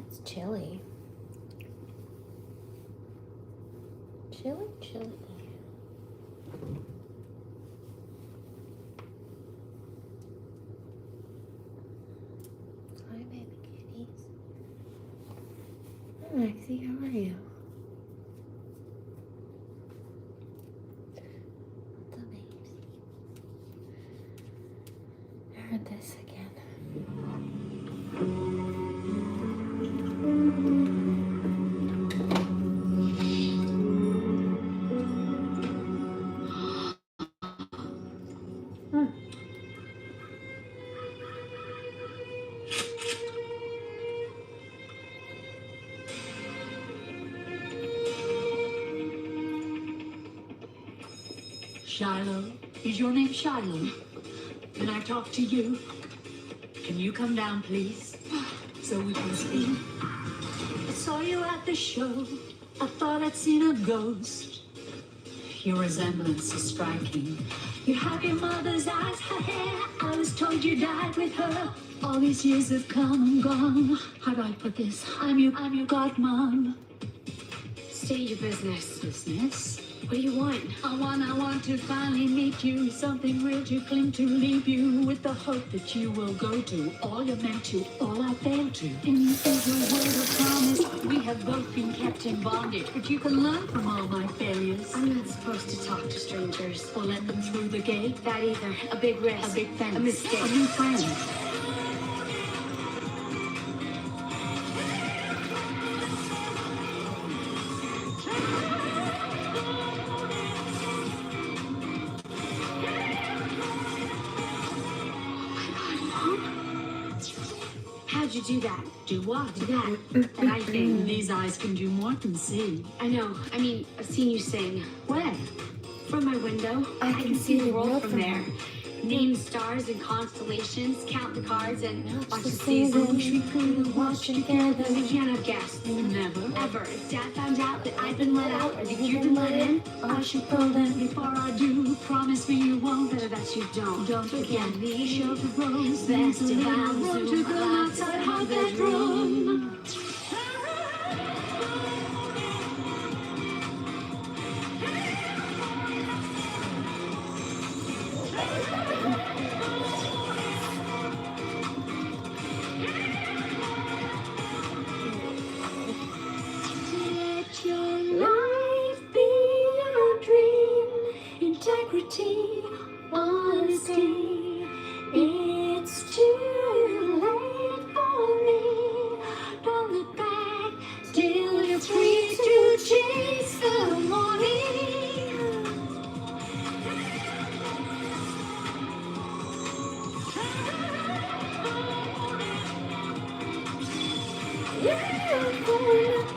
It's chilly. Chilly, chilly. Hi, baby kitties. Hi, Lexi, how are you? What's up, babes? I heard this again. Shiloh? Is your name Shiloh? Can I talk to you? Can you come down, please? So we can speak. I saw you at the show. I thought I'd seen a ghost. Your resemblance is striking. You have your mother's eyes, her hair. I was told you died with her. All these years have come and gone. How do I put this? I'm your godmom. State your business. Business? What do you want? I want to finally meet you. Something real to cling to, leave you with the hope that you will go to all you're meant to, all I failed to. And is a word of promise. We have both been kept in bondage, but you can learn from all my failures. I'm not supposed to talk to strangers. Or let them through the gate. That either. A big risk. A big fence. A mistake. A new friend. How'd you do that? Do what? That eye thing. These eyes can do more than see. I know. I mean, I've seen you sing. Where? From my window. I can see the world from there. Name stars and constellations, count the cards, and watch the seasons. We could have watched together. We can't have guessed. Never. Ever. If Dad found out that I'd been let out, or that you'd been let in, I should go then. Before I do, promise me you won't. better that you don't. Don't forget me. Shelter rose. Best if I Run to the outside my bedroom. Let your life be a dream. Integrity, honesty. It's too late for me. Don't look back till you're free to chase the morning. You're gonna do it.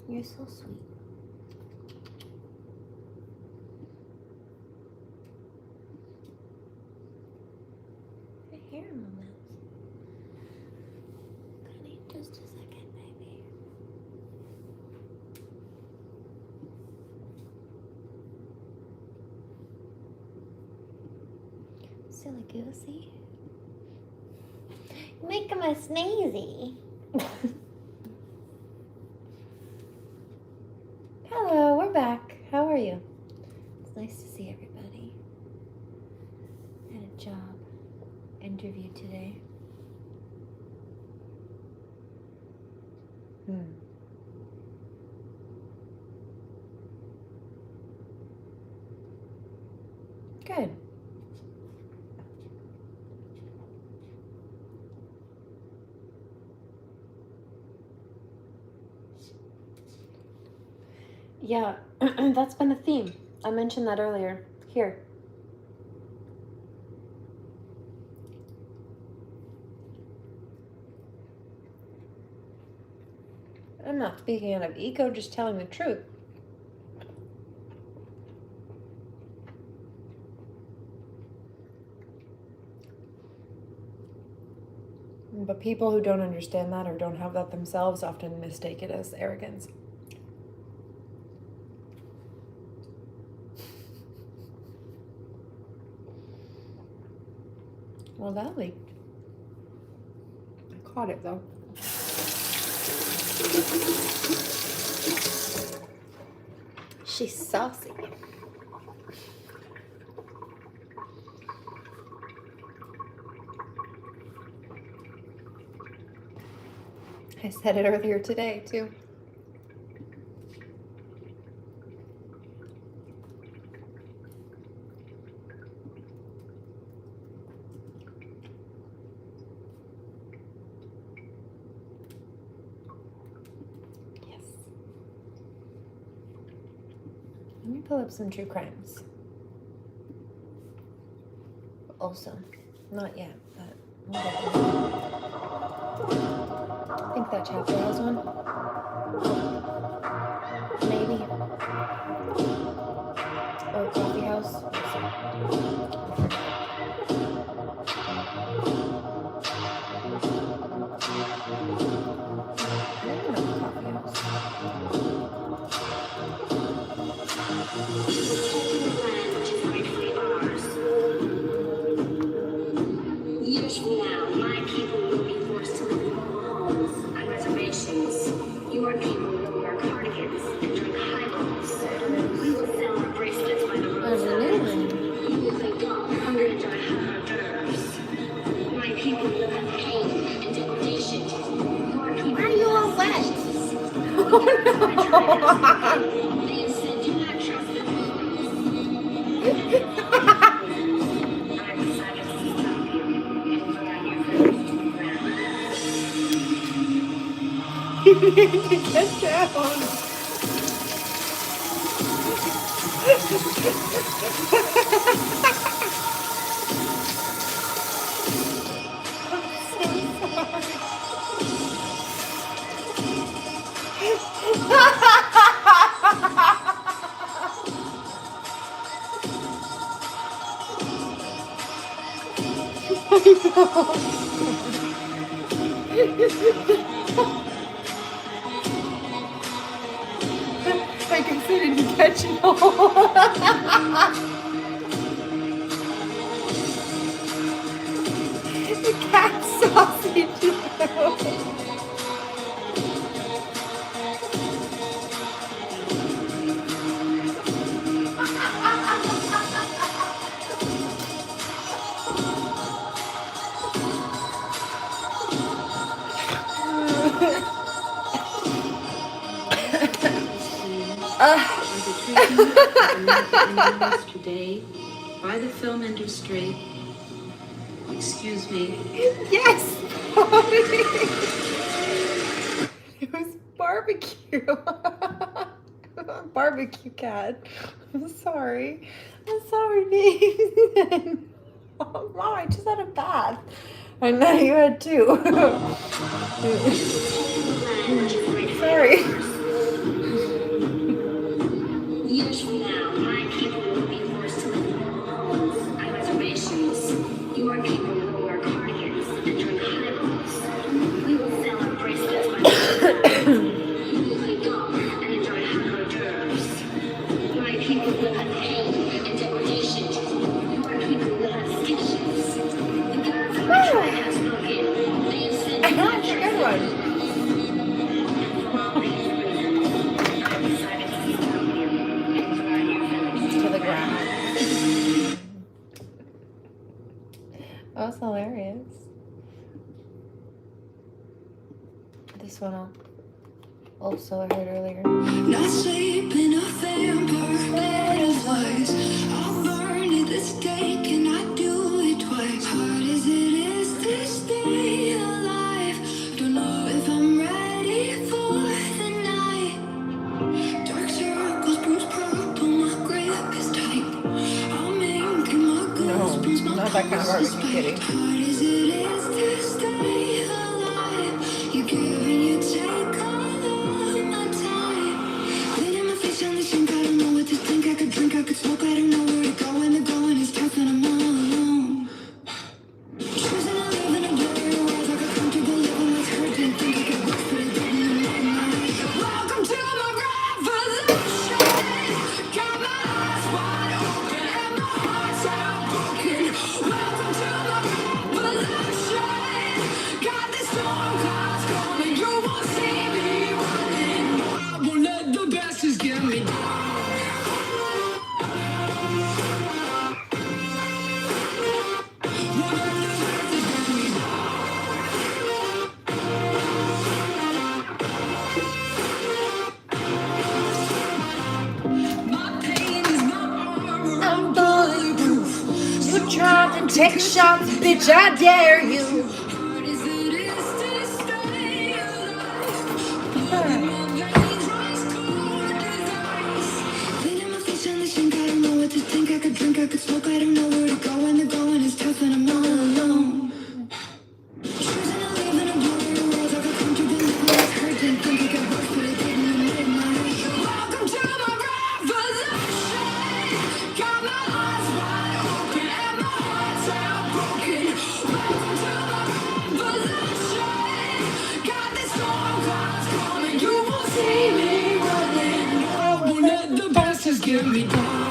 You're so sweet. Right here, moments. Honey, just a second, baby. Silly goosey. Make him a sneezy. Hello, we're back. How are you? It's nice to see everybody. Had a job interview today. Good. Yeah, that's been a theme. I mentioned that earlier. Here. I'm not speaking out of ego, just telling the truth. But people who don't understand that or don't have that themselves often mistake it as arrogance. Well, that leaked. I caught it though. She's saucy. I said it earlier today, too. Yes. Let me pull up some true crimes. Also, not yet, but we'll get there. I think that chapter has one. Maybe. Or a coffee house. Years from now, my people will be forced to live in mobile homes on reservations. Your people will wear cardigans and drink highballs. We will sell our bracelets by the There's a new roadside. one. You will play golf and enjoy hors d'oeuvres. My people will have pain and degradation. Your people Why are you all wet? They have said do not trust the I decided to stop you and learn your ground. You need to get down. I considered you catching on. The cat sausage. Yesterday by the film industry. Excuse me. Yes. It was barbecue. Barbecue cat. I'm sorry. I'm sorry, Nathan. Oh, Mom, I just had a bath. I know you had two. Sorry. Years from now, my people will be forced to live in mobile homes on reservations. Your people will wear cardigans and drink highballs. We will sell our bracelets by the roadside. We will play golf and enjoy hors d'oeuvres. My people will have pain and degradation. Your people will have stitches. The gods of the tribe have spoken. They have said I know it's a good one. To the ground. That was hilarious. This one also I heard earlier. Not sleeping, a vampire bed of lies. I'll burn it this day, can I do it twice? Hard as it is to stay alive. Don't know if I'm ready for the night. Dark circles, bruised purple, my grip is tight. I'm inking my goosebumps, my not that kind of pulse is barbecue kitty. spiked. Hard as it is to stay alive. You give and you take all of my time. Cleaning my face on the sink, I don't know what to think. I could drink, I could smoke, I don't know where to go. When the going is tough and I'm all alone. Choosing to live in a blurry world, like a comfortable living with hurt. Didn't think I could work, but it didn't make me. Welcome to my revolution. Got my eyes wide open and my heart's out broken. Welcome to my revolution. Take shots, bitch, I dare you. I could drink, I could smoke, I don't know where to go when the going is tough and I'm all alone. Choosing to live in a blurry world, I got comfortable now, it's hurting, think it got worse, but it didn't make my welcome to my revolution. Got my eyes wide open and my heart's out broken. Welcome to my revolution. Got this storm clouds coming, you won't see me running. I won't let the bastards get me down.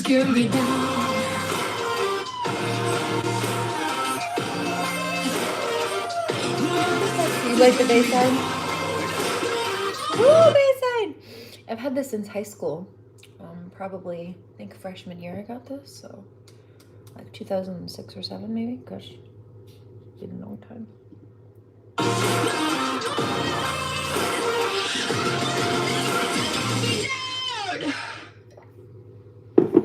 Give me down. You like the Bayside? Woo, Bayside! I've had this since high school. Probably, I think freshman year I got this, so like 2006 or 7 maybe. Gosh, been a long time.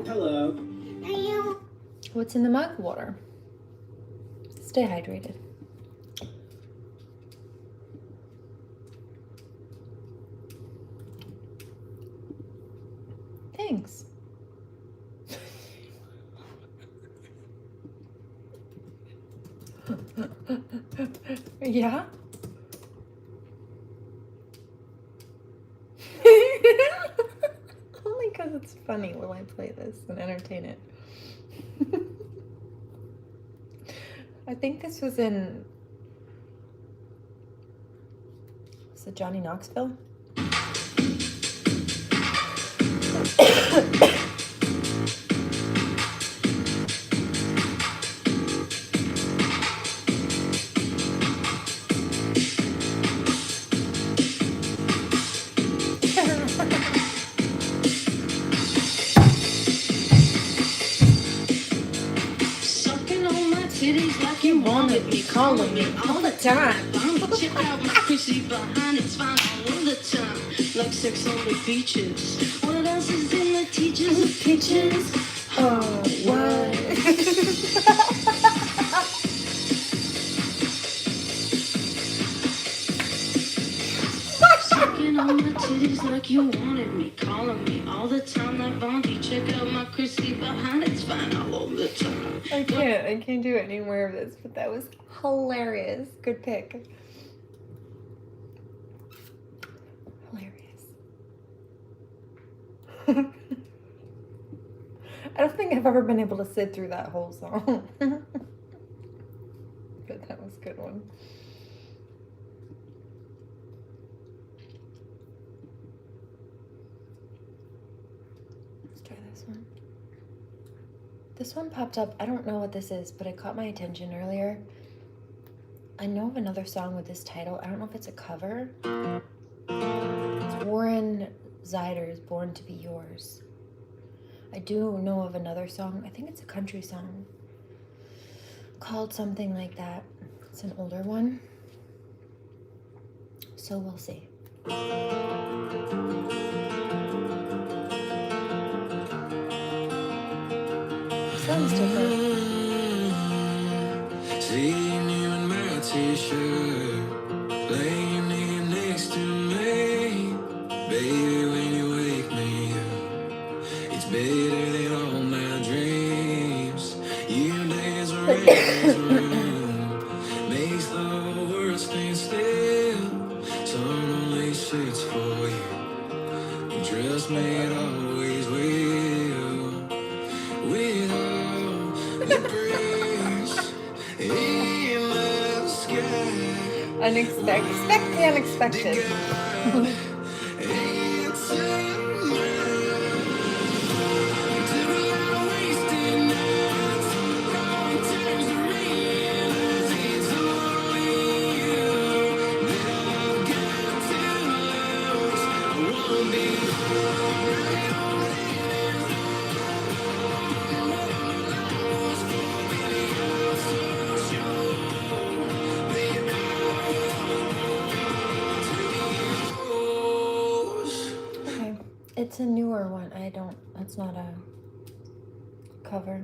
Hello. What's in the mug? Water. Stay hydrated. Thanks. Yeah? Only because it's funny while I play this and entertain it. I think this was in... Was it Johnny Knoxville? Like you wanted me, calling me all the time. Check out my Chrissy behind, it's fine all the time. Like sex on the beaches. What else is in the teachers of peaches? Oh, what? Sucking on my titties like you wanted me, calling me all the time like Bondi. Check out my Chrissy behind, it's fine all the time. I can't do any more of this, but that was hilarious. Good pick. Hilarious. I don't think I've ever been able to sit through that whole song. But that was a good one. Let's try this one. This one popped up. I don't know what this is, but it caught my attention earlier. I know of another song with this title. I don't know if it's a cover. It's Warren Zyder's Born to Be Yours. I do know of another song. I think it's a country song called something like that. It's an older one. So we'll see. Sounds different. Seeing you in my t-shirt, laying here next to me, baby, when you wake me up, it's better than all my dreams. You dance around this room, makes the whole world stand still. Sun only sets for you, and trust me, it always will. With all the breeze, Expect the unexpected. Okay, it's a newer one. That's not a cover.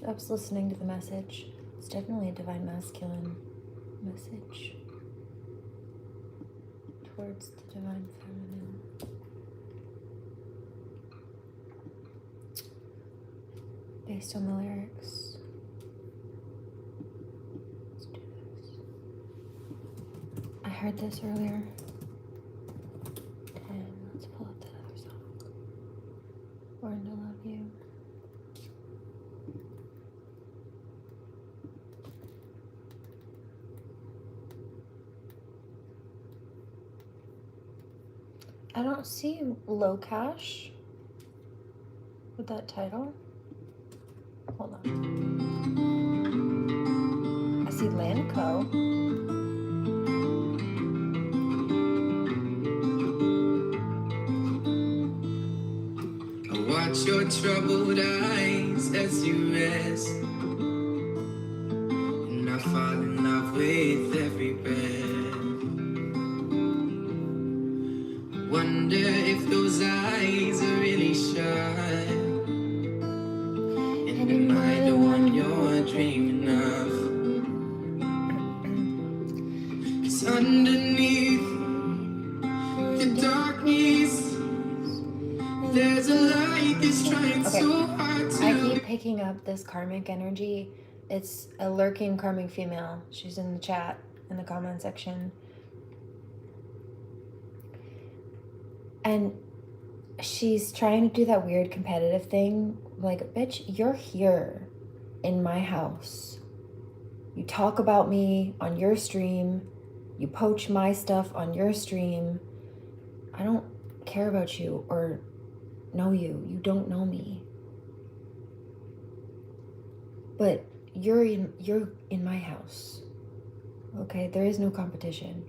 I was listening to the message. It's definitely a divine masculine message towards the divine feminine. Based on the lyrics. Let's do this. I heard this earlier. And let's pull up that other song. Born to Love You. I don't see Low Cash with that title. Hold on. I see Lanco. I watch your troubled eyes as you rest, and I fall in love with every breath. Wonder if those eyes are really shy, and am I the one you're dreaming of? 'Cause underneath the darkness, there's a light that's trying so hard to. I keep picking up this karmic energy. It's a lurking karmic female. She's in the chat, in the comment section. And she's trying to do that weird competitive thing. Like, bitch, you're here in my house. You talk about me on your stream. You poach my stuff on your stream. I don't care about you or know you. You don't know me. But you're in my house. Okay? There is no competition.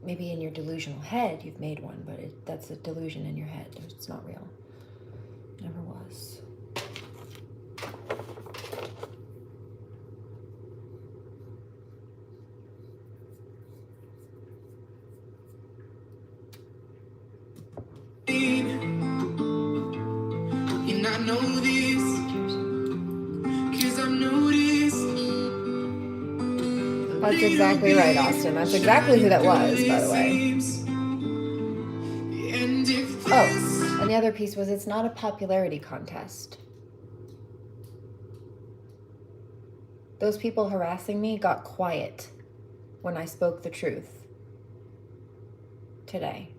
Maybe in your delusional head you've made one, but that's a delusion in your head. It's not real. Never was. And I know this, 'cause I've noticed. That's exactly right, Austin. That's exactly who that was, by the way. Oh, and the other piece was it's not a popularity contest. Those people harassing me got quiet when I spoke the truth today.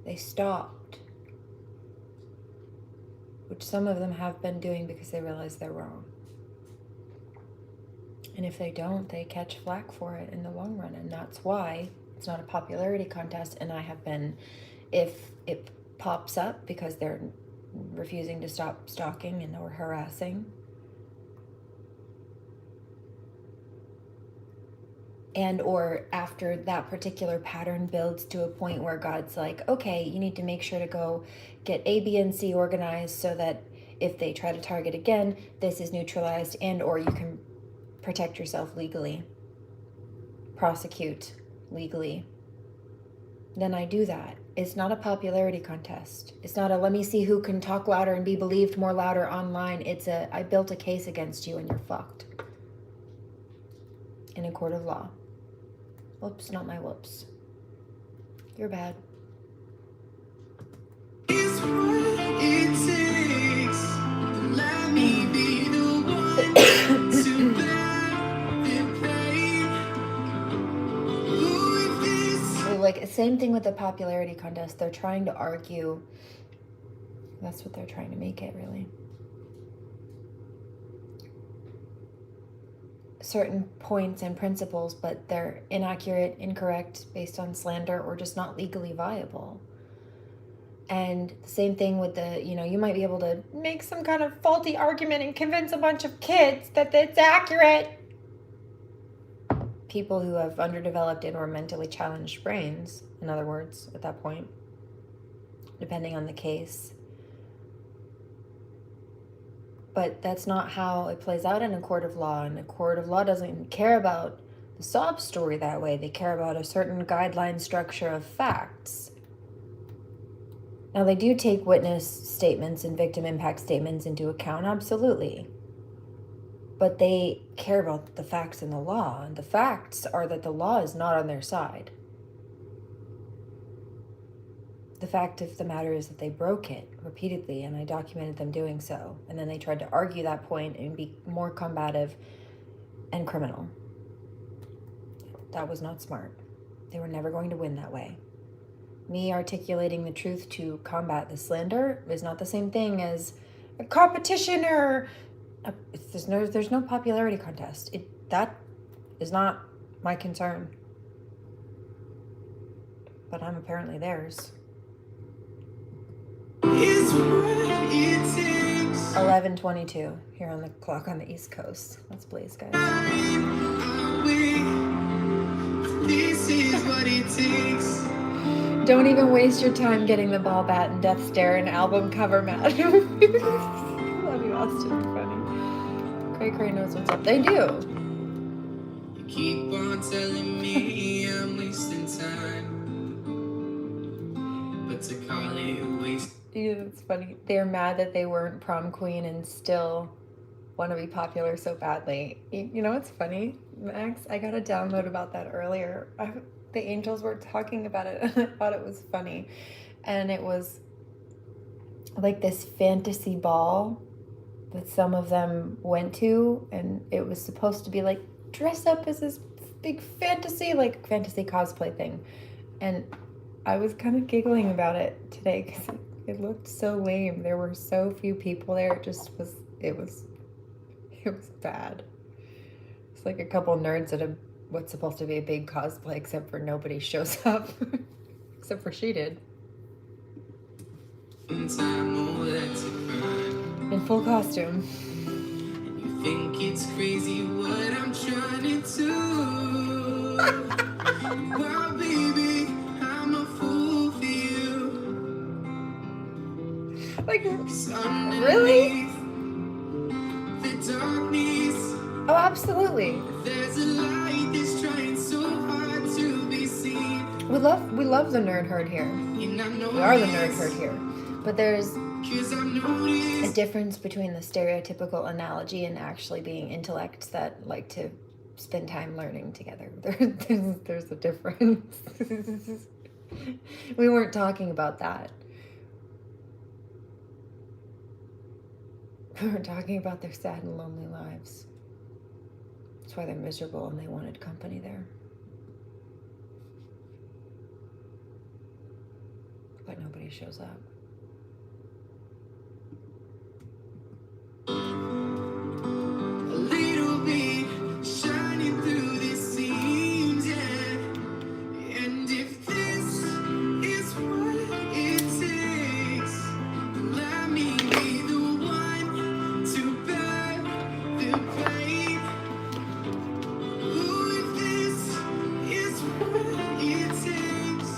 They stopped, which some of them have been doing because they realize they're wrong. And if they don't, they catch flack for it in the long run. And that's why it's not a popularity contest. And I have been, if it pops up because they're refusing to stop stalking and or harassing, and or after that particular pattern builds to a point where God's like, okay, you need to make sure to go get A, B, and C organized so that if they try to target again, this is neutralized, and or you can protect yourself legally, prosecute legally, then I do that. It's not a popularity contest. It's not a let me see who can talk louder and be believed more louder online. It's a I built a case against you and you're fucked in a court of law. Whoops, not my whoops. You're bad. It's what it takes. Let me be the one to bear the pain. Ooh, if this Like, same thing with the popularity contest. They're trying to argue. That's what they're trying to make it, really. certain points and principles, but they're inaccurate, incorrect, based on slander, or just not legally viable. And the same thing with the, you might be able to make some kind of faulty argument and convince a bunch of kids that it's accurate. People who have underdeveloped and or mentally challenged brains, in other words, at that point, depending on the case. But that's not how it plays out in a court of law. And a court of law doesn't care about the sob story that way. They care about a certain guideline structure of facts. Now, they do take witness statements and victim impact statements into account, absolutely. But they care about the facts in the law. And the facts are that the law is not on their side. The fact of the matter is that they broke it repeatedly, and I documented them doing so. And then they tried to argue that point and be more combative and criminal. That was not smart. They were never going to win that way. Me articulating the truth to combat the slander is not the same thing as a competition or there's no popularity contest. That is not my concern. But I'm apparently theirs. 11:22 here on the clock on the East Coast. Let's blaze, guys. This is what it takes. Don't even waste your time getting the ball bat and death stare and album cover mad. Love you, Austin. Funny. Cray knows what's up. They do. You keep on telling me I'm wasting time, but to call it a waste. Yeah, it's funny. They're mad that they weren't prom queen and still want to be popular so badly. You know what's funny, Max? I got a download about that earlier. The angels were talking about it, and I thought it was funny. And it was like this fantasy ball that some of them went to, and it was supposed to be like dress up as this big fantasy cosplay thing. And I was kind of giggling about it today because it looked so lame. There were so few people there. It was bad. It's like a couple nerds at what's supposed to be a big cosplay, except for nobody shows up. Except for she did. In full costume. And you think it's crazy what I'm trying to do. Well, baby, I'm a fool for you. Like, really? The darkness. Oh, absolutely. There's a light that's trying so hard to be seen. We love the nerd herd here. We are the nerd herd here. But there's a difference between the stereotypical analogy and actually being intellects that like to spend time learning together. There's a difference. We weren't talking about that. We were talking about their sad and lonely lives. That's why they're miserable and they wanted company there. But nobody shows up. A little bit shining through the seams, yeah. And if this is what it takes, let me be the one to bear the pain. Ooh, if this is what it takes,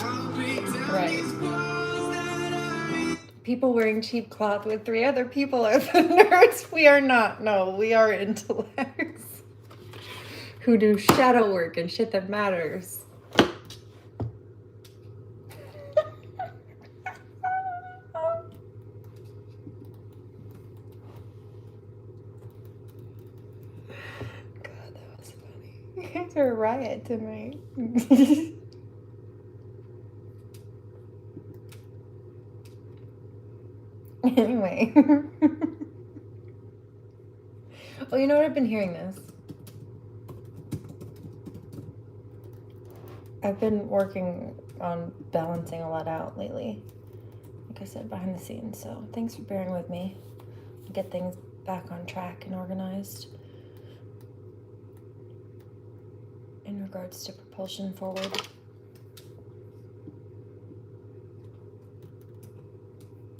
I'll break down these walls that I. People wearing cheap cloth with 3 other people are the nerds. We are not. No, we are intellects who do shadow work and shit that matters. God, that was funny. You guys are a riot tonight. Anyway. Oh, you know what? I've been hearing this. I've been working on balancing a lot out lately. Like I said, behind the scenes. So thanks for bearing with me. Get things back on track and organized. in regards to propulsion forward.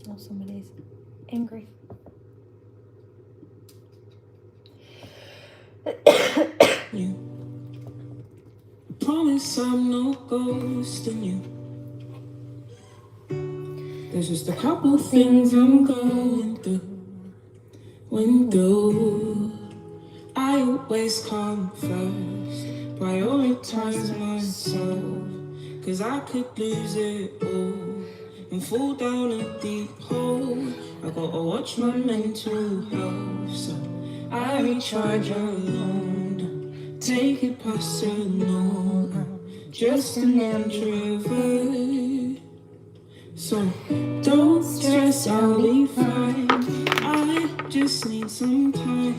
Oh, somebody's angry. You promise I'm no ghost in you. There's just a couple things I'm going through. I always come first, prioritize myself, 'cause I could lose it all and fall down a deep hole. I gotta watch my mental health, so I recharge alone. Take it personal, I'm just an introvert. So don't stress, I'll be fine. I just need some time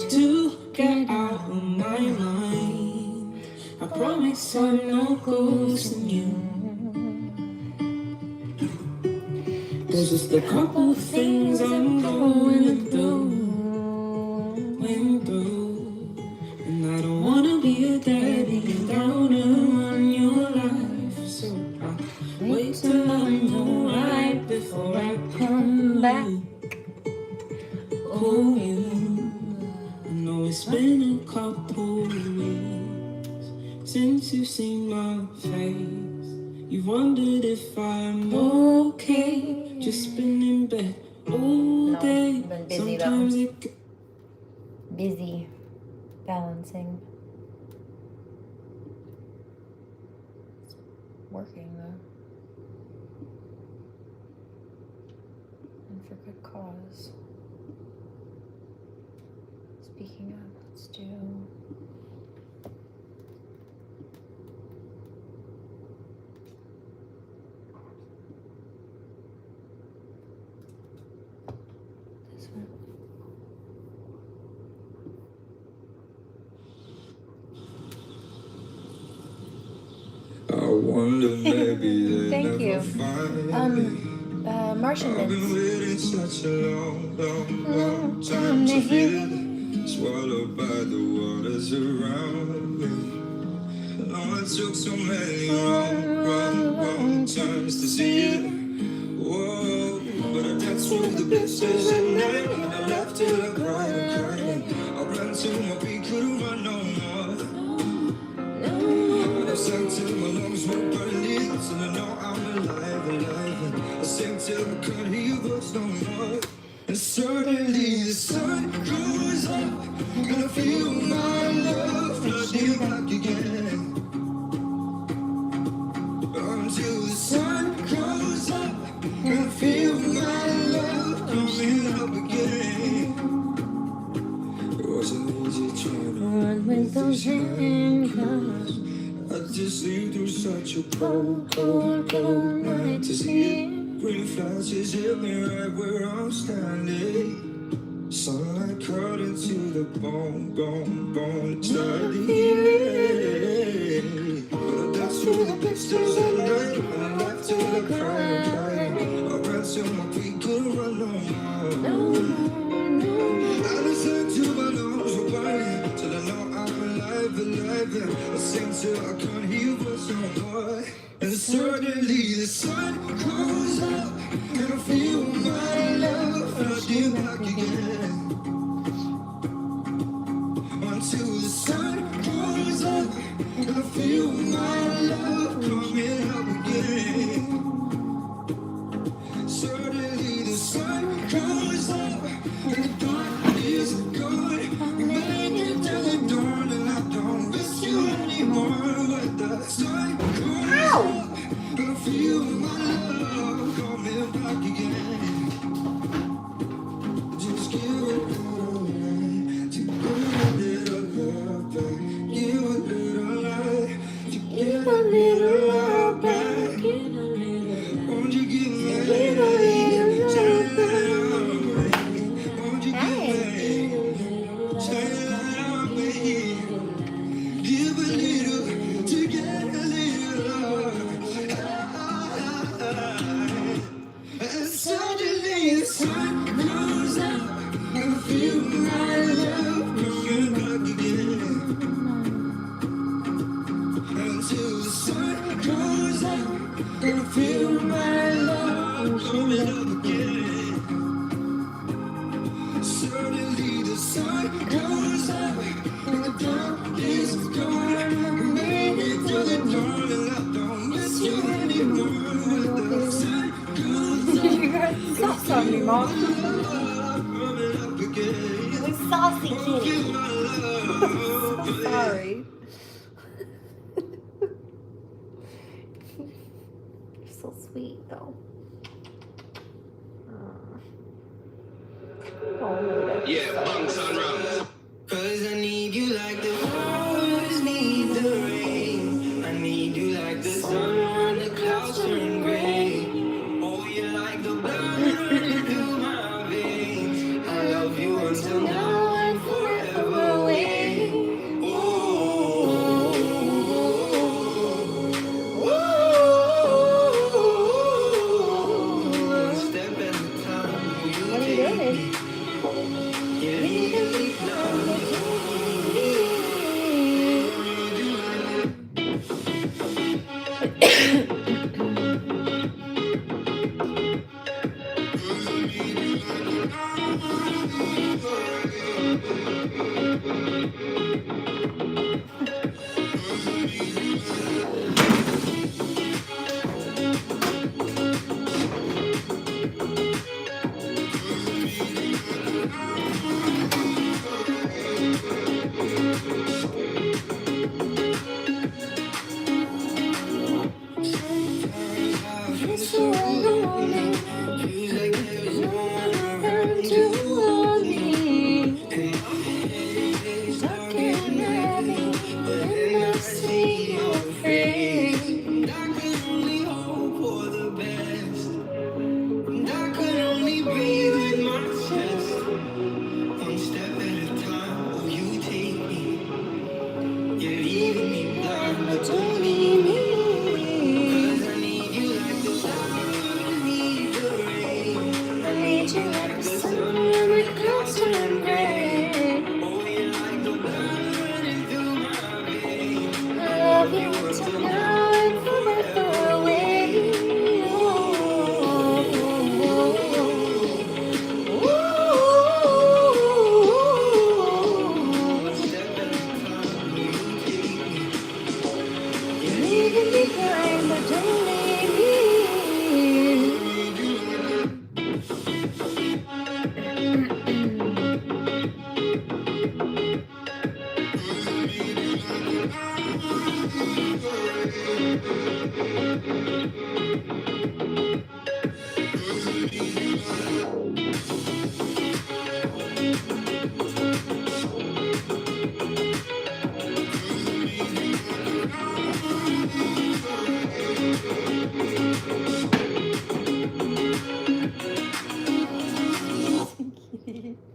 to get out of my mind. I promise I'm not ghosting you. There's just a couple things I'm going through. And I don't wanna be a daddy downer on your life. So I'll wait till I'm alright before I come back. Oh, you. I know it's been a couple weeks since you've seen my face. You wondered if I'm okay. Just been in bed all day. Been busy Sometimes though. it Busy balancing. It's working though. And for good cause. Speaking of, let's do this one. I wonder maybe they Thank never you. find me. Martian I've been mints. waiting such a long time to feel it. Swallowed by the waters around me. Oh, it took so many wrong times to see it. Whoa, but I danced through the blisters at night. I left till I cried and cried. I ran till my feet couldn't run no more. I sang till my lungs were burning, till I know I'm alive. I sang till I couldn't hear your voice no more. And suddenly the sun goes up, and I feel my love flooding back again. Until the sun goes up, and I feel my love coming up again. It wasn't easy trying to run with those handcuffs. I just lived through such a cold night to see it. Green flashes hit me right where I'm standing. Sunlight cut into the bone. It's not the end. But I danced through the blisters at night, and I left till I cried. I ran till my feet couldn't run no more. I listened to my lungs were burning, till I know I'm alive. I sing till I can't hear what's no more. And suddenly the sun goes up, and I feel my love flooding back again. Until the sun goes up, and I feel my love coming up again. Suddenly the sun goes up, and the dark is gone. We made it to the dawn, and I don't miss you anymore. When the sun goes up, and I feel my love coming back again. Just give a little light to give a little love back. Give a little light to give a little love back. Won't you give me a little light? Won't you give me give a little to get a little love. And suddenly the sun goes up, and I feel my love coming back again. Mom. My saucy kitty. So sorry. You're so sweet, though. Yeah, bunks on rounds. 'Cause I need you like the flowers need the rain. I need you like the sun when the clouds turn gray. Oh, you're like the blood running through my veins. I love you until now and forever away. One step at a time. What are you doing?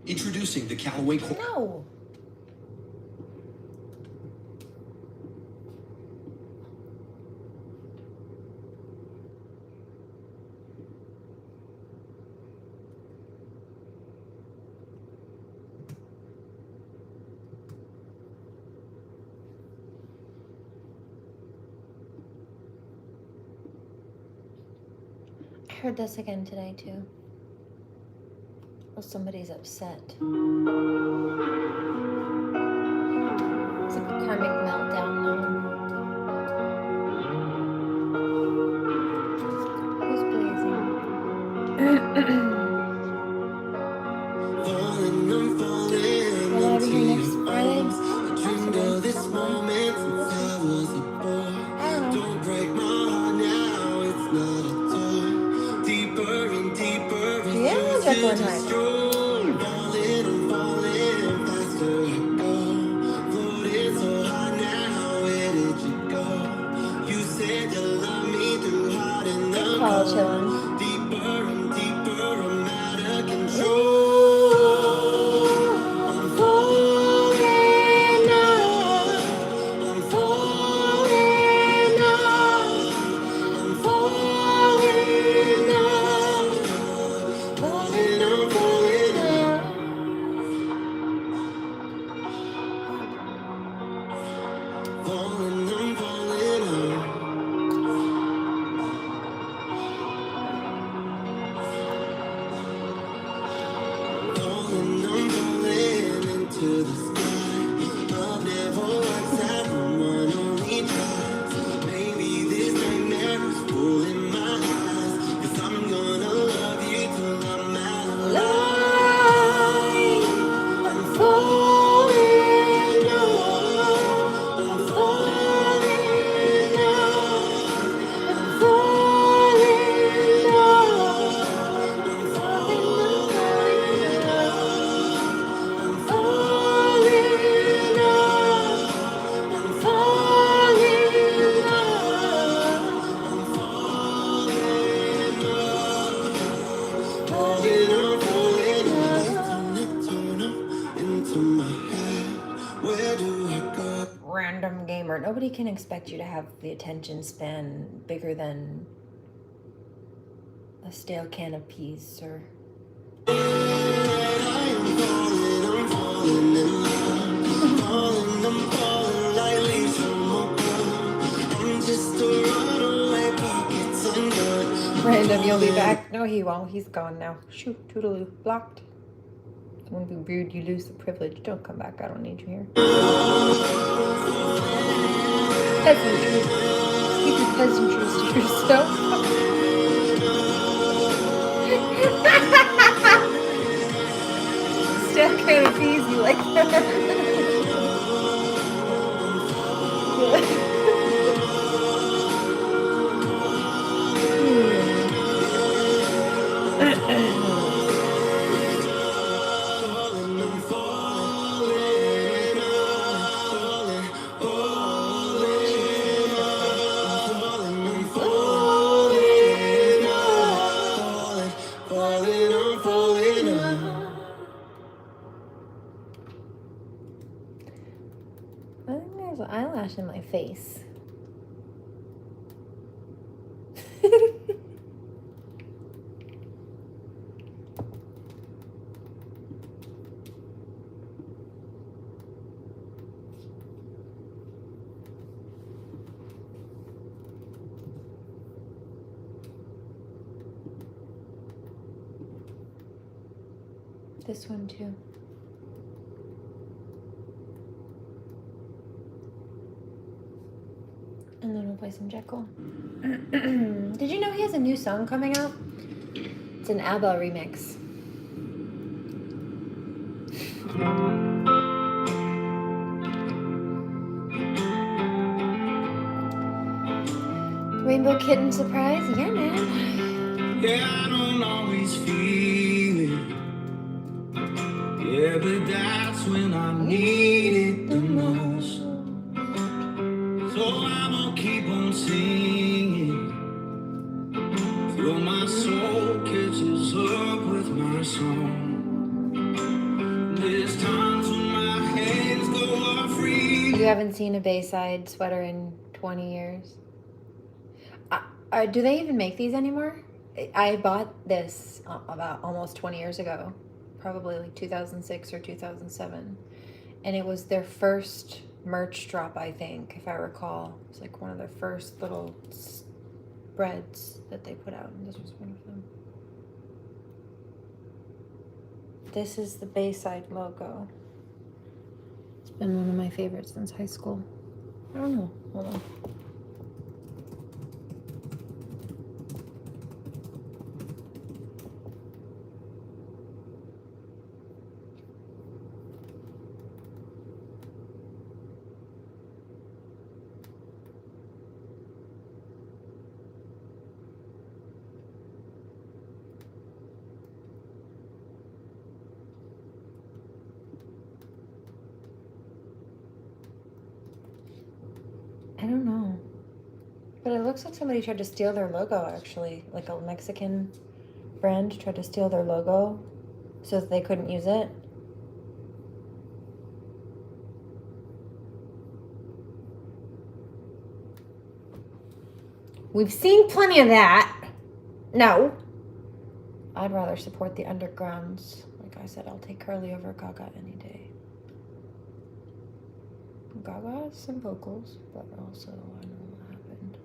Introducing the Callaway No. I heard this again today too. Oh, somebody's upset. It's like a karmic meltdown now. Who's blazing? Well, I'll be here next Friday. Possibly. this moment since I was a boy. Don't break my heart now, it's not a toy. Deeper and deeper, Yeah, I'll check one time. falling, falling, faster I go. Floating so high now, where did you go? You said you love me through hard and Good call, chillin'. deeper and deeper, I'm out of control. I'm falling now. I'm falling now. I'm falling now. Falling, I'm falling now. Falling, I'm falling now. Falling, I'm falling into the sky. Love never works out, one only tries. Maybe this nightmare is full in my eyes. 'Cause I'm gonna love you till I'm out favor. Nobody can expect you to have the attention span bigger than a stale can of peas, sir. Random, you'll be back. No, he won't. He's gone now. Shoot, toodaloo. Blocked. It wouldn't be rude. You lose the privilege. Don't come back. I don't need you here. Peasantry. Keep your peasantries to yourself. Stale can of peas, you like that? I think there's an eyelash in my face. This one too. And then we'll play some Jekyll. Did you know he has a new song coming out? It's an ABBA remix. Rainbow Kitten surprise? Yeah, man. Yeah, I don't always feel it. Yeah, but that's when I need it the most. So I'm gonna keep on singing till my soul catches up with my song. There's times when my hands go off free. You haven't seen a Bayside sweater in 20 years? Do they even make these anymore? I bought this about almost 20 years ago. Probably like 2006 or 2007. And it was their first merch drop, I think, if I recall. It's like one of their first little spreads that they put out, and this was one of them. This is the Bayside logo. It's been one of my favorites since high school. I don't know. Hold on. I don't know. But it looks like somebody tried to steal their logo, actually. Like a Mexican brand tried to steal their logo so that they couldn't use it. We've seen plenty of that. No. I'd rather support the undergrounds. Like I said, I'll take Curly over Gaga any day. Gaga has some vocals, but also I know what happened.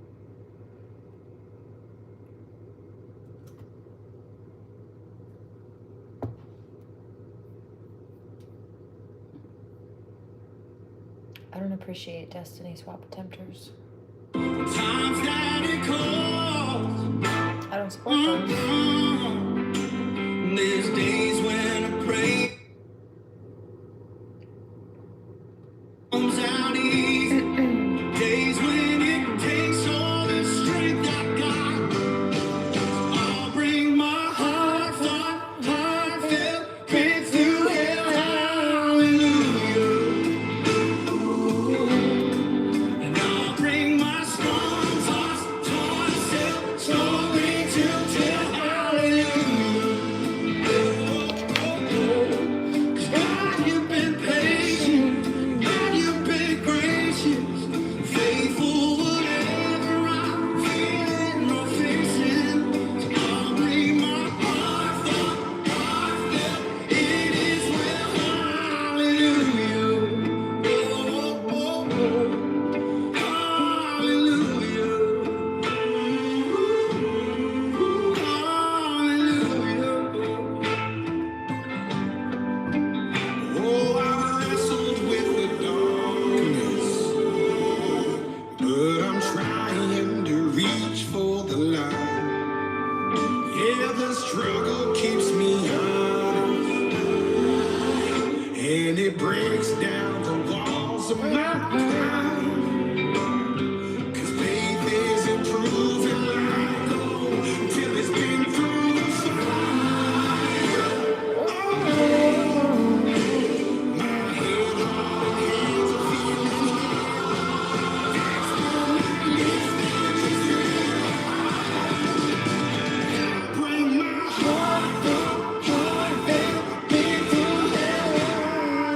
I don't appreciate Destiny Swap attempters. Times that it calls. I don't support those. There's days when I pray. Comes out easy. Days when it takes all the strength I got. I'll bring my heartfelt praying through hell. Hallelujah. And I'll bring my strong torn self slowly to tell and it breaks down the walls of my mind. 'Cause faith isn't proven like gold till it's been through the fire. Oh, my head, heart, hands are feeling bring my heart been through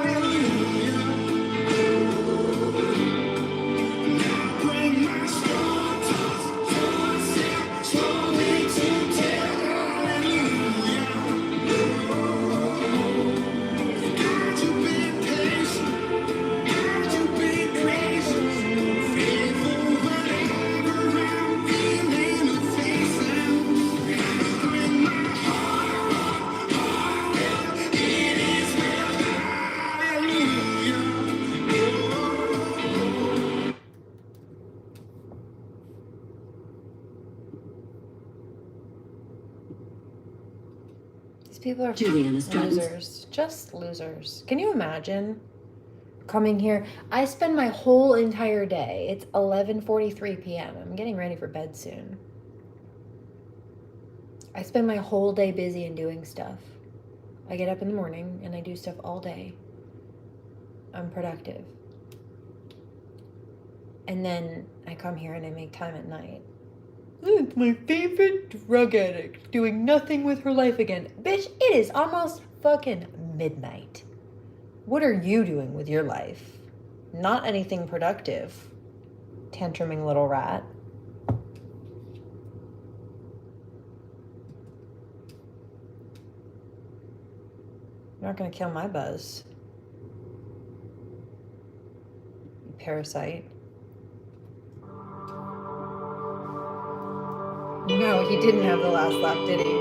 hallelujah. Now bring my storm tossed voices slowly to tell hallelujah. God, you've been patient. God, you've been gracious. Faithful whenever I'm feeling a facing. Bring my heart, it is well, hallelujah. These people are Julian is driving. losers. Just losers. Can you imagine coming here? I spend my whole entire day. It's 11:43 p.m. I'm getting ready for bed soon. I spend my whole day busy and doing stuff. I get up in the morning and I do stuff all day. I'm productive. And then I come here and I make time at night. It's my favorite drug addict doing nothing with her life again. Bitch, it is almost fucking midnight. What are you doing with your life? Not anything productive. Tantruming little rat. You're not gonna kill my buzz. You parasite. No, he didn't have the last laugh, did he?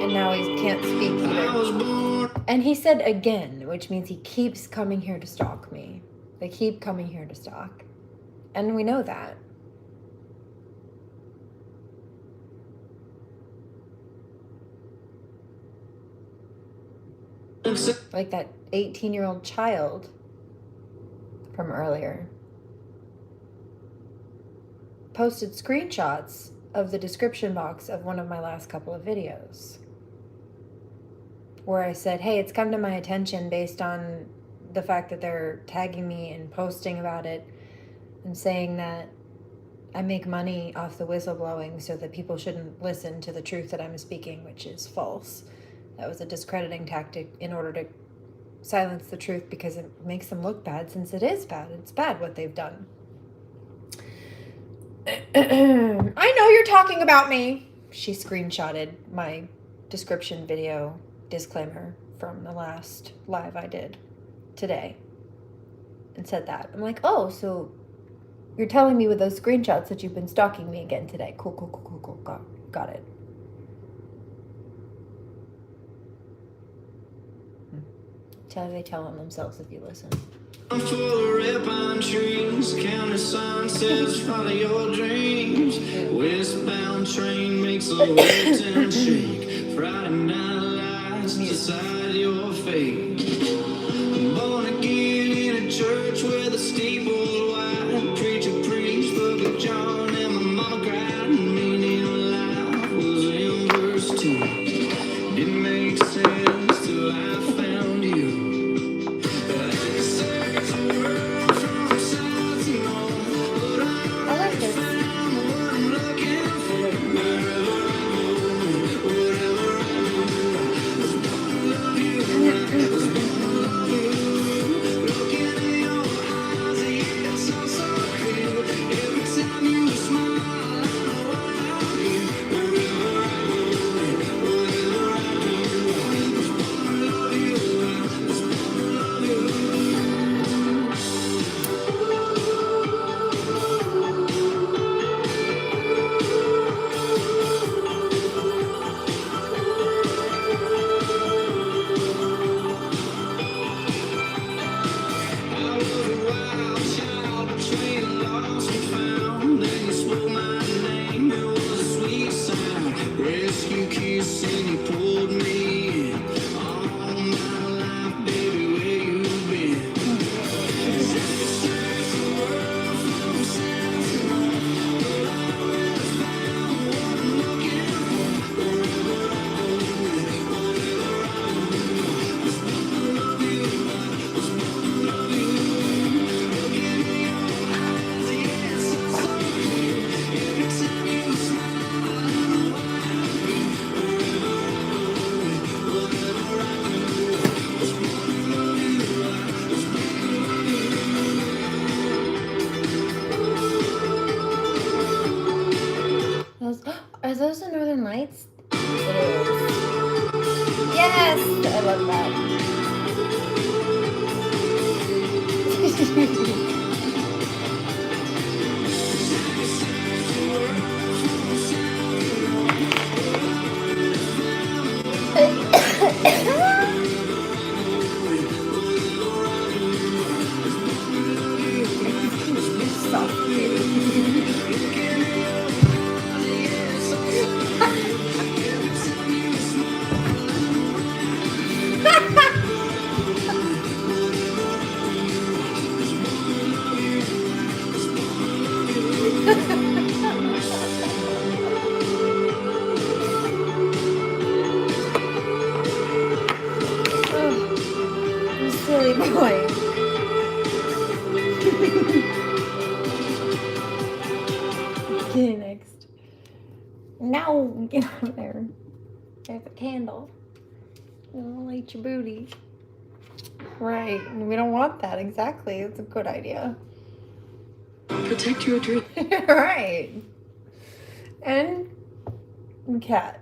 And now he can't speak either. And he said again, which means he keeps coming here to stalk me. They keep coming here to stalk. And we know that. Like that 18-year-old child from earlier posted screenshots of the description box of one of my last couple of videos where I said, hey, it's come to my attention based on the fact that they're tagging me and posting about it and saying that I make money off the whistleblowing so that people shouldn't listen to the truth that I'm speaking, which is false. That was a discrediting tactic in order to silence the truth because it makes them look bad, since it is bad. It's bad what they've done. I know you're talking about me. She screenshotted my description video disclaimer from the last live I did today and said that. I'm like, oh, so you're telling me with those screenshots that you've been stalking me again today. Cool. Got it. They tell them themselves if you listen. I'm full of red pine trees, county sign says follow your dreams. Westbound train makes a left and shake. Friday night lights decide your fate. Born again in a church where the steeple's wide. Preacher preached Book of John and my mama cried. Meaning life was in verse 2. Didn't make sense till I found you. Yes! I love that. Soft Oh, you silly boy. Okay, next. No, get out of there. There's a candle. It'll light your booty. Right. We don't want that. Exactly. It's a good idea. Protect your dream. Right. And cat.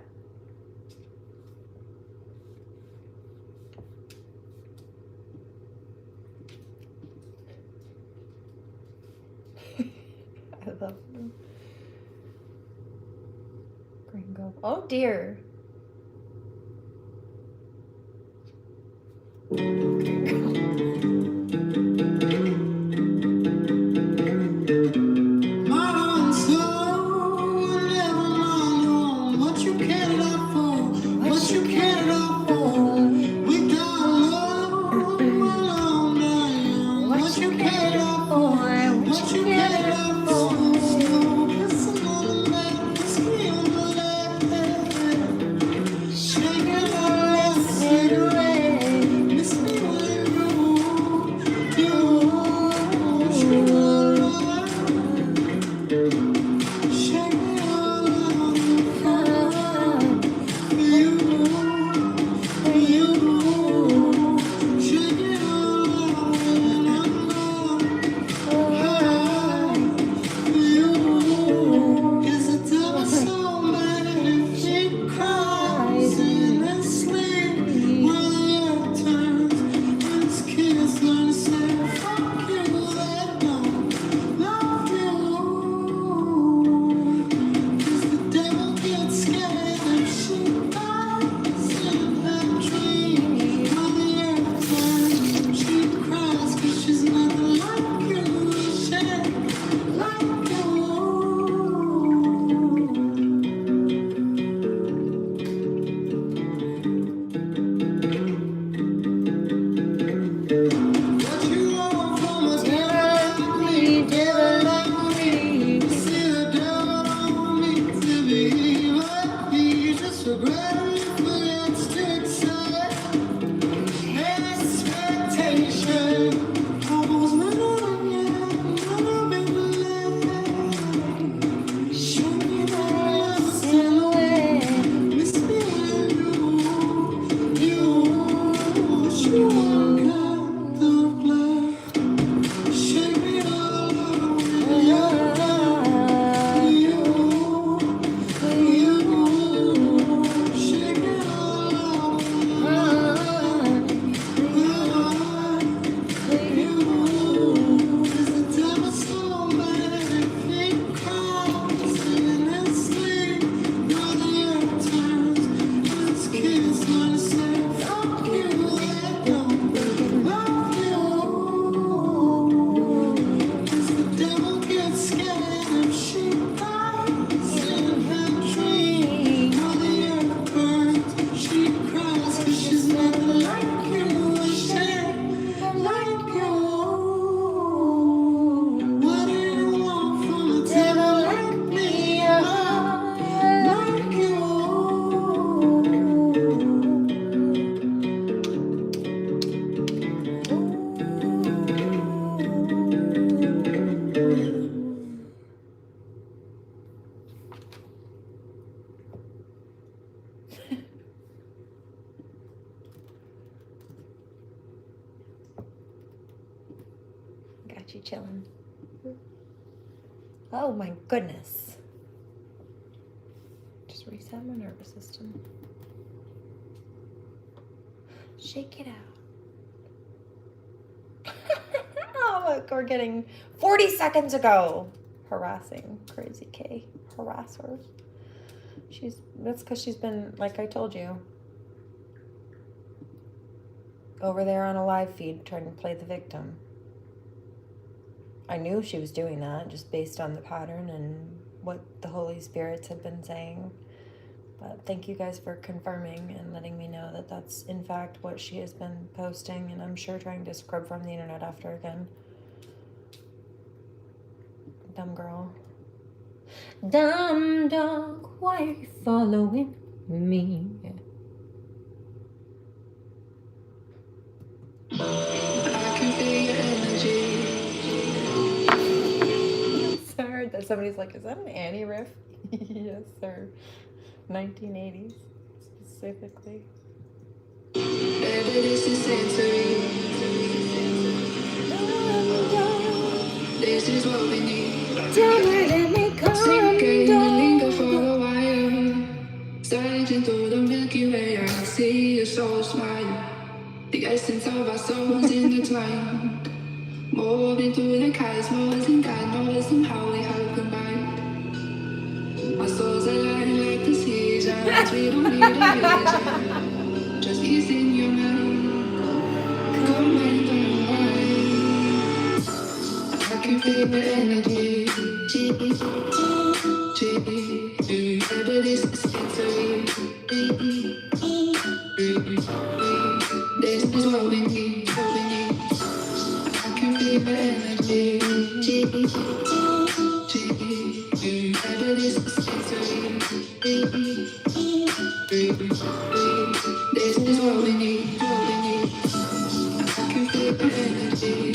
I love them. Gringo. Oh dear. Got you chilling. Oh my goodness. Just reset my nervous system. Shake it out. Oh, look, we're getting 40 seconds ago. Harassing Crazy K. Harasser. That's because she's been, like I told you, over there on a live feed trying to play the victim. I knew she was doing that just based on the pattern and what the Holy Spirits had been saying. But thank you guys for confirming and letting me know that that's in fact what she has been posting, and I'm sure trying to scrub from the internet after again. Dumb girl. Dumb dog, why are you following me? I can feel your energy. I heard that somebody's like, is that an Annie riff? Yes, sir. 1980s, specifically. Baby, this is sensory. This is what we need. Don't let me come Sinking and linger for down. a while. Surging through the Milky Way, I see your soul smile. The essence of our souls intertwined. Moving through the cosmos, and God knows somehow we have combined. Our souls align like the seasons. We don't need a reason. Just ease in your mind. Come and unwind. I can feel the energy. Baby, this is sensory. This is what we need. I can feel the energy. Baby, this is sensory. This is what we need. I can feel the energy.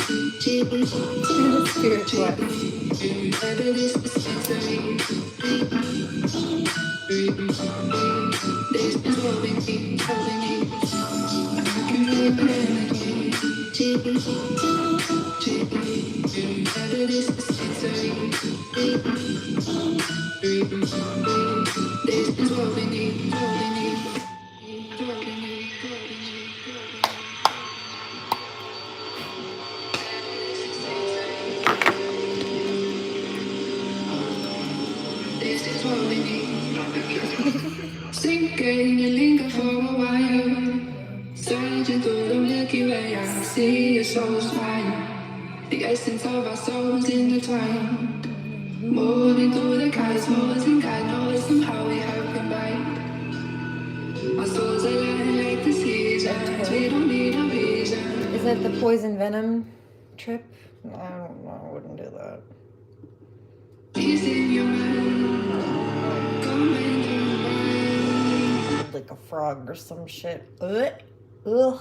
Spirit what? Baby, this is sensory. This is what we need. I can feel the energy. Baby, this is sensory. This is what we need. This is what we need. Sinking and linger for a while. Surging through the Milky Way, I see your soul smile. The essence of our souls intertwined. Moving through the cosmos, and God knows somehow we have combined. Our souls align like the seasons. We don't need a reason. Is that the poison venom trip? I don't know. I wouldn't do that. Peace in your mind. Come and unwind. Like a frog or some shit. Ugh. Ugh.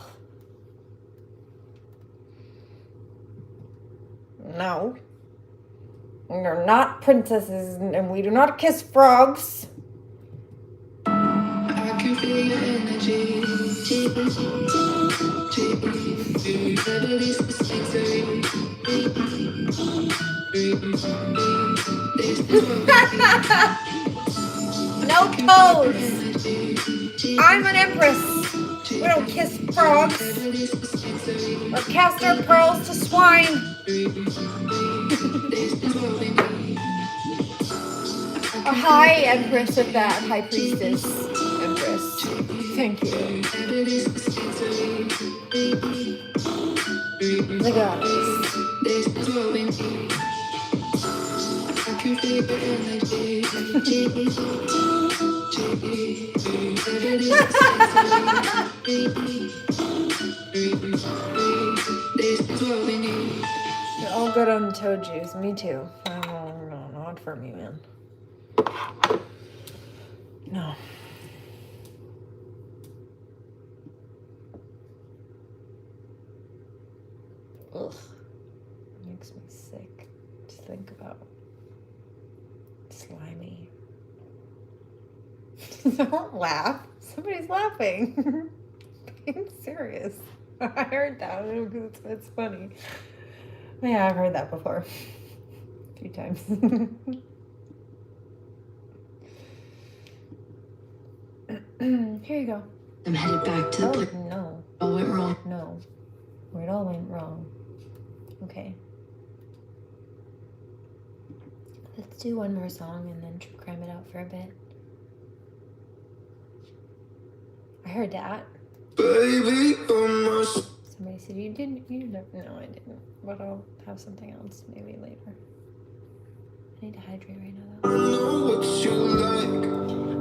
No. We are not princesses and we do not kiss frogs. I can feel your energy. Baby, this is sensory. This is what we need. No toes. I'm an empress. We don't kiss frogs or cast our pearls to swine. A high empress of that, high priestess empress. Thank you. The goddess. This is what we need. I can feel the energy. This is what we need. You're all good on toe juice. Me too. No, not for me, man. No. Ugh. Makes me sick to think about. Slimy. Don't laugh. Somebody's laughing. Being serious. I heard that. It's funny. Yeah, I've heard that before. A few times. Here you go. I'm headed back to the Oh, place. no. All went wrong. No. Where it all went wrong. Okay. Let's do one more song and then true crime it out for a bit. I heard that. Baby, Somebody said you didn't. You didn't. No, I didn't. But I'll have something else maybe later. I need to hydrate right now I though. know what you like.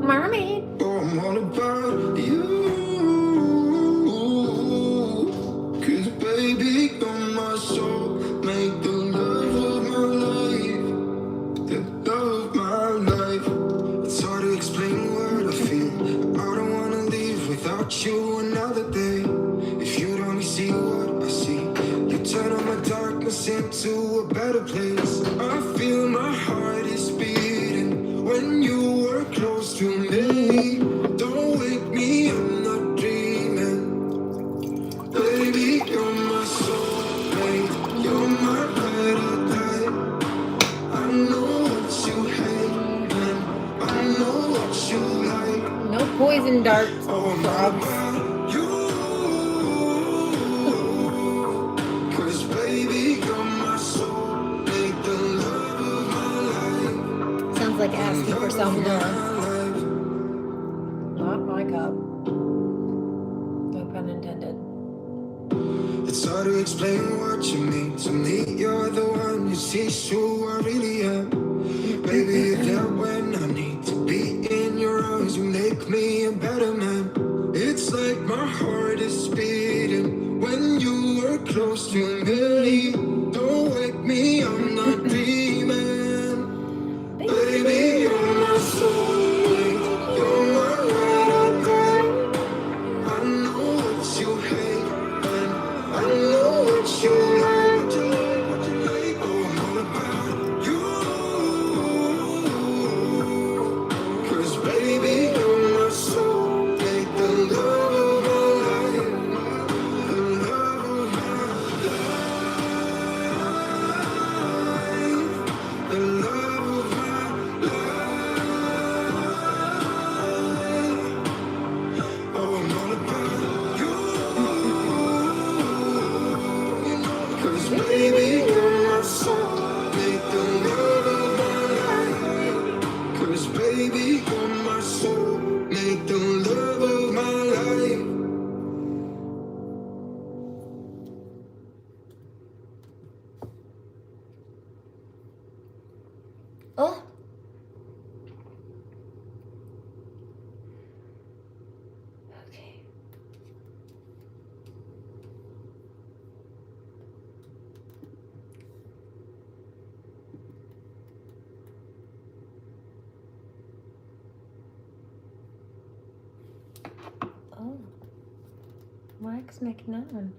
Mermaid. Oh, I'm all about you. 'Cause baby, you're my soul. Make the love of my life. The love of my life. It's hard to explain what I feel. I don't wanna leave without you another day. If you'd only see what I see, you turn all my darkness into a better place. I feel my heart is beating when you were close to me. Don't wake me, I'm not dreaming. Baby, you're my soulmate. You're my ride or die. I know what you hate and I know what you like. No poison darts. Oh, I'm all Frogs. about you. 'Cause baby, you're my soulmate. The love of my life. Sounds like asking for some My more. life. Not my cup. No pun intended. It's hard to explain what you mean to me. You're the one who sees who I really am. Baby, you're there when I need to be in your arms. You make me a better man. It's like my heart is beating when you were close to me. Don't wake me, I'm not dreaming. Baby, you're my soulmate. You're my ride or die. I know what you hate and I know what you like. Oh, I'm all about you. 'Cause baby, you're my soulmate. The love of my life. The love of my life. The love of my life. Oh, I'm all about you. 'Cause baby, you're my soulmate. The love of my life. 'Cause baby, you're my soulmate. The love of my life. Oh. Okay. Oh. Max McNown.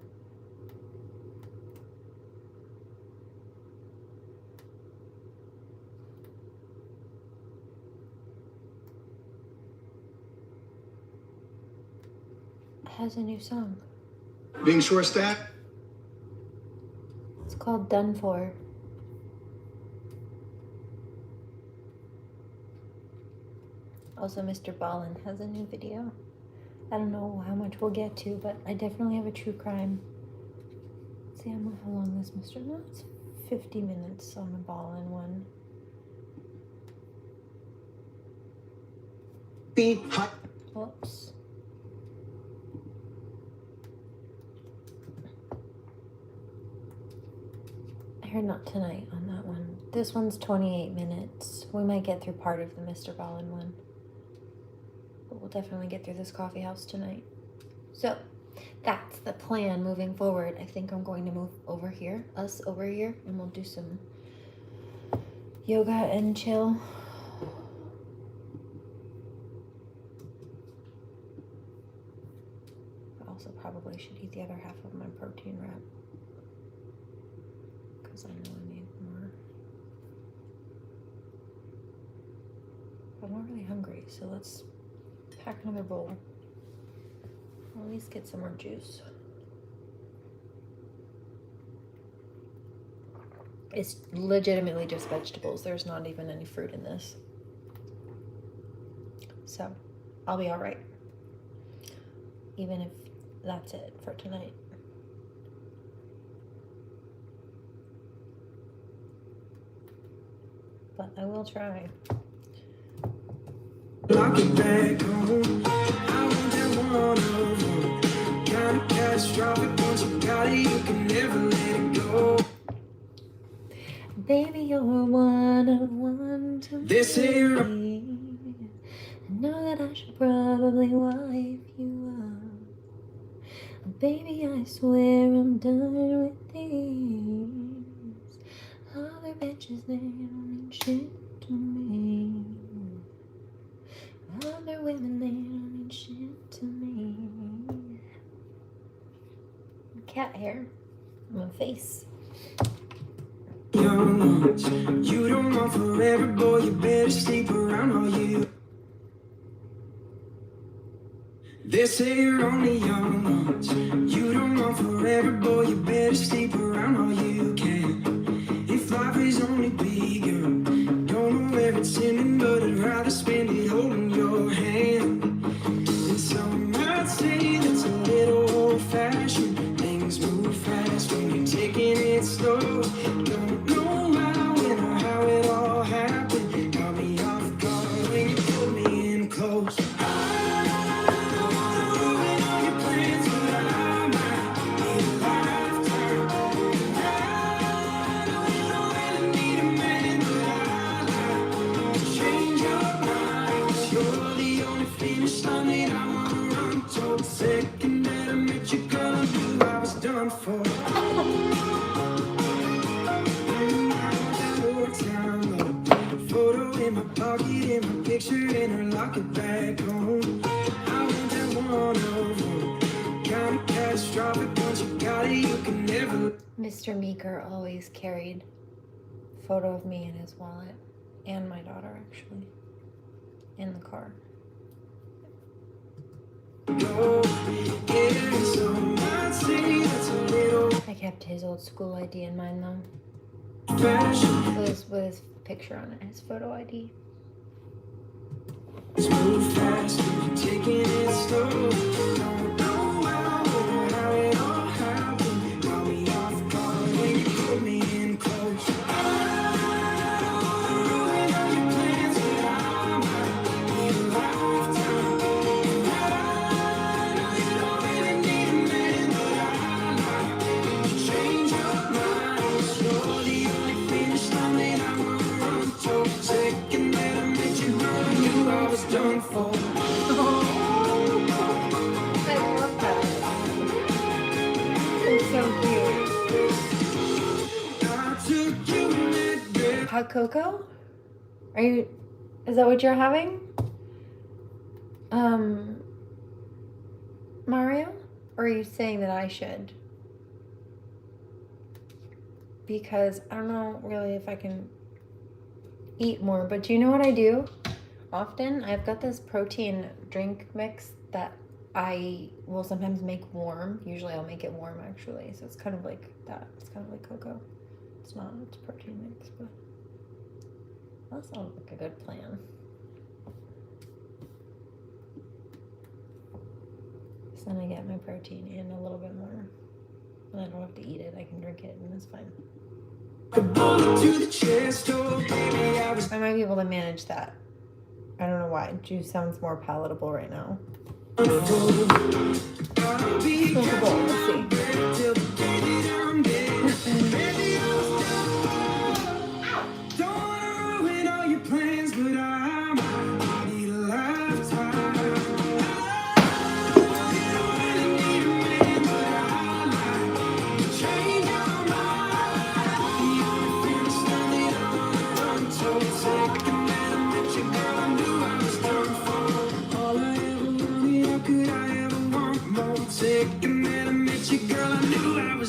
Has a new song. Being short-staffed. It's called Done For. Also, Mr. Ballin has a new video. I don't know how much we'll get to, but I definitely have a true crime. Let's see how long this Mr. No, it's 50 minutes on the Ballin one. Whoops. I heard not tonight on that one. This one's 28 minutes. We might get through part of the Mr. Ballin one. But we'll definitely get through this coffee house tonight. So, that's the plan moving forward. I think I'm going to move over here, us over here, and we'll do some yoga and chill. I also probably should eat the other half of my protein wrap, because I know I need more. I'm not really hungry, so let's pack another bowl. I'll at least get some more juice. It's legitimately just vegetables. There's not even any fruit in this. So, I'll be all right. even if that's it for tonight. But I will try. Lock it back home. I want that one of them. Kind of catastrophic. Once you got it, you can never let it go. Baby, you're one of one to me. This here. I know that I should probably wife you up. Baby, I swear I'm done with these. Other bitches, they don't mean shit to me. Other women, they don't mean shit to me. Cat hair on my face. Young ones, you don't want forever, boy. You better sleep around all you. They say you're only young ones. You don't want forever, boy. You better sleep around all you can. If life is only bigger, don't know where it's ending, but I'd rather spend it holding your hand. And some might say that's a little old-fashioned. Things move fast when you're taking it slow. Don't know how, when or how it all happened. Got me off guard when you pulled me in close. Second that I met you, girl, I knew I was done for. Photo in my pocket, in my picture, in her locket back home. I want that one of them. Kind of catastrophic. Once you got it, you can never. Mr. Meeker always carried a photo of me in his wallet, and my daughter actually, in the car. I kept his old school ID in mine though. With his picture on it, his photo ID. Move fast, taking it slow. Don't know how it all happened. Got me off guard when you put me in close. I don't ruin all your plans, but I might need a lifetime. And I know you don't really need a man, but I might change your mind. You're the only finish line that I wanna run to. Second that I met you, girl, I knew I was done for. I love that. It's so cute. I took you in that bed. Hot cocoa? Is that what you're having? Mario? Or are you saying that I should? Because I don't know really if I can eat more, but do you know what I do? Often I've got this protein drink mix that I will sometimes make warm. Usually I'll make it warm actually. So it's kind of like that. It's kind of like cocoa. It's not, it's protein mix, but that sounds like a good plan. So then I get my protein and a little bit more. And I don't have to eat it. I can drink it and it's fine. I might be able to manage that. I don't know why. Juice sounds more palatable right now. Smokable. Let's see.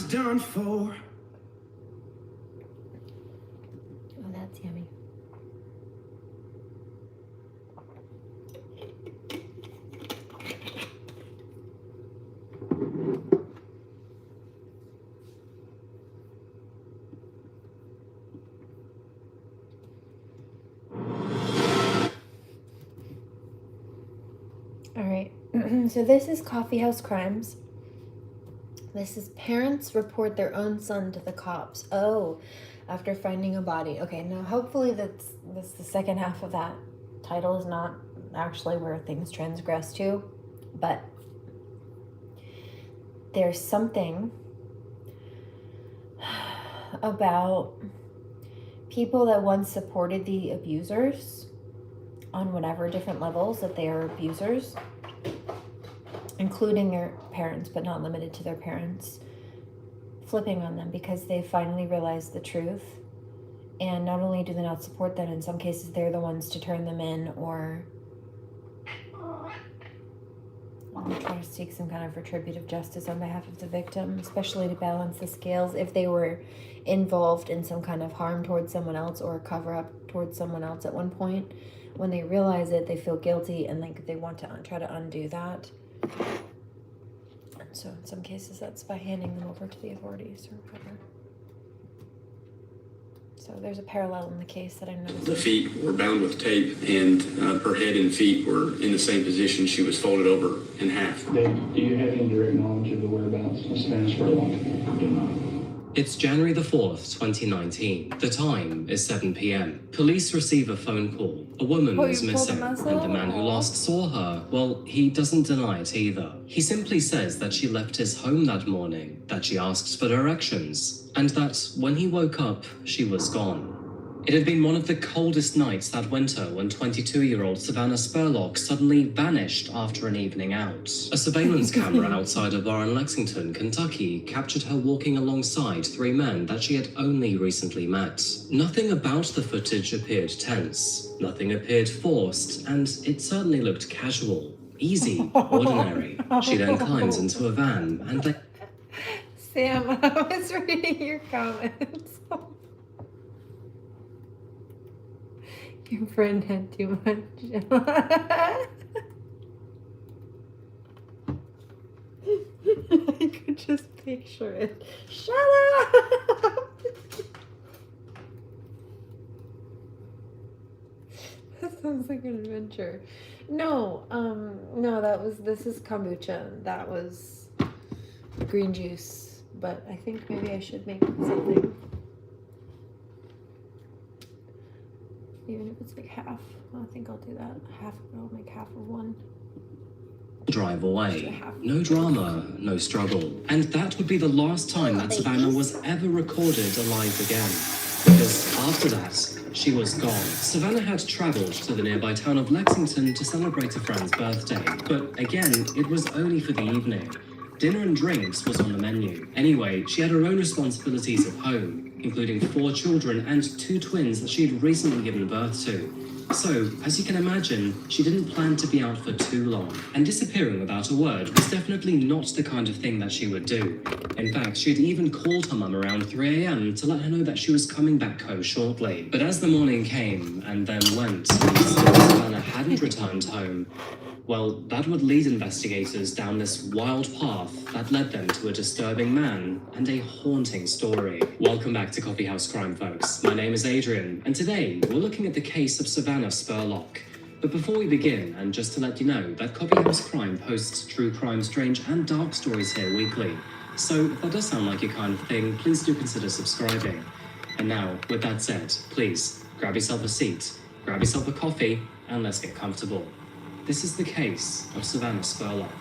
Done for. Oh, that's yummy. All right. So this is Coffee House Crimes. This is parents report their own son to the cops. Oh, after finding a body. Okay, now hopefully that's the second half of that title is not actually where things transgress to, but there's something about people that once supported the abusers on whatever different levels that they are abusers, including their parents, but not limited to their parents, flipping on them because they finally realized the truth. And not only do they not support them, in some cases they're the ones to turn them in or try to seek some kind of retributive justice on behalf of the victim, especially to balance the scales if they were involved in some kind of harm towards someone else or a cover-up towards someone else at one point. When they realize it, they feel guilty and they want to try to undo that. And so in some cases that's by handing them over to the authorities or whatever. So there's a parallel in the case that I noticed. The feet were bound with tape, and her head and feet were in the same position. She was folded over in half. Dave, do you have any direct knowledge of the whereabouts of Savannah Spurlock? I do not. It's January the 4th, 2019. The time is 7 p.m. Police receive a phone call. A woman is missing, and the man who last saw her, well, he doesn't deny it either. He simply says that she left his home that morning, that she asked for directions, and that when he woke up, she was gone. It had been one of the coldest nights that winter when 22-year-old Savannah Spurlock suddenly vanished after an evening out. A surveillance camera outside a bar in Lexington, Kentucky, captured her walking alongside 3 men that she had only recently met. Nothing about the footage appeared tense, nothing appeared forced, and it certainly looked casual, easy, ordinary. She then climbs into a van and they... Sam, I was reading your comments. Your friend had too much. I could just picture it. Shut up! That sounds like an adventure. No, this is kombucha. That was green juice. But I think maybe I should make something. Even if it's like half. I think I'll do that. I'll make half of one. Drive away. No drama, no struggle. And that would be the last time that Savannah was ever recorded alive again. Because after that, she was gone. Savannah had traveled to the nearby town of Lexington to celebrate a friend's birthday. But again, it was only for the evening. Dinner and drinks was on the menu. Anyway, she had her own responsibilities at home, including 4 children and 2 twins that she had recently given birth to. So, as you can imagine, she didn't plan to be out for too long, and disappearing without a word was definitely not the kind of thing that she would do. In fact, she had even called her mum around 3 a.m. to let her know that she was coming back home shortly. But as the morning came and then went, and still Savannah hadn't returned home, well, that would lead investigators down this wild path that led them to a disturbing man and a haunting story. Welcome back to Coffee House Crime, folks. My name is Adrian, and today we're looking at the case of Savannah Spurlock. But before we begin, and just to let you know that Coffee House Crime posts true crime, strange, and dark stories here weekly. So if that does sound like your kind of thing, please do consider subscribing. And now, with that said, please grab yourself a seat, grab yourself a coffee, and let's get comfortable. This is the case of Savannah Spurlock.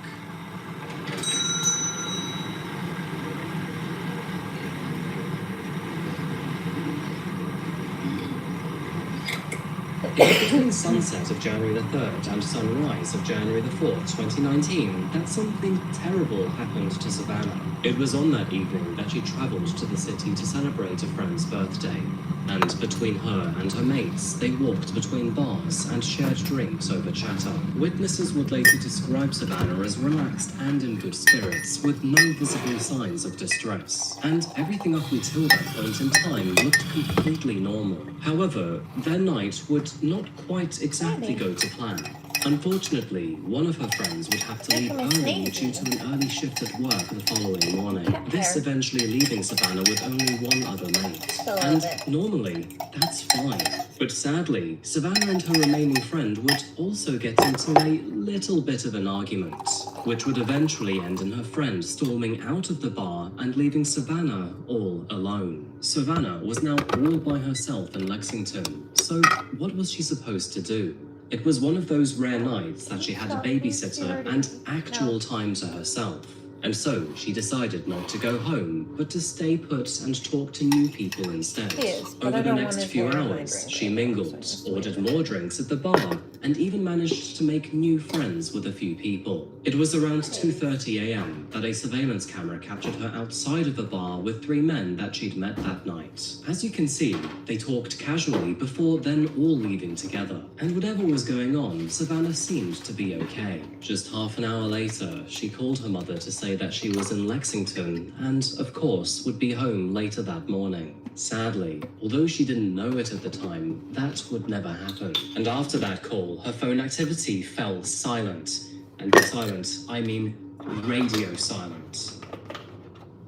It was between sunset of January the 3rd and sunrise of January the 4th, 2019, that something terrible happened to Savannah. It was on that evening that she travelled to the city to celebrate a friend's birthday. And between her and her mates, they walked between bars and shared drinks over chatter. Witnesses would later describe Savannah as relaxed and in good spirits, with no visible signs of distress. And everything up until that point in time looked completely normal. However, their night would not quite exactly go to plan. Unfortunately, one of her friends would have to leave early due to an early shift at work the following morning. This eventually leaving Savannah with only one other mate. And normally, that's fine. But sadly, Savannah and her remaining friend would also get into a little bit of an argument, which would eventually end in her friend storming out of the bar and leaving Savannah all alone. Savannah was now all by herself in Lexington, so what was she supposed to do? It was one of those rare nights that she had a babysitter and actual time to herself. And so she decided not to go home, but to stay put and talk to new people instead. Over the next few hours, she mingled, ordered more drinks at the bar, and even managed to make new friends with a few people. It was around 2:30 a.m. that a surveillance camera captured her outside of the bar with 3 men that she'd met that night. As you can see, they talked casually before then all leaving together. And whatever was going on, Savannah seemed to be okay. Just half an hour later, she called her mother to say that she was in Lexington and, of course, would be home later that morning. Sadly, although she didn't know it at the time, that would never happen. And after that call, her phone activity fell silent. And by silent, I mean radio silent.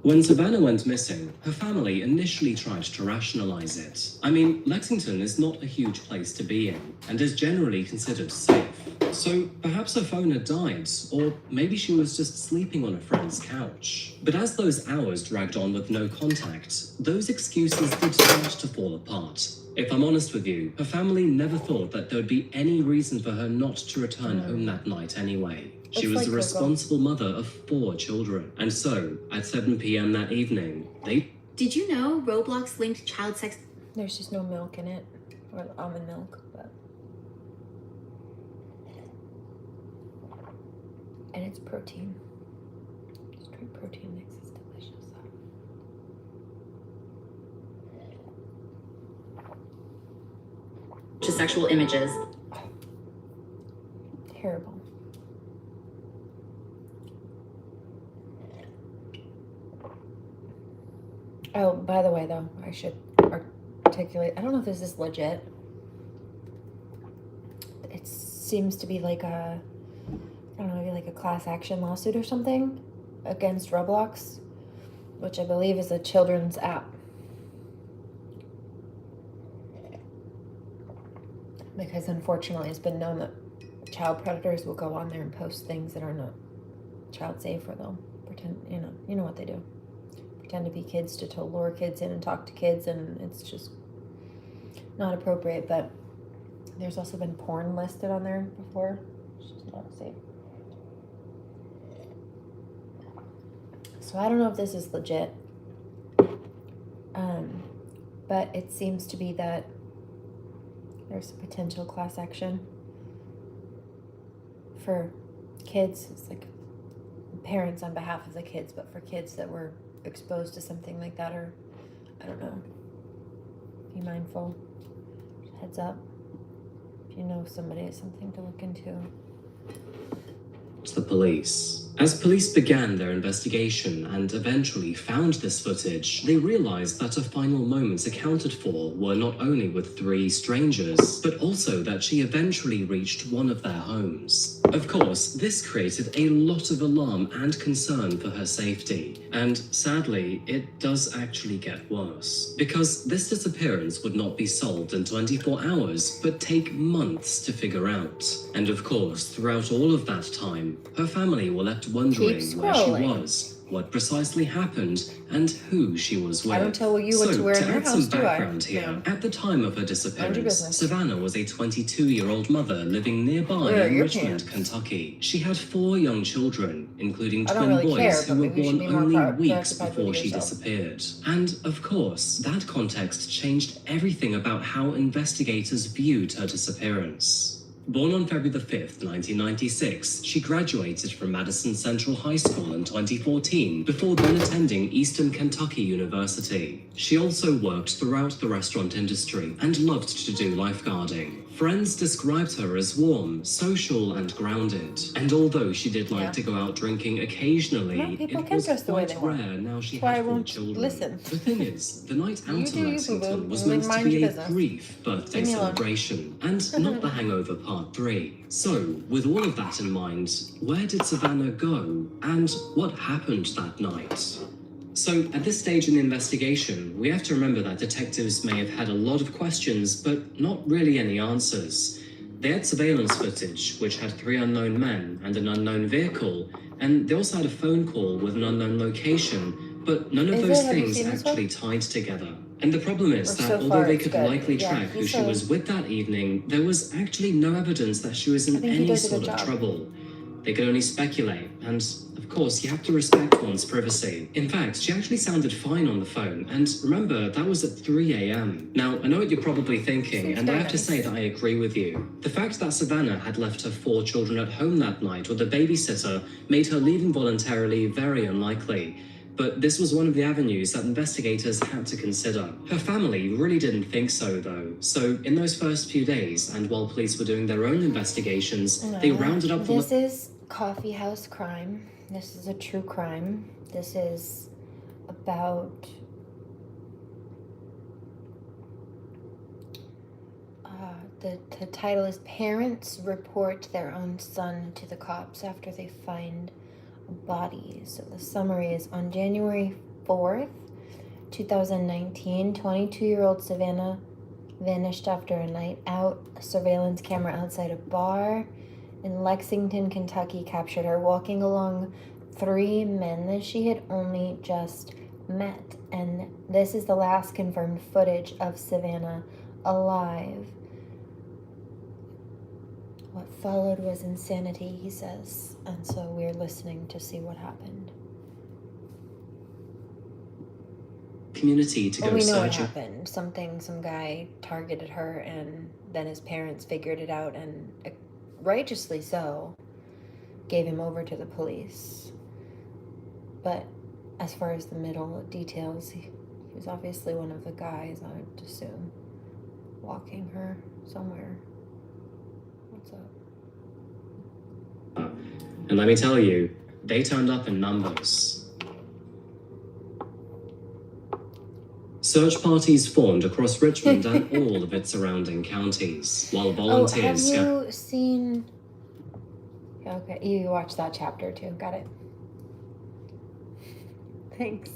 When Savannah went missing, her family initially tried to rationalize it. I mean, Lexington is not a huge place to be in, and is generally considered safe. So perhaps her phone had died, or maybe she was just sleeping on a friend's couch. But as those hours dragged on with no contact, those excuses did start to fall apart. If I'm honest with you, her family never thought that there would be any reason for her not to return home that night anyway. She was a responsible mother of 4 children. And so, at 7 p.m. that evening, they... Did you know Roblox linked child sex? There's just no milk in it, or almond milk, but... And it's protein. Straight protein mix is delicious. To sexual images. Terrible. Oh, by the way, though, I should articulate. I don't know if this is legit. It seems to be like a, I don't know, maybe like a class action lawsuit or something against Roblox, which I believe is a children's app. Because unfortunately, it's been known that child predators will go on there and post things that are not child safe, or they'll pretend, you know what they do. Pretend to be kids to lure kids in and talk to kids, and it's just not appropriate. But there's also been porn listed on there before. It's just not safe. So I don't know if this is legit, but it seems to be that there's a potential class action for kids. It's like parents on behalf of the kids, but for kids that were exposed to something like that, or I don't know. Be mindful. Heads up. If you know somebody, it's something to look into. The police. As police began their investigation and eventually found this footage, they realized that her final moments accounted for were not only with 3 strangers, but also that she eventually reached one of their homes. Of course, this created a lot of alarm and concern for her safety, and sadly, it does actually get worse. Because this disappearance would not be solved in 24 hours, but take months to figure out. And of course, throughout all of that time, her family were left wondering where she was, what precisely happened, and who she was with. I don't tell you what to wear in your house, some background here, at the time of her disappearance, Savannah was a 22-year-old mother living nearby in Richmond, Kentucky. She had 4 young children, including twin boys who were born only weeks before she disappeared. And of course, that context changed everything about how investigators viewed her disappearance. Born on February the 5th, 1996, she graduated from Madison Central High School in 2014 before then attending Eastern Kentucky University. She also worked throughout the restaurant industry and loved to do lifeguarding. Friends described her as warm, social, and grounded. And although she did like to go out drinking occasionally, No, people it can was dress the way quite they want. rare now she That's why I had 4 won't children. listen. The thing is, the night out You in do you, Lexington boo-boo. was You meant to mind be your a business. brief birthday Leave me alone. celebration, and not the Hangover Part 3. So, with all of that in mind, where did Savannah go, and what happened that night? So, at this stage in the investigation, we have to remember that detectives may have had a lot of questions, but not really any answers. They had surveillance footage, which had 3 unknown men and an unknown vehicle, and they also had a phone call with an unknown location, but none of those Have you things seen this one? actually tied together. And the problem is Or that so although far they it's could good. likely Yeah, track who he's she a- was with that evening, there was actually no evidence that she was I in think he any does a sort good of job. trouble. They could only speculate, and of course, you have to respect one's privacy. In fact, she actually sounded fine on the phone, and remember, that was at 3 a.m. Now, I know what you're probably thinking, Seems and I very have to nice. say that I agree with you. The fact that Savannah had left her 4 children at home that night with a babysitter made her leaving voluntarily very unlikely. But this was one of the avenues that investigators had to consider. Her family really didn't think so, though. So, in those first few days, and while police were doing their own investigations, they rounded up the... This is Coffee House Crime. This is a true crime. This is about the title is Parents Report Their Own Son to the Cops After They Find a Body. So the summary is on January 4th, 2019, 22-year-old Savannah vanished after a night out. A surveillance camera outside a bar in Lexington, Kentucky captured her walking along 3 men that she had only just met. And this is the last confirmed footage of Savannah alive. What followed was insanity, he says. And so we're listening to see what happened. community to Well, go we know what searching. happened. Some guy targeted her, and then his parents figured it out, and righteously so, gave him over to the police. But as far as the middle details, he was obviously one of the guys, I would assume, walking her somewhere. What's up? And let me tell you, they turned up in numbers. Search parties formed across Richmond and all of its surrounding counties, while volunteers... have you seen... Okay, you watched that chapter too. Got it. Thanks.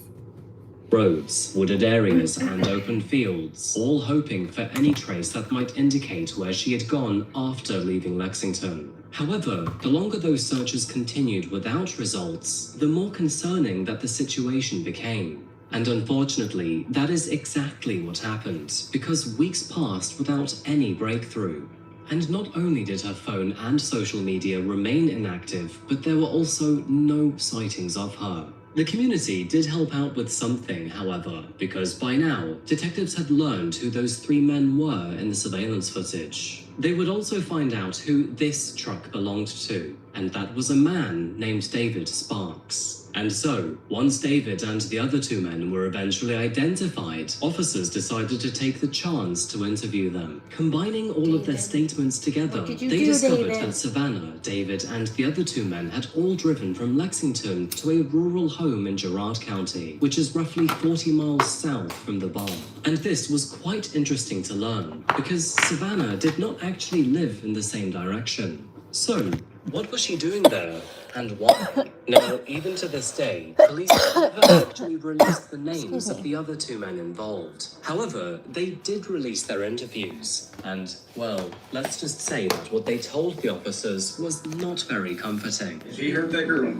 roads, wooded areas, and open fields, all hoping for any trace that might indicate where she had gone after leaving Lexington. However, the longer those searches continued without results, the more concerning that the situation became. And unfortunately, that is exactly what happened, because weeks passed without any breakthrough. And not only did her phone and social media remain inactive, but there were also no sightings of her. The community did help out with something, however, because by now, detectives had learned who those 3 men were in the surveillance footage. They would also find out who this truck belonged to, and that was a man named David Sparks. And so, once David and the other 2 men were eventually identified, officers decided to take the chance to interview them. Combining all of their statements together, What did you they do, discovered David? that Savannah, David, and the other 2 men had all driven from Lexington to a rural home in Girard County, which is roughly 40 miles south from the bar. And this was quite interesting to learn, because Savannah did not actually live in the same direction. So, what was she doing there, and why? Now, even to this day, police have never actually released the names of the other 2 men involved. However, they did release their interviews, and, well, let's just say that what they told the officers was not very comforting. She heard that girl.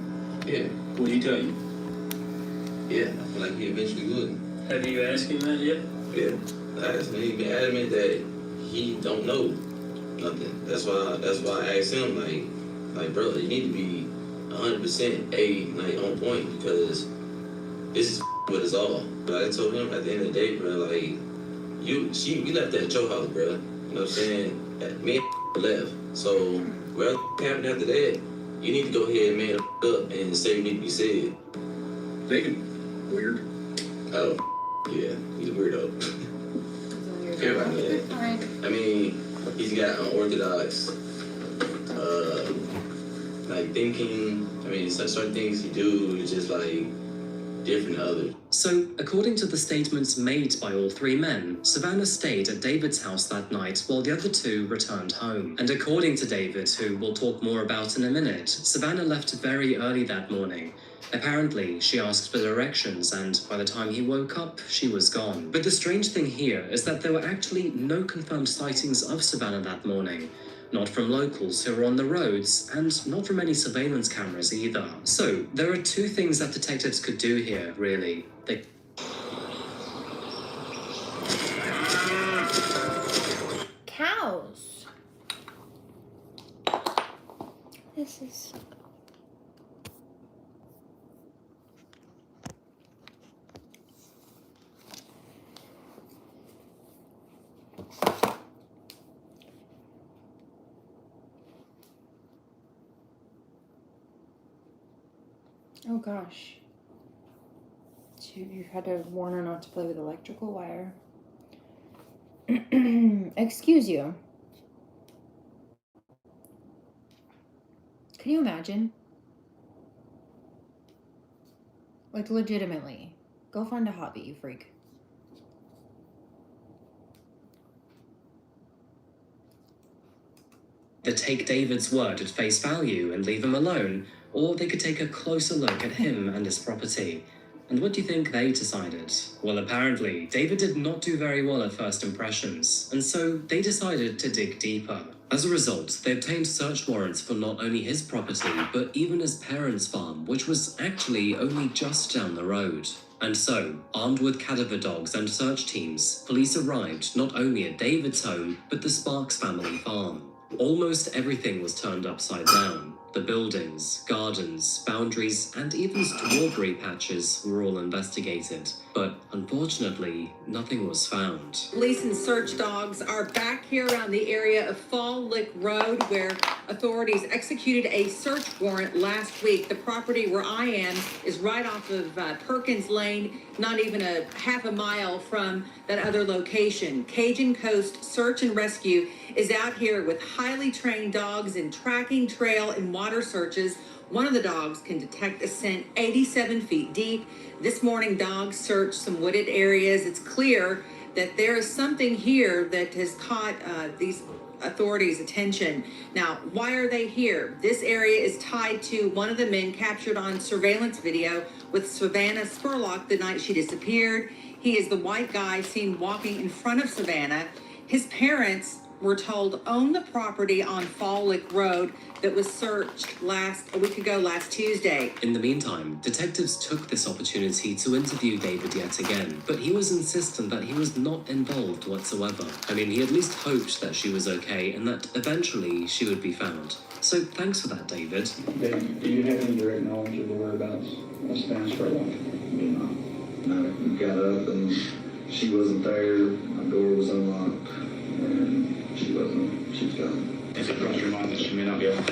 Yeah. What did he tell you? Yeah, I feel like he eventually would. Have you asked him that yet? Yeah. I asked him, he been adamant that he don't know nothing. That's why I asked him, like, bro, you need to be 100% on point, because this is what it's all. But I told him at the end of the day, bro, like, we left that at your house, bro. You know what I'm saying? Me and left. So, whatever happened after that, you need to go ahead and man up and say what need to be said. Thinking weird. Oh, yeah, he's a weirdo. Everybody know that. I mean, he's got unorthodox, like thinking. I mean, certain things he do is just like different than others. So, according to the statements made by all three men, Savannah stayed at David's house that night while the other two returned home. And according to David, who we'll talk more about in a minute, Savannah left very early that morning. Apparently, she asked for directions, and by the time he woke up, she was gone. But the strange thing here is that there were actually no confirmed sightings of Savannah that morning. Not from locals who were on the roads, and not from any surveillance cameras either. So, there are two things that detectives could do here, really. They Cows. This is... Oh gosh. You had to warn her not to play with electrical wire. Excuse you. Can you imagine? Like, legitimately. Go find a hobby, you freak. could take David's word at face value and leave him alone, or they could take a closer look at him and his property. And what do you think they decided? Well, apparently, David did not do very well at first impressions, and so they decided to dig deeper. As a result, they obtained search warrants for not only his property, but even his parents' farm, which was actually only just down the road. And so, armed with cadaver dogs and search teams, police arrived not only at David's home, but the Sparks family farm. Almost everything was turned upside down. The buildings, gardens, boundaries, and even strawberry patches were all investigated. But unfortunately, nothing was found. Police and search dogs are back here around the area of Fall Lick Road, where authorities executed a search warrant last week. The property where I am is right off of Perkins Lane, not even a half a mile from that other location. Cajun Coast Search and Rescue is out here with highly trained dogs in tracking, trail, and water searches. One of the dogs can detect a scent 87 feet deep. This morning, dogs searched some wooded areas. It's clear that there is something here that has caught these authorities' attention. Now, why are they here? This area is tied to one of the men captured on surveillance video with Savannah Spurlock the night she disappeared. He is the white guy seen walking in front of Savannah. His parents were told own the property on Fall Lick Road that was searched a week ago last Tuesday. In the meantime, detectives took this opportunity to interview David yet again, but he was insistent that he was not involved whatsoever. I mean, he at least hoped that she was okay and that eventually she would be found. So thanks for that, David. David, do you have any direct knowledge of the whereabouts of Savannah Spurlock? No, we got up and she wasn't there. My door was unlocked and she was gone. Has it crossed your mind that she may not be alive?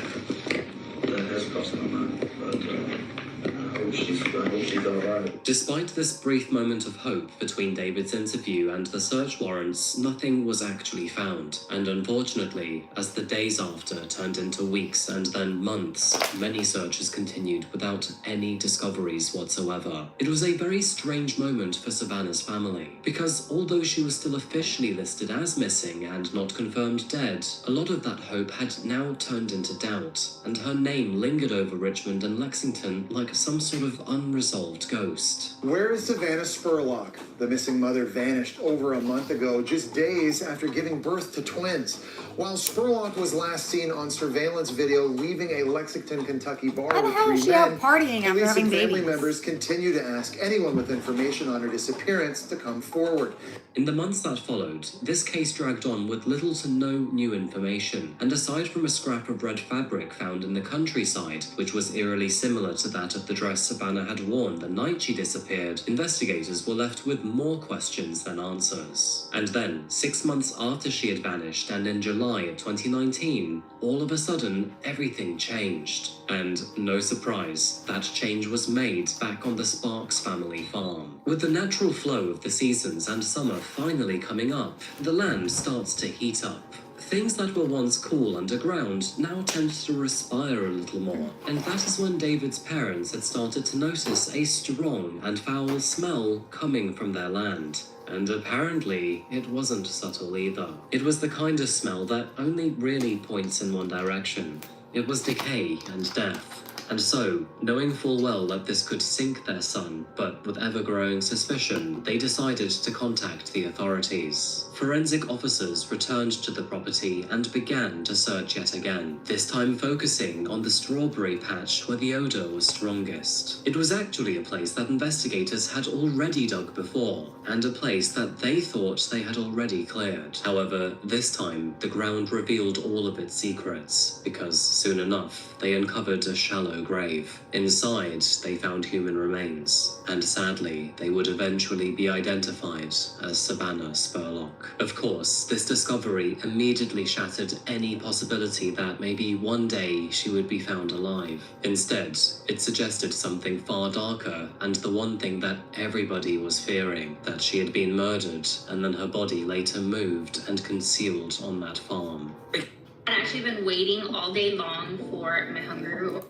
That has crossed my mind, but I hope she's all right. Despite this brief moment of hope between David's interview and the search warrants, nothing was actually found. And unfortunately, as the days after turned into weeks and then months, many searches continued without any discoveries whatsoever. It was a very strange moment for Savannah's family, because although she was still officially listed as missing and not confirmed dead, a lot of that hope had now turned into doubt, and her name lingered over Richmond and Lexington like some sort of unresolved ghost. Where is Savannah Spurlock? The missing mother vanished over a month ago, just days after giving birth to twins. While Spurlock was last seen on surveillance video leaving a Lexington, Kentucky bar How the with hell is three she out men, partying after police having and family babies? members continue to ask anyone with information on her disappearance to come forward. In the months that followed, this case dragged on with little to no new information, and aside from a scrap of red fabric found in the countryside, which was eerily similar to that of the dress Savannah had worn the night she disappeared, investigators were left with more questions than answers. And then, 6 months after she had vanished, and in July of 2019, all of a sudden, everything changed. And no surprise, that change was made back on the Sparks family farm. With the natural flow of the seasons and summer finally coming up, the land starts to heat up. things that were once cool underground now tend to respire a little more. And that is when David's parents had started to notice a strong and foul smell coming from their land. And apparently, it wasn't subtle either. It was the kind of smell that only really points in one direction. It was decay and death. And so, knowing full well that this could sink their son, but with ever-growing suspicion, they decided to contact the authorities. Forensic officers returned to the property and began to search yet again, this time focusing on the strawberry patch where the odor was strongest. It was actually a place that investigators had already dug before, and a place that they thought they had already cleared. However, this time, the ground revealed all of its secrets, because soon enough, they uncovered a shallow grave. Inside, they found human remains, and sadly, they would eventually be identified as Savannah Spurlock. Of course, this discovery immediately shattered any possibility that maybe one day she would be found alive. Instead, it suggested something far darker, and the one thing that everybody was fearing, that she had been murdered, and then her body later moved and concealed on that farm. I've actually been waiting all day long for my hunger.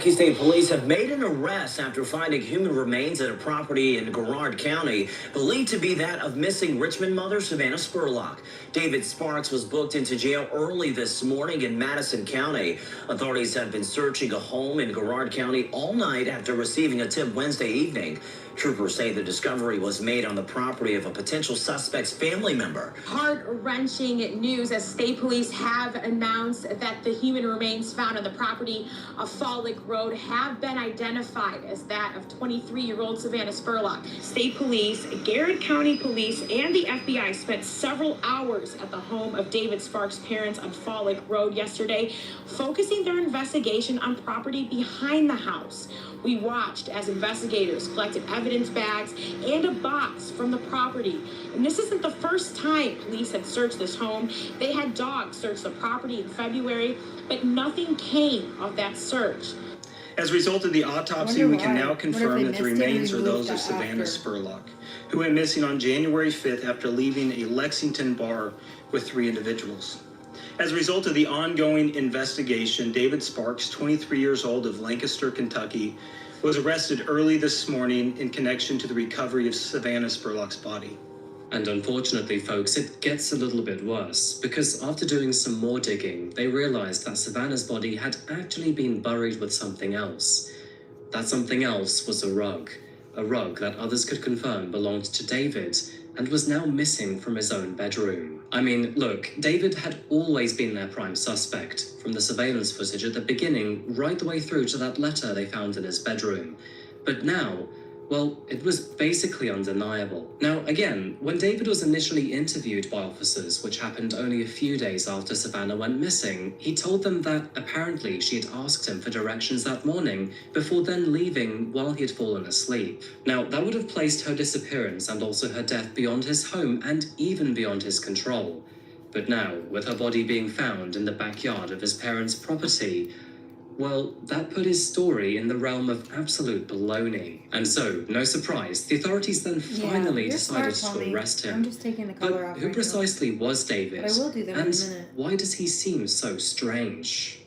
Kentucky State Police have made an arrest after finding human remains at a property in Garrard County, believed to be that of missing Richmond mother Savannah Spurlock. David Sparks was booked into jail early this morning in Madison County. Authorities have been searching a home in Garrard County all night after receiving a tip Wednesday evening. Troopers say the discovery was made on the property of a potential suspect's family member. Heart-wrenching news as state police have announced that the human remains found on the property of Fall Lick Road have been identified as that of 23-year-old Savannah Spurlock. State police, Garrett County Police, and the FBI spent several hours at the home of David Sparks' parents on Fall Lick Road yesterday, focusing their investigation on property behind the house. We watched as investigators collected evidence bags and a box from the property. And this isn't the first time police had searched this home. They had dogs search the property in February, but nothing came of that search. As a result of the autopsy, we can now confirm that the remains are those of Savannah Spurlock, who went missing on January 5th after leaving a Lexington bar with 3 individuals. As a result of the ongoing investigation, David Sparks, 23 years old of Lancaster, Kentucky, was arrested early this morning in connection to the recovery of Savannah Spurlock's body. And unfortunately, folks, it gets a little bit worse, because after doing some more digging, they realized that Savannah's body had actually been buried with something else. That something else was a rug that others could confirm belonged to David and was now missing from his own bedroom. I mean, look, David had always been their prime suspect, from the surveillance footage at the beginning right the way through to that letter they found in his bedroom. But now, well, it was basically undeniable. Now, again, when David was initially interviewed by officers, which happened only a few days after Savannah went missing, he told them that apparently she had asked him for directions that morning before then leaving while he had fallen asleep. Now, that would have placed her disappearance and also her death beyond his home and even beyond his control. But now, with her body being found in the backyard of his parents' property, well, that put his story in the realm of absolute baloney. And so, no surprise, the authorities then finally decided to arrest him. I'm just taking the color off. But who precisely was David? But I will do that in a minute. Why does he seem so strange?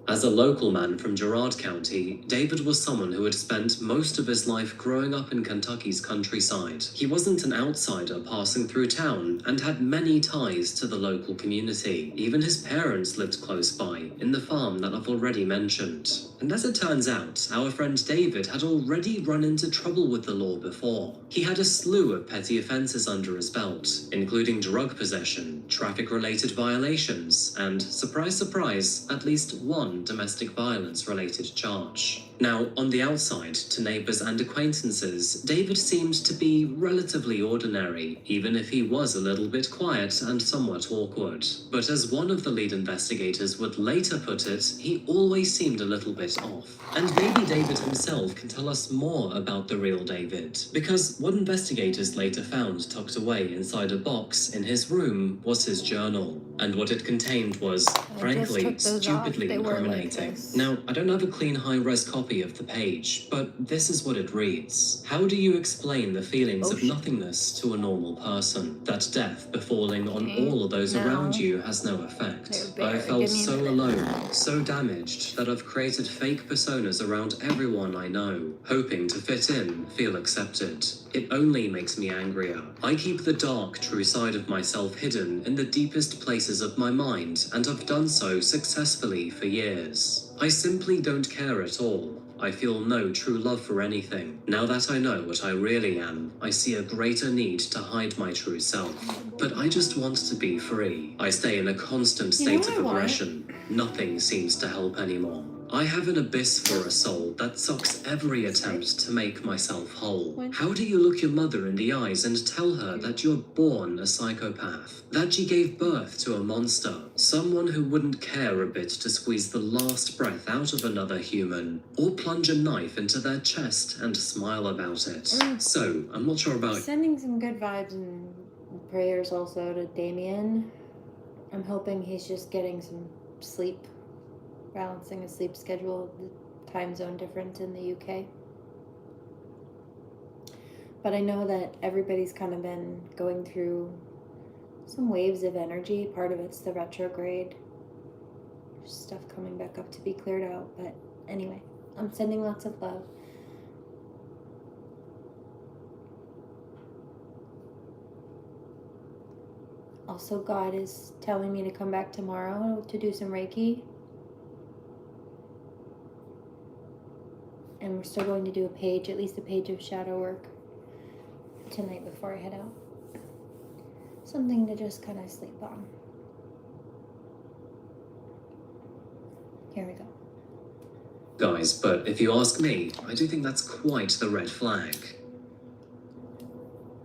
As a local man from Garrard County, David was someone who had spent most of his life growing up in Kentucky's countryside. He wasn't an outsider passing through town and had many ties to the local community. Even his parents lived close by, in the farm that I've already mentioned. And as it turns out, our friend David had already run into trouble with the law before. He had a slew of petty offences under his belt, including drug possession, traffic-related violations, and, surprise, surprise, at least one domestic violence-related charge. Now, on the outside, to neighbors and acquaintances, David seemed to be relatively ordinary, even if he was a little bit quiet and somewhat awkward. But as one of the lead investigators would later put it, he always seemed a little bit off. And maybe David himself can tell us more about the real David, because what investigators later found tucked away inside a box in his room was his journal, and what it contained was, frankly, stupidly incriminating. Now, I don't have a clean high-res copy of the page, but this is what it reads. How do you explain the feelings of nothingness to a normal person? That death befalling on all of those around you has no effect. I felt so alone, so damaged, that I've created fake personas around everyone I know, hoping to fit in, feel accepted. It only makes me angrier. I keep the dark, true side of myself hidden in the deepest places of my mind, and I've done so successfully for years. I simply don't care at all. I feel no true love for anything. Now that I know what I really am, I see a greater need to hide my true self. But I just want to be free. I stay in a constant state of aggression. Nothing seems to help anymore. I have an abyss for a soul that sucks every attempt to make myself whole. How do you look your mother in the eyes and tell her that you're born a psychopath? That she gave birth to a monster? Someone who wouldn't care a bit to squeeze the last breath out of another human, or plunge a knife into their chest and smile about it. So, I'm not sure about... Sending some good vibes and prayers also to Damien. I'm hoping he's just getting some sleep. Balancing a sleep schedule, the time zone difference in the UK. But I know that everybody's kind of been going through some waves of energy. Part of it's the retrograde. There's stuff coming back up to be cleared out. But anyway, I'm sending lots of love. Also, God is telling me to come back tomorrow to do some Reiki. And we're still going to do a page, at least a page of shadow work tonight before I head out. Something to just kind of sleep on. Here we go. Guys, but if you ask me, I do think that's quite the red flag.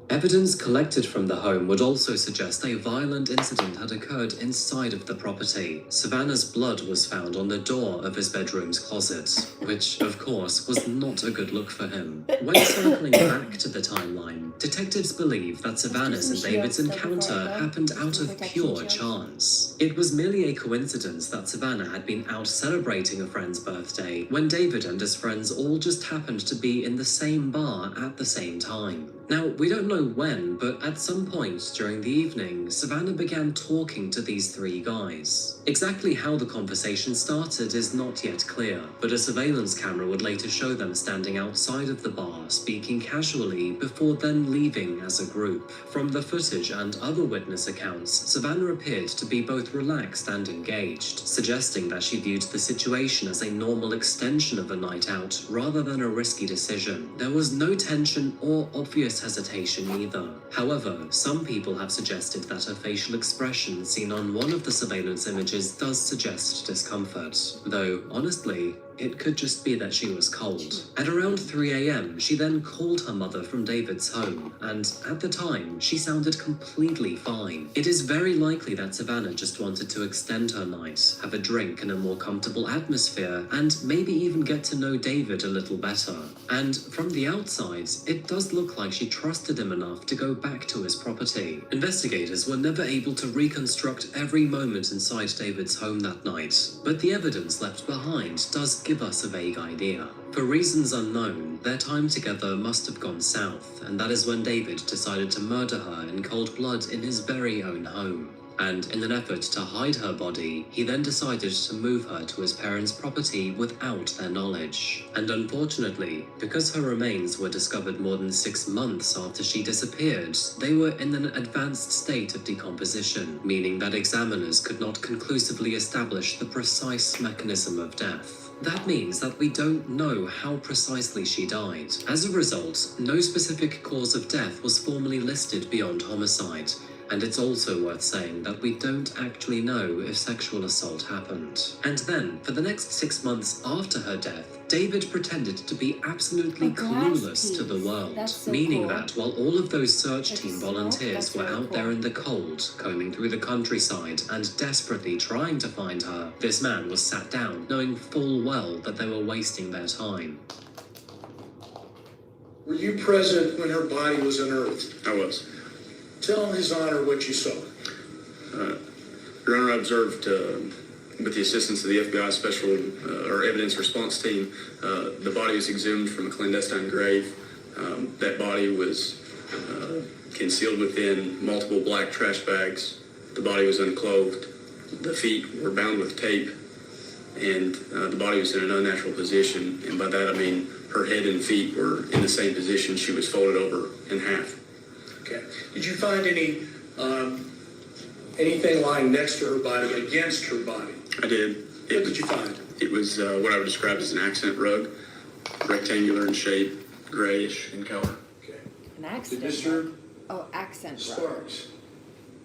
Evidence collected from the home would also suggest a violent incident had occurred inside of the property. Savannah's blood was found on the door of his bedroom's closet, which, of course, was not a good look for him. When circling back to the timeline, detectives believe that Savannah's and David's encounter happened out of pure chance. It was merely a coincidence that Savannah had been out celebrating a friend's birthday when David and his friends all just happened to be in the same bar at the same time. Now, we don't know when, but at some point during the evening, Savannah began talking to these three guys. Exactly how the conversation started is not yet clear, but a surveillance camera would later show them standing outside of the bar, speaking casually, before then leaving as a group. From the footage and other witness accounts, Savannah appeared to be both relaxed and engaged, suggesting that she viewed the situation as a normal extension of a night out, rather than a risky decision. There was no tension or obvious hesitation either. However, some people have suggested that her facial expression seen on one of the surveillance images does suggest discomfort, though honestly, it could just be that she was cold. At around 3 a.m, she then called her mother from David's home, and at the time, she sounded completely fine. It is very likely that Savannah just wanted to extend her night, have a drink in a more comfortable atmosphere, and maybe even get to know David a little better. And from the outside, it does look like she trusted him enough to go back to his property. Investigators were never able to reconstruct every moment inside David's home that night, but the evidence left behind does give us a vague idea. For reasons unknown, their time together must have gone south, and that is when David decided to murder her in cold blood in his very own home. And in an effort to hide her body, he then decided to move her to his parents' property without their knowledge. And unfortunately, because her remains were discovered more than 6 months after she disappeared, they were in an advanced state of decomposition, meaning that examiners could not conclusively establish the precise mechanism of death. That means that we don't know how precisely she died. As a result, no specific cause of death was formally listed beyond homicide, And it's also worth saying that we don't actually know if sexual assault happened. And then, for the next 6 months after her death, David pretended to be absolutely clueless to the world, meaning that while all of those search team volunteers were out there in the cold, combing through the countryside and desperately trying to find her, this man was sat down, knowing full well that they were wasting their time. Were you present when her body was unearthed? I was. Tell His Honor what you saw. Your Honor, I observed, with the assistance of the FBI Special or Evidence Response Team, the body was exhumed from a clandestine grave. That body was concealed within multiple black trash bags. The body was unclothed. The feet were bound with tape, and the body was in an unnatural position. And by that I mean her head and feet were in the same position. She was folded over in half. Okay. Did you find anything lying next to her body, against her body? I did. What did you find? It was what I would describe as an accent rug, rectangular in shape, grayish in color. Okay. An Did accent. Mr. Accent. Sparks,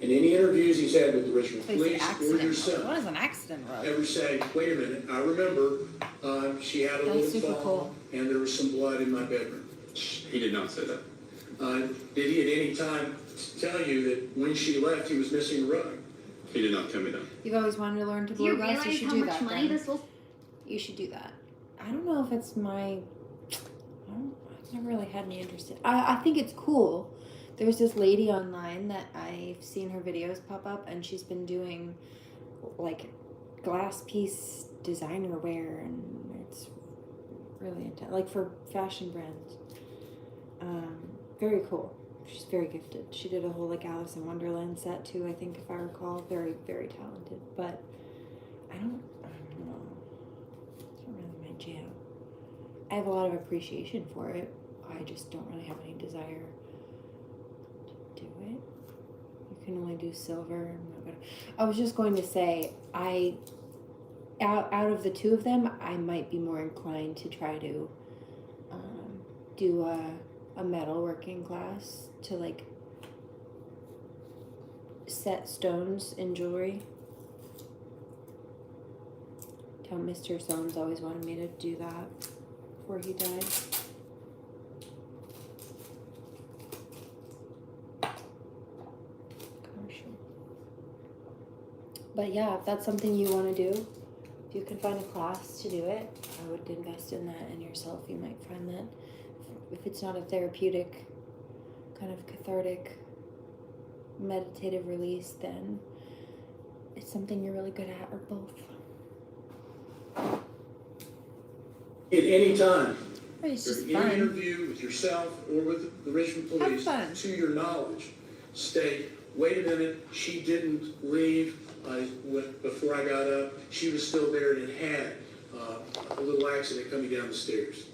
in any interviews he's had with the Richmond Police or yourself, What is an accident rug? ever say, wait a minute, I remember she had a That's little super fall cool. and there was some blood in my bedroom? He did not say that. Did he at any time tell you that when she left he was missing a rug? He did not tell me that. You've always wanted to learn to Do you blow glass. You realize should how do much that. money then. this will? You should do that. I don't know if it's my. I've never really had any interest in. I think it's cool. There's this lady online that I've seen her videos pop up, and she's been doing like glass piece designer wear, and it's really intense, like for fashion brands. Very cool. She's very gifted. She did a whole like Alice in Wonderland set too, I think, if I recall. Very, very talented. But I don't know. It's not really my jam. I have a lot of appreciation for it. I just don't really have any desire to do it. You can only do silver. I was just going to say, out of the two of them, I might be more inclined to try to do a metalworking class to like set stones in jewelry. Mr. Soames always wanted me to do that before he died. But yeah, if that's something you want to do, if you can find a class to do it, I would invest in that in yourself. You might find that if it's not a therapeutic, kind of cathartic, meditative release, then it's something you're really good at, or both. At any time, It's just during any fun. interview with yourself or with the Richmond Police, fun. to your knowledge, state, wait a minute, she didn't leave before I got up. She was still there and had a little accident coming down the stairs.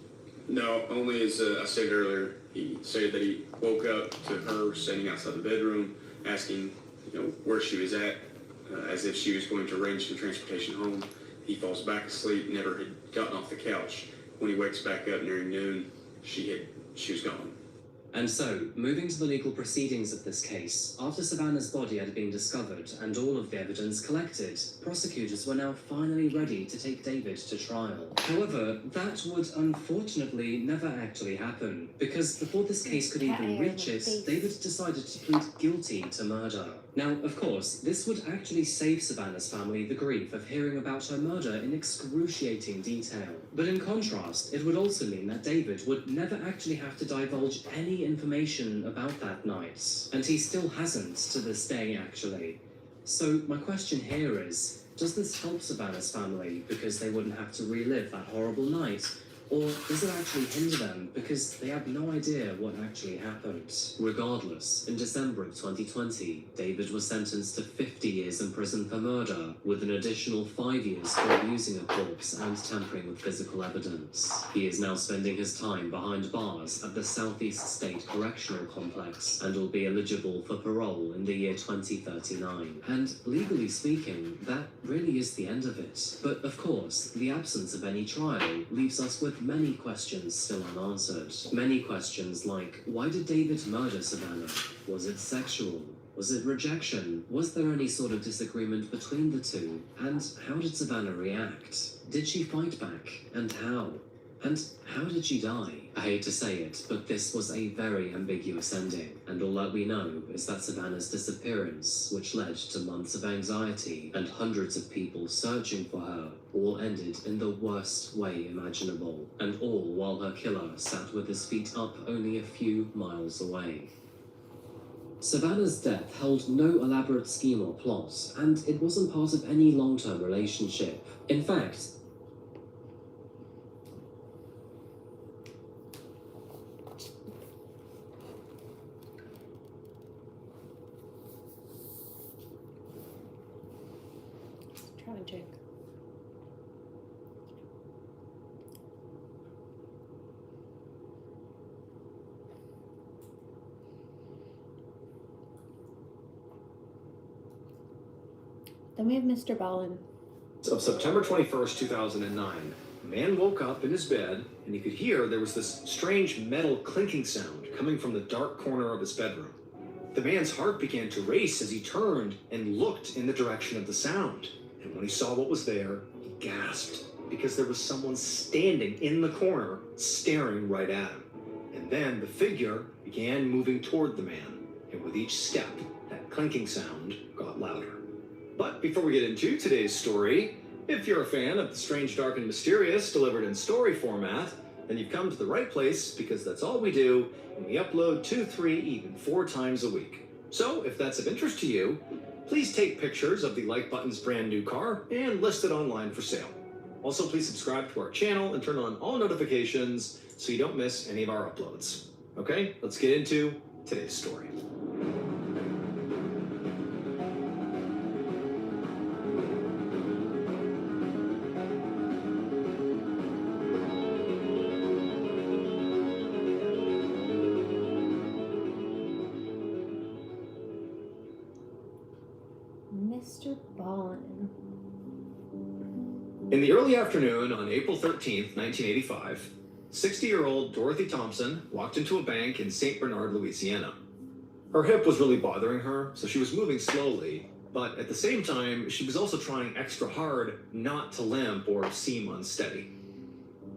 No, only as I said earlier, he said that he woke up to her standing outside the bedroom, asking, where she was at, as if she was going to arrange some transportation home. He falls back asleep, never had gotten off the couch. When he wakes back up nearing noon, she was gone. And so, moving to the legal proceedings of this case, after Savannah's body had been discovered and all of the evidence collected, prosecutors were now finally ready to take David to trial. However, that would unfortunately never actually happen, because before this case could even reach it, David decided to plead guilty to murder. Now, of course, this would actually save Savannah's family the grief of hearing about her murder in excruciating detail. But in contrast, it would also mean that David would never actually have to divulge any information about that night. And he still hasn't to this day, actually. So my question here is, does this help Savannah's family because they wouldn't have to relive that horrible night? Or does it actually hinder them because they have no idea what actually happened? Regardless, in December of 2020, David was sentenced to 50 years in prison for murder, with an additional 5 years for abusing a corpse and tampering with physical evidence. He is now spending his time behind bars at the Southeast State Correctional Complex and will be eligible for parole in the year 2039. And legally speaking, that really is the end of it. But of course, the absence of any trial leaves us with many questions still unanswered. Many questions like, why did David murder Savannah? Was it sexual? Was it rejection? Was there any sort of disagreement between the two? And how did Savannah react? Did she fight back? And how? And how did she die? I hate to say it, but this was a very ambiguous ending, and all that we know is that Savannah's disappearance, which led to months of anxiety and hundreds of people searching for her, all ended in the worst way imaginable, and all while her killer sat with his feet up only a few miles away. Savannah's death held no elaborate scheme or plot, and it wasn't part of any long-term relationship. In fact, tragic. Then we have Mr. Ballin. Of September 21st, 2009, a man woke up in his bed and he could hear there was this strange metal clinking sound coming from the dark corner of his bedroom. The man's heart began to race as he turned and looked in the direction of the sound. And when he saw what was there, he gasped because there was someone standing in the corner staring right at him. And then the figure began moving toward the man, and with each step, that clinking sound got louder. But before we get into today's story, if you're a fan of the strange, dark, and mysterious delivered in story format, then you've come to the right place, because that's all we do, and we upload 2, 3, even 4 times a week. So if that's of interest to you, please take pictures of the like button's brand new car and list it online for sale. Also, please subscribe to our channel and turn on all notifications so you don't miss any of our uploads. Okay, let's get into today's story. Mr. Ballin. In the early afternoon on April 13th, 1985, 60-year-old Dorothy Thompson walked into a bank in St. Bernard, Louisiana. Her hip was really bothering her, so she was moving slowly, but at the same time, she was also trying extra hard not to limp or seem unsteady.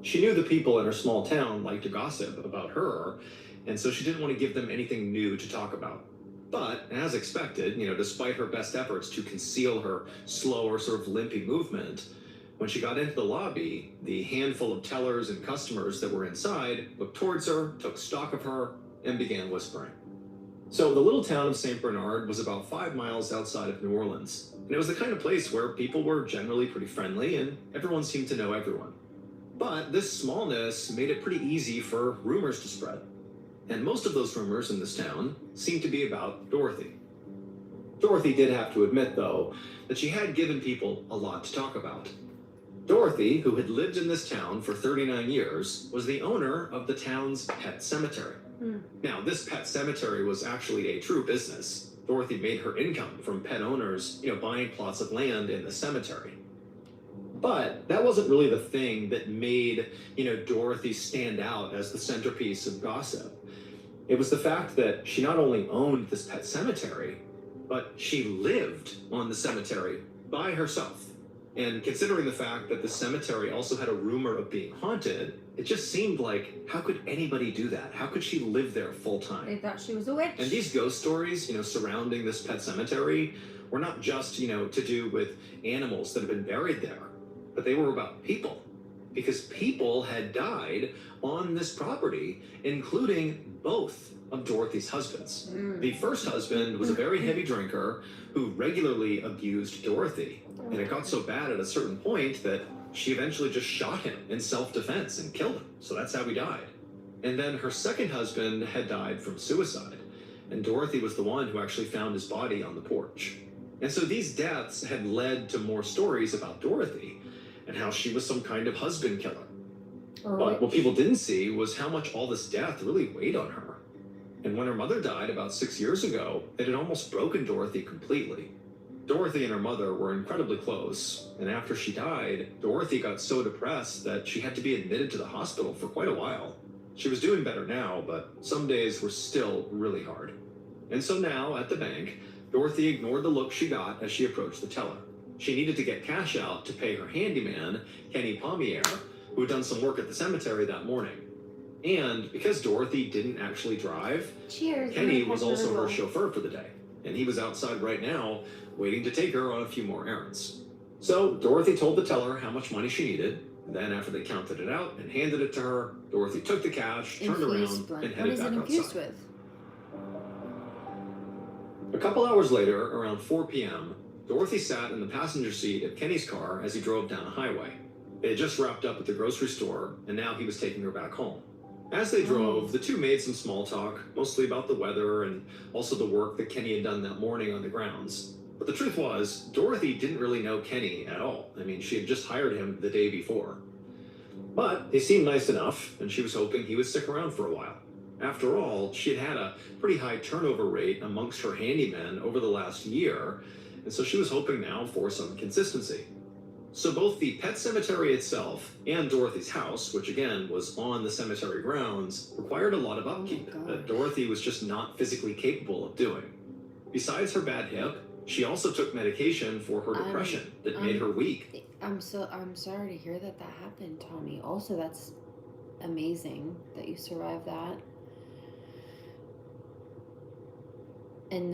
She knew the people in her small town liked to gossip about her, and so she didn't want to give them anything new to talk about. But, as expected, despite her best efforts to conceal her slower, sort of limpy movement, when she got into the lobby, the handful of tellers and customers that were inside looked towards her, took stock of her, and began whispering. So the little town of St. Bernard was about 5 miles outside of New Orleans, and it was the kind of place where people were generally pretty friendly and everyone seemed to know everyone. But this smallness made it pretty easy for rumors to spread. And most of those rumors in this town seemed to be about Dorothy. Dorothy did have to admit, though, that she had given people a lot to talk about. Dorothy, who had lived in this town for 39 years, was the owner of the town's pet cemetery. Now, this pet cemetery was actually a true business. Dorothy made her income from pet owners, buying plots of land in the cemetery. But that wasn't really the thing that made, Dorothy stand out as the centerpiece of gossip. It was the fact that she not only owned this pet cemetery, but she lived on the cemetery by herself. And considering the fact that the cemetery also had a rumor of being haunted, it just seemed like, how could anybody do that? How could she live there full time? They thought she was a witch. And these ghost stories, surrounding this pet cemetery were not just, to do with animals that had been buried there, but they were about people. Because people had died on this property, including both of Dorothy's husbands. The first husband was a very heavy drinker who regularly abused Dorothy. And it got so bad at a certain point that she eventually just shot him in self-defense and killed him. So that's how he died. And then her second husband had died from suicide. And Dorothy was the one who actually found his body on the porch. And so these deaths had led to more stories about Dorothy and how she was some kind of husband killer. But what people didn't see was how much all this death really weighed on her. And when her mother died about 6 years ago, it had almost broken Dorothy completely. Dorothy and her mother were incredibly close, and after she died, Dorothy got so depressed that she had to be admitted to the hospital for quite a while. She was doing better now, but some days were still really hard. And so now, at the bank, Dorothy ignored the look she got as she approached the teller. She needed to get cash out to pay her handyman, Kenny Pommier, who had done some work at the cemetery that morning. And because Dorothy didn't actually drive, Cheers. Kenny was also her chauffeur for the day, and he was outside right now waiting to take her on a few more errands. So Dorothy told the teller how much money she needed, and then after they counted it out and handed it to her, Dorothy took the cash, turned around, and headed back outside. A couple hours later, around 4 p.m., Dorothy sat in the passenger seat of Kenny's car as he drove down a highway. They had just wrapped up at the grocery store, and now he was taking her back home. As they drove, the two made some small talk, mostly about the weather and also the work that Kenny had done that morning on the grounds. But the truth was, Dorothy didn't really know Kenny at all. I mean, she had just hired him the day before. But he seemed nice enough, and she was hoping he would stick around for a while. After all, she had had a pretty high turnover rate amongst her handymen over the last year, and so she was hoping now for some consistency. So both the pet cemetery itself and Dorothy's house, which again was on the cemetery grounds, required a lot of upkeep that Dorothy was just not physically capable of doing. Besides her bad hip, she also took medication for her depression that made her weak. I'm sorry to hear that happened, Tommy. Also, that's amazing that you survived that. And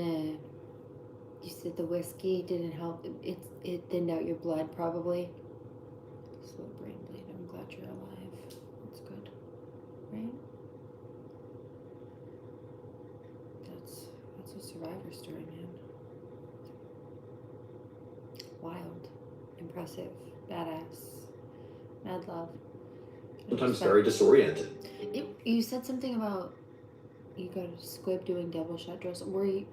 you said the whiskey didn't help. It thinned out your blood, probably. Slow brain bleed. I'm glad you're alive. That's good, right? That's a survivor story, man. Wild, impressive, badass, mad love. Sometimes very disoriented. You said something about you got a squib doing double shot drills. Were you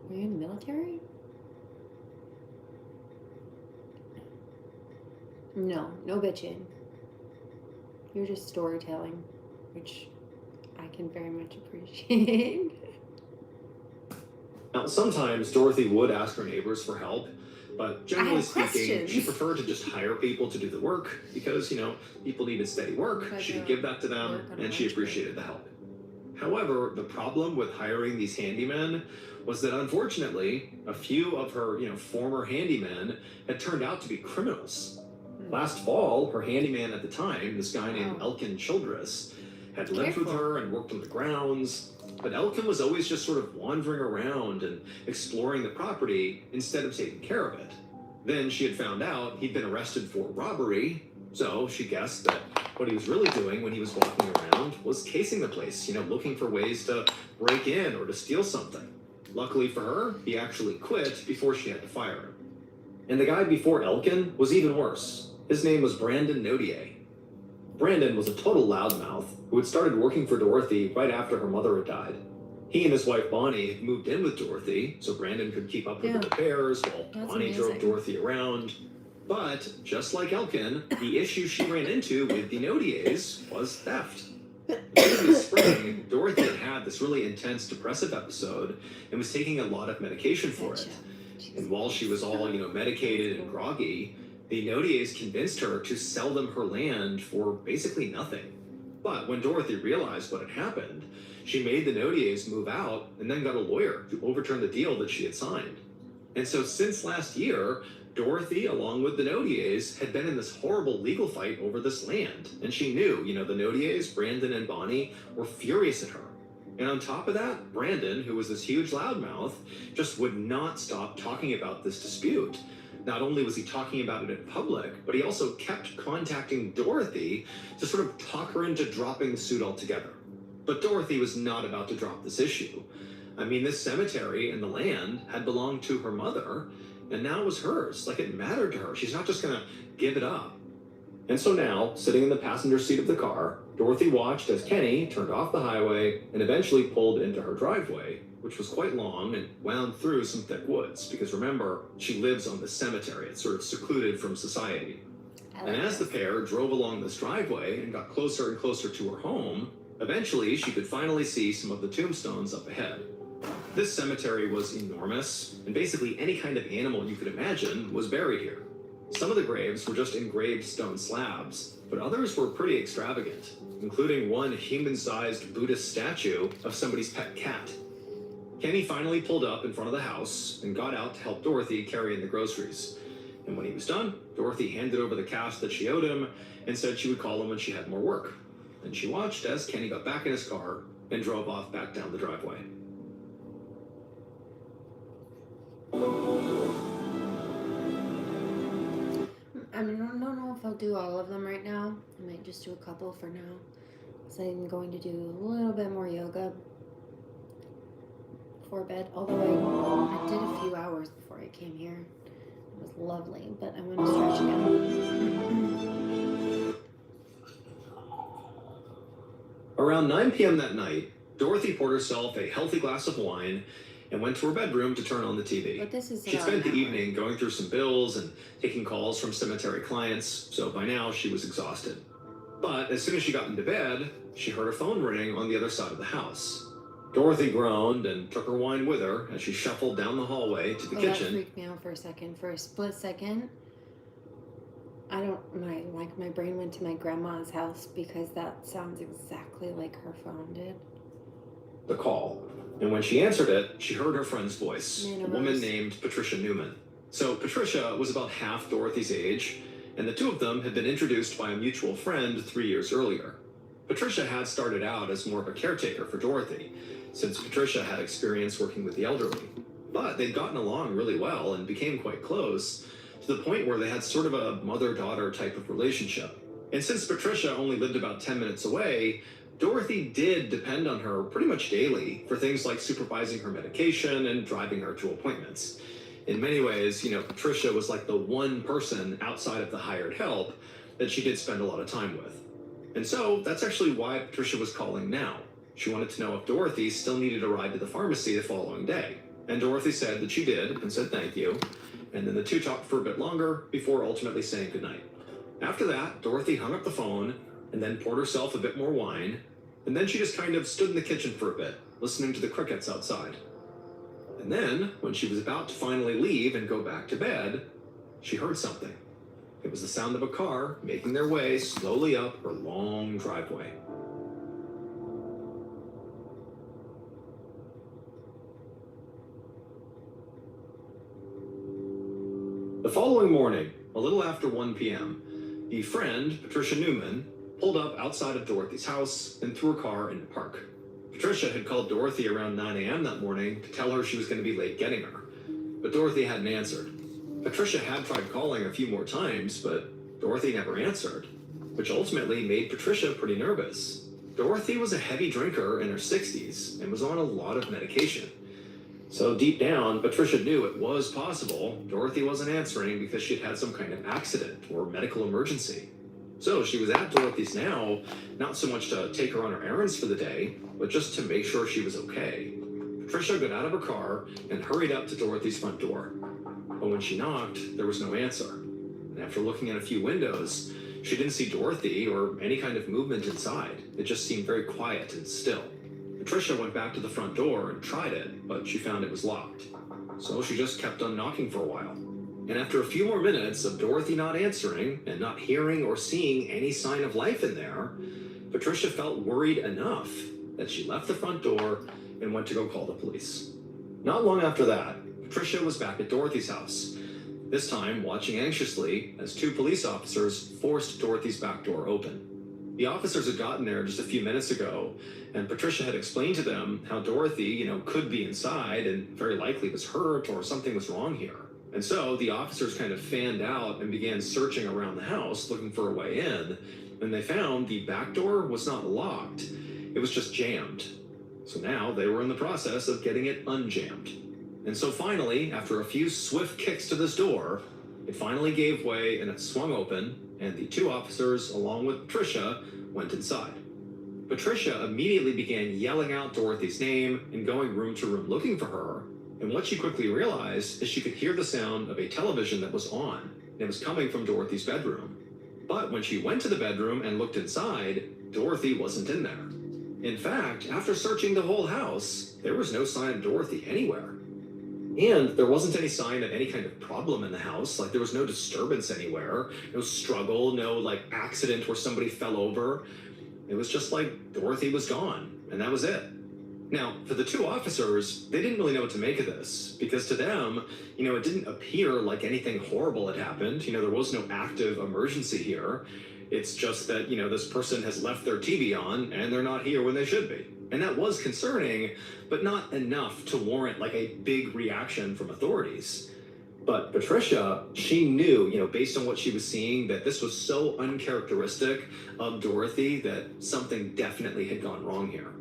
in the military? No bitching. You're just storytelling, which I can very much appreciate. Now, sometimes Dorothy would ask her neighbors for help, but generally speaking, she preferred to just hire people to do the work because, people needed steady work. She could give that to them, and she appreciated the help. However, the problem with hiring these handymen was that unfortunately, a few of her, former handymen had turned out to be criminals. Last fall, her handyman at the time, this guy named Elkin Childress, had lived with her and worked on the grounds, but Elkin was always just sort of wandering around and exploring the property instead of taking care of it. Then she had found out he'd been arrested for robbery, so she guessed that what he was really doing when he was walking around was casing the place, looking for ways to break in or to steal something. Luckily for her, he actually quit before she had to fire him. And the guy before Elkin was even worse. His name was Brandon Nodier. Brandon was a total loudmouth who had started working for Dorothy right after her mother had died. He and his wife Bonnie had moved in with Dorothy so Brandon could keep up with the repairs while Bonnie drove Dorothy around. But, just like Elkin, the issue she ran into with the Nodiers was theft. In the spring, Dorothy had this really intense depressive episode and was taking a lot of medication for it. And while she was all, medicated and groggy, the Nodiers convinced her to sell them her land for basically nothing. But when Dorothy realized what had happened, she made the Nodiers move out and then got a lawyer to overturn the deal that she had signed. And so since last year, Dorothy, along with the Nodiers, had been in this horrible legal fight over this land. And she knew, the Nodiers, Brandon and Bonnie, were furious at her. And on top of that, Brandon, who was this huge loudmouth, just would not stop talking about this dispute. Not only was he talking about it in public, but he also kept contacting Dorothy to sort of talk her into dropping the suit altogether. But Dorothy was not about to drop this issue. I mean, this cemetery and the land had belonged to her mother, and now it was hers. Like, it mattered to her. She's not just gonna give it up. And so now, sitting in the passenger seat of the car, Dorothy watched as Kenny turned off the highway and eventually pulled into her driveway, which was quite long and wound through some thick woods, because remember, she lives on the cemetery. It's sort of secluded from society. And as the pair drove along this driveway and got closer and closer to her home, eventually she could finally see some of the tombstones up ahead. This cemetery was enormous, and basically any kind of animal you could imagine was buried here. Some of the graves were just engraved stone slabs, but others were pretty extravagant, including one human-sized Buddhist statue of somebody's pet cat. Kenny finally pulled up in front of the house and got out to help Dorothy carry in the groceries. And when he was done, Dorothy handed over the cash that she owed him and said she would call him when she had more work. And she watched as Kenny got back in his car and drove off back down the driveway. I mean, I don't know if I'll do all of them right now. I might just do a couple for now. So I'm going to do a little bit more yoga before bed. Although I did a few hours before I came here. It was lovely, but I want to stretch again. Around 9 p.m. that night, Dorothy poured herself a healthy glass of wine and went to her bedroom to turn on the TV. But this is She spent the evening going through some bills and taking calls from cemetery clients, so by now she was exhausted. But as soon as she got into bed, she heard her phone ring on the other side of the house. Dorothy groaned and took her wine with her as she shuffled down the hallway to the kitchen. That freaked me out for a second. For a split second, my brain went to my grandma's house because that sounds exactly like her phone did. The call. And when she answered it, she heard her friend's voice, Nana a woman Rose. named Patricia Newman. So Patricia was about half Dorothy's age, and the two of them had been introduced by a mutual friend 3 years earlier. Patricia had started out as more of a caretaker for Dorothy, since Patricia had experience working with the elderly. But they'd gotten along really well and became quite close, to the point where they had sort of a mother-daughter type of relationship. And since Patricia only lived about 10 minutes away, Dorothy did depend on her pretty much daily for things like supervising her medication and driving her to appointments. In many ways, Patricia was like the one person outside of the hired help that she did spend a lot of time with. And so that's actually why Patricia was calling now. She wanted to know if Dorothy still needed a ride to the pharmacy the following day. And Dorothy said that she did and said thank you. And then the two talked for a bit longer before ultimately saying goodnight. After that, Dorothy hung up the phone and then poured herself a bit more wine, and then she just kind of stood in the kitchen for a bit, listening to the crickets outside. And then, when she was about to finally leave and go back to bed, she heard something. It was the sound of a car making their way slowly up her long driveway. The following morning, a little after 1 p.m., the friend, Patricia Newman, pulled up outside of Dorothy's house and threw her car in the park. Patricia had called Dorothy around 9 a.m. that morning to tell her she was going to be late getting her, but Dorothy hadn't answered. Patricia had tried calling a few more times, but Dorothy never answered, which ultimately made Patricia pretty nervous. Dorothy was a heavy drinker in her 60s and was on a lot of medication. So deep down, Patricia knew it was possible Dorothy wasn't answering because she'd had some kind of accident or medical emergency. So she was at Dorothy's now, not so much to take her on her errands for the day, but just to make sure she was okay. Patricia got out of her car and hurried up to Dorothy's front door. But when she knocked, there was no answer. And after looking in a few windows, she didn't see Dorothy or any kind of movement inside. It just seemed very quiet and still. Patricia went back to the front door and tried it, but she found it was locked. So she just kept on knocking for a while. And after a few more minutes of Dorothy not answering and not hearing or seeing any sign of life in there, Patricia felt worried enough that she left the front door and went to go call the police. Not long after that, Patricia was back at Dorothy's house, this time watching anxiously as two police officers forced Dorothy's back door open. The officers had gotten there just a few minutes ago, and Patricia had explained to them how Dorothy, could be inside and very likely was hurt or something was wrong here. And so the officers kind of fanned out and began searching around the house looking for a way in, and they found the back door was not locked. It was just jammed. So now they were in the process of getting it unjammed. And so finally, after a few swift kicks to this door, it finally gave way and it swung open, and the two officers, along with Patricia, went inside. Patricia immediately began yelling out Dorothy's name and going room to room looking for her, and what she quickly realized is she could hear the sound of a television that was on, and it was coming from Dorothy's bedroom. But when she went to the bedroom and looked inside, Dorothy wasn't in there. In fact, after searching the whole house, there was no sign of Dorothy anywhere. And there wasn't any sign of any kind of problem in the house, like there was no disturbance anywhere, no struggle, no accident where somebody fell over. It was just like Dorothy was gone, and that was it. Now, for the two officers, they didn't really know what to make of this, because to them, it didn't appear like anything horrible had happened. There was no active emergency here. It's just that, this person has left their TV on and they're not here when they should be. And that was concerning, but not enough to warrant like a big reaction from authorities. But Patricia, she knew, based on what she was seeing, that this was so uncharacteristic of Dorothy that something definitely had gone wrong here.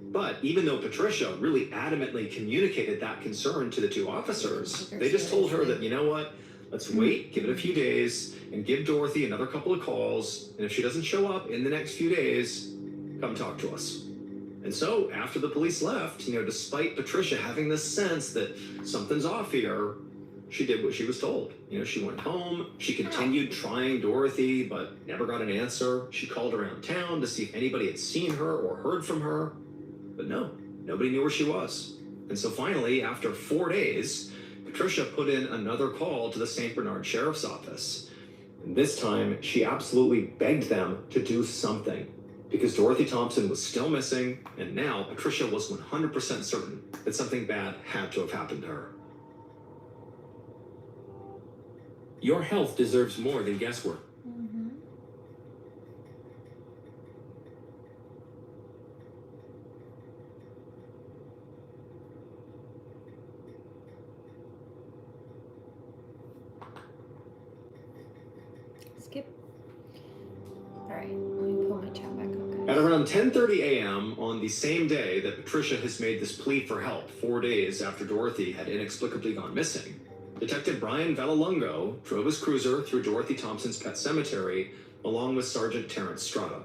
But even though Patricia really adamantly communicated that concern to the two officers, they just told her that, let's wait, give it a few days, and give Dorothy another couple of calls, and if she doesn't show up in the next few days, come talk to us. And so, after the police left, despite Patricia having this sense that something's off here, she did what she was told. She went home, she continued trying Dorothy, but never got an answer. She called around town to see if anybody had seen her or heard from her, but no, nobody knew where she was. And so finally, after 4 days, Patricia put in another call to the St. Bernard Sheriff's Office. And this time, she absolutely begged them to do something, because Dorothy Thompson was still missing, and now Patricia was 100% certain that something bad had to have happened to her. Your health deserves more than guesswork. Skip. All right, let me pull my chat back up, guys. At around 10:30 a.m. on the same day that Patricia has made this plea for help, 4 days after Dorothy had inexplicably gone missing, Detective Brian Vallelongo drove his cruiser through Dorothy Thompson's pet cemetery along with Sergeant Terrence Strada.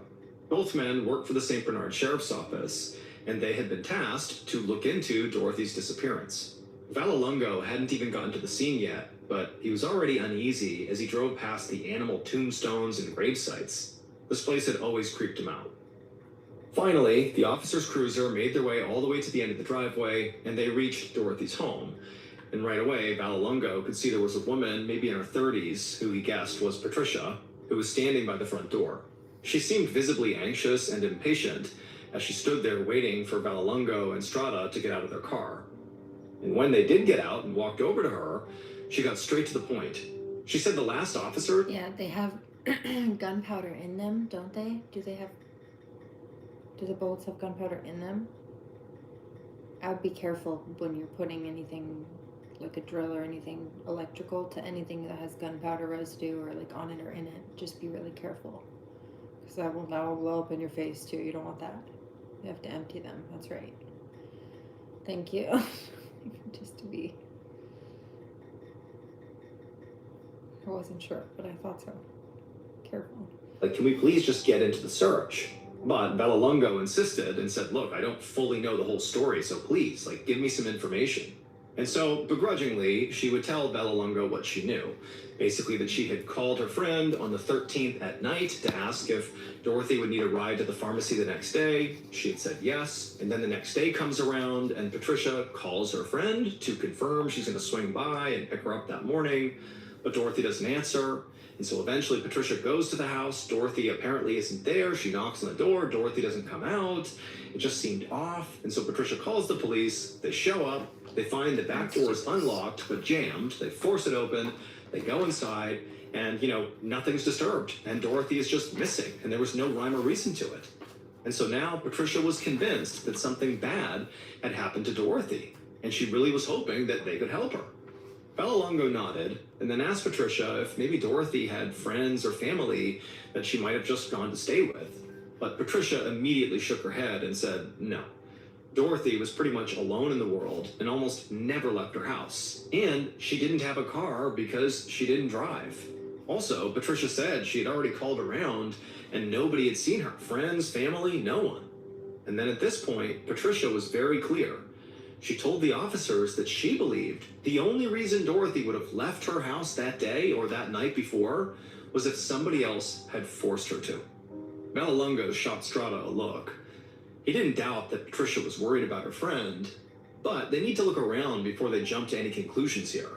Both men worked for the St. Bernard Sheriff's Office, and they had been tasked to look into Dorothy's disappearance. Vallelongo hadn't even gotten to the scene yet, but he was already uneasy as he drove past the animal tombstones and grave sites. This place had always creeped him out. Finally, the officer's cruiser made their way all the way to the end of the driveway, and they reached Dorothy's home. And right away, Vallelongo could see there was a woman, maybe in her 30s, who he guessed was Patricia, who was standing by the front door. She seemed visibly anxious and impatient as she stood there waiting for Vallelongo and Strada to get out of their car. And when they did get out and walked over to her, she got straight to the point. She said the last officer... Yeah, they have gunpowder in them, don't they? Do the bullets have gunpowder in them? I would be careful when you're putting anything like a drill or anything electrical to anything that has gunpowder residue or like on it or in it. Just be really careful, because that will blow up in your face too. You don't want that. You have to empty them. That's right. Thank you. Just to be... I wasn't sure, but I thought so. Careful. Like, can we please just get into the search? But Vallelongo insisted and said, look, I don't fully know the whole story, so please, give me some information. And so, begrudgingly, she would tell Vallelongo what she knew. Basically that she had called her friend on the 13th at night to ask if Dorothy would need a ride to the pharmacy the next day. She had said yes, and then the next day comes around and Patricia calls her friend to confirm she's going to swing by and pick her up that morning, but Dorothy doesn't answer. And so eventually Patricia goes to the house. Dorothy apparently isn't there. She knocks on the door. Dorothy doesn't come out. It just seemed off. And so Patricia calls the police. They show up. They find the back door is unlocked but jammed. They force it open. They go inside and, nothing's disturbed. And Dorothy is just missing. And there was no rhyme or reason to it. And so now Patricia was convinced that something bad had happened to Dorothy. And she really was hoping that they could help her. Vallelongo nodded and then asked Patricia if maybe Dorothy had friends or family that she might have just gone to stay with. But Patricia immediately shook her head and said no. Dorothy was pretty much alone in the world and almost never left her house. And she didn't have a car because she didn't drive. Also, Patricia said she had already called around and nobody had seen her. Friends, family, no one. And then at this point, Patricia was very clear. She told the officers that she believed the only reason Dorothy would have left her house that day or that night before was if somebody else had forced her to. Vallelongo shot Strada a look. He didn't doubt that Patricia was worried about her friend, but they need to look around before they jump to any conclusions here.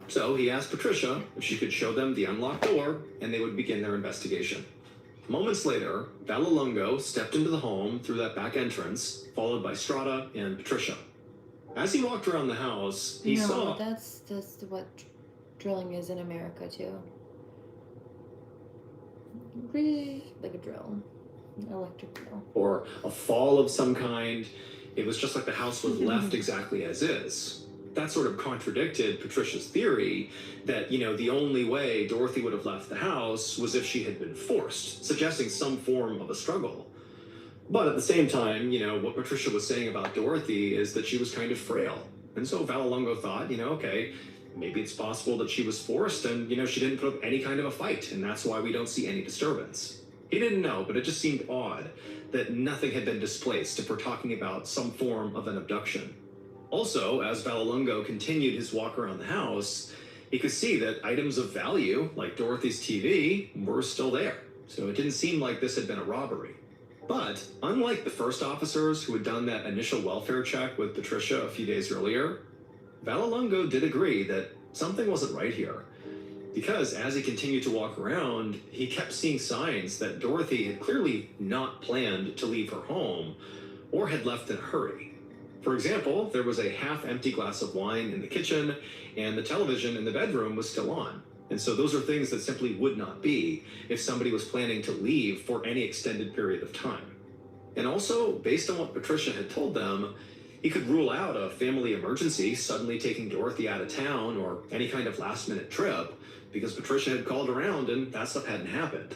So he asked Patricia if she could show them the unlocked door, and they would begin their investigation. moments later, Vallelongo stepped into the home through that back entrance, followed by Strata and Patricia. As he walked around the house, he saw... that's what drilling is in America too. Like a drill. An electric drill. Or a fall of some kind. It was just like the house was left exactly as is. That sort of contradicted Patricia's theory that, the only way Dorothy would have left the house was if she had been forced, suggesting some form of a struggle. But at the same time, what Patricia was saying about Dorothy is that she was kind of frail. And so Vallelongo thought, okay, maybe it's possible that she was forced and, she didn't put up any kind of a fight, and that's why we don't see any disturbance. He didn't know, but it just seemed odd that nothing had been displaced if we're talking about some form of an abduction. Also, as Vallelongo continued his walk around the house, he could see that items of value, like Dorothy's TV, were still there. So it didn't seem like this had been a robbery. But unlike the first officers who had done that initial welfare check with Patricia a few days earlier, Vallelongo did agree that something wasn't right here. Because as he continued to walk around, he kept seeing signs that Dorothy had clearly not planned to leave her home or had left in a hurry. For example, there was a half-empty glass of wine in the kitchen, and the television in the bedroom was still on. And so those are things that simply would not be if somebody was planning to leave for any extended period of time. And also, based on what Patricia had told them, he could rule out a family emergency suddenly taking Dorothy out of town or any kind of last-minute trip, because Patricia had called around and that stuff hadn't happened.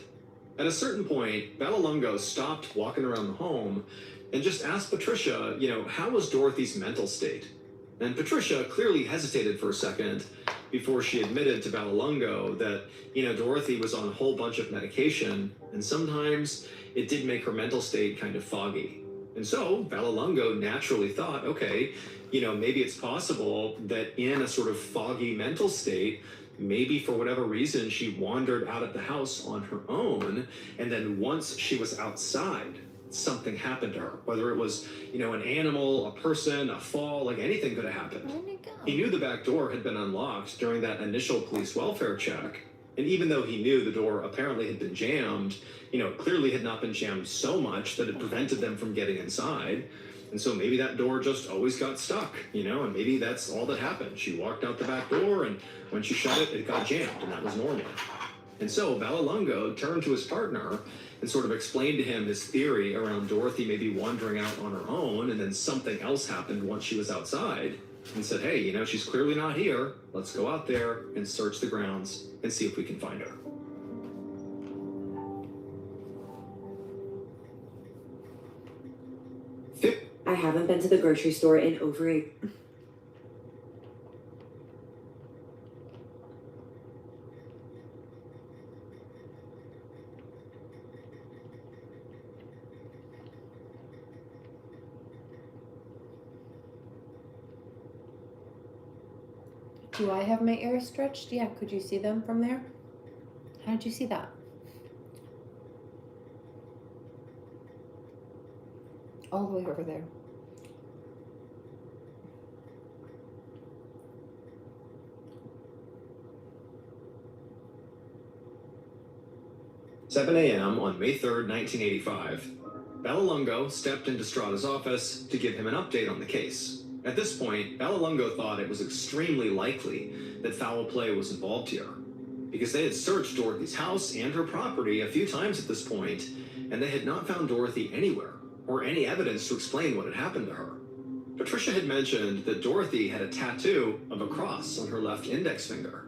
At a certain point, Vallelongo stopped walking around the home and just asked Patricia, how was Dorothy's mental state? And Patricia clearly hesitated for a second before she admitted to Vallelongo that, Dorothy was on a whole bunch of medication, and sometimes it did make her mental state kind of foggy. And so Vallelongo naturally thought, okay, maybe it's possible that in a sort of foggy mental state, maybe for whatever reason she wandered out of the house on her own, and then once she was outside, something happened to her. Whether it was, an animal, a person, a fall, like anything could have happened. He knew the back door had been unlocked during that initial police welfare check, and even though he knew the door apparently had been jammed, clearly had not been jammed so much that it prevented them from getting inside. And so maybe that door just always got stuck, and maybe that's all that happened. She walked out the back door, and when she shut it, it got jammed, and that was normal. And so Vallelongo turned to his partner and sort of explained to him his theory around Dorothy maybe wandering out on her own, and then something else happened once she was outside, and said, hey, she's clearly not here. Let's go out there and search the grounds and see if we can find her. I haven't been to the grocery store in over a... Do I have my ears stretched? Yeah, could you see them from there? How did you see that? All the way over there. "7 a.m. on May 3rd, 1985, Vallelongo stepped into Strata's office to give him an update on the case. At this point, Vallelongo thought it was extremely likely that foul play was involved here, because they had searched Dorothy's house and her property a few times at this point, and they had not found Dorothy anywhere, or any evidence to explain what had happened to her. Patricia had mentioned that Dorothy had a tattoo of a cross on her left index finger.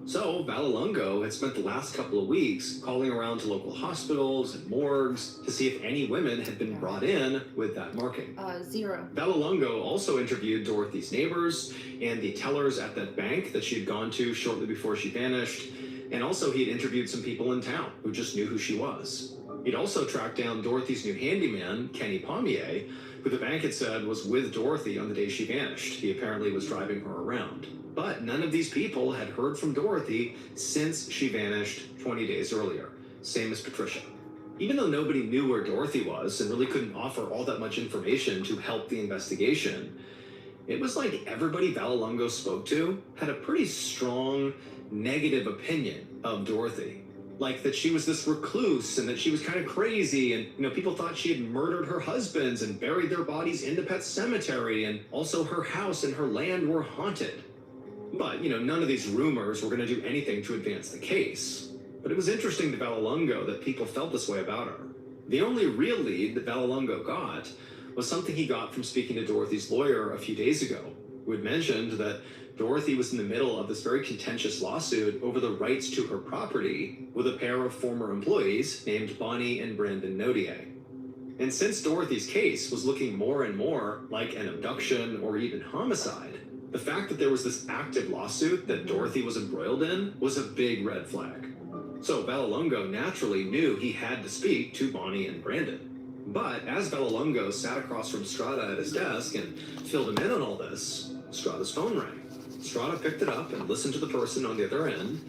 So Vallelongo had spent the last couple of weeks calling around to local hospitals and morgues to see if any women had been brought in with that marking. 0. Vallelongo also interviewed Dorothy's neighbors and the tellers at that bank that she had gone to shortly before she vanished, and also he had interviewed some people in town who just knew who she was. He'd also tracked down Dorothy's new handyman, Kenny Pommier, who the bank had said was with Dorothy on the day she vanished. He apparently was driving her around. But none of these people had heard from Dorothy since she vanished 20 days earlier, same as Patricia. Even though nobody knew where Dorothy was and really couldn't offer all that much information to help the investigation, it was like everybody Vallelongo spoke to had a pretty strong negative opinion of Dorothy. Like that she was this recluse and that she was kind of crazy, and people thought she had murdered her husbands and buried their bodies in the pet cemetery, and also her house and her land were haunted. But none of these rumors were going to do anything to advance the case. But it was interesting to Vallelongo that people felt this way about her. The only real lead that Vallelongo got was something he got from speaking to Dorothy's lawyer a few days ago, who had mentioned that Dorothy was in the middle of this very contentious lawsuit over the rights to her property with a pair of former employees named Bonnie and Brandon Nodier. And since Dorothy's case was looking more and more like an abduction or even homicide, the fact that there was this active lawsuit that Dorothy was embroiled in was a big red flag. So Vallelongo naturally knew he had to speak to Bonnie and Brandon. But as Vallelongo sat across from Strada at his desk and filled him in on all this, Strada's phone rang. Strada picked it up and listened to the person on the other end,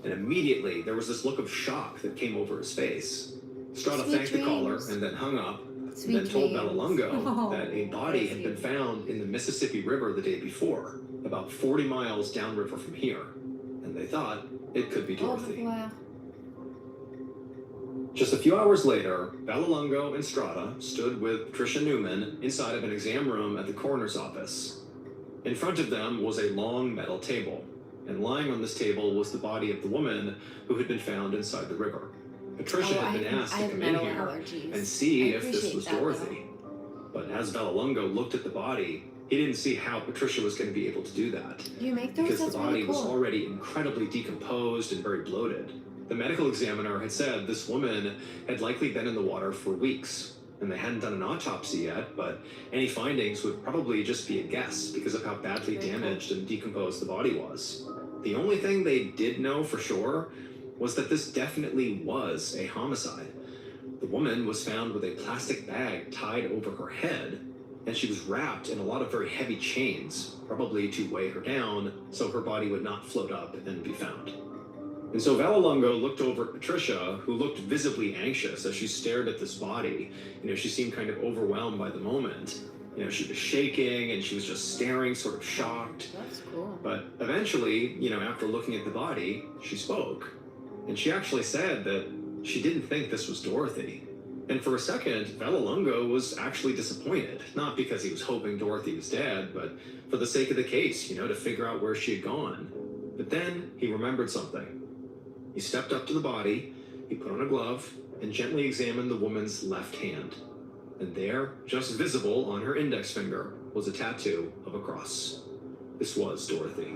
and immediately there was this look of shock that came over his face. Strada thanked the caller and then hung up, and then told Vallelongo that a body had been found in the Mississippi River the day before, about 40 miles downriver from here, and they thought it could be Dorothy. Wow. Just a few hours later, Vallelongo and Strada stood with Patricia Newman inside of an exam room at the coroner's office. In front of them was a long metal table, and lying on this table was the body of the woman who had been found inside the river. Patricia had been asked to come in here and see if this was Dorothy. But as Vallelongo looked at the body, he didn't see how Patricia was going to be able to do that. You make those? Because That's the body really cool. was already incredibly decomposed and very bloated. The medical examiner had said this woman had likely been in the water for weeks. And they hadn't done an autopsy yet, but any findings would probably just be a guess because of how badly damaged and decomposed the body was. The only thing they did know for sure was that this definitely was a homicide. The woman was found with a plastic bag tied over her head, and she was wrapped in a lot of very heavy chains, probably to weigh her down so her body would not float up and be found. And so Vallelongo looked over at Patricia, who looked visibly anxious as she stared at this body. She seemed kind of overwhelmed by the moment. She was shaking and she was just staring, sort of shocked. That's cool. But eventually, after looking at the body, she spoke. And she actually said that she didn't think this was Dorothy. And for a second, Vallelongo was actually disappointed. Not because he was hoping Dorothy was dead, but for the sake of the case, to figure out where she had gone. But then he remembered something. He stepped up to the body, he put on a glove, and gently examined the woman's left hand. And there, just visible on her index finger, was a tattoo of a cross. This was Dorothy.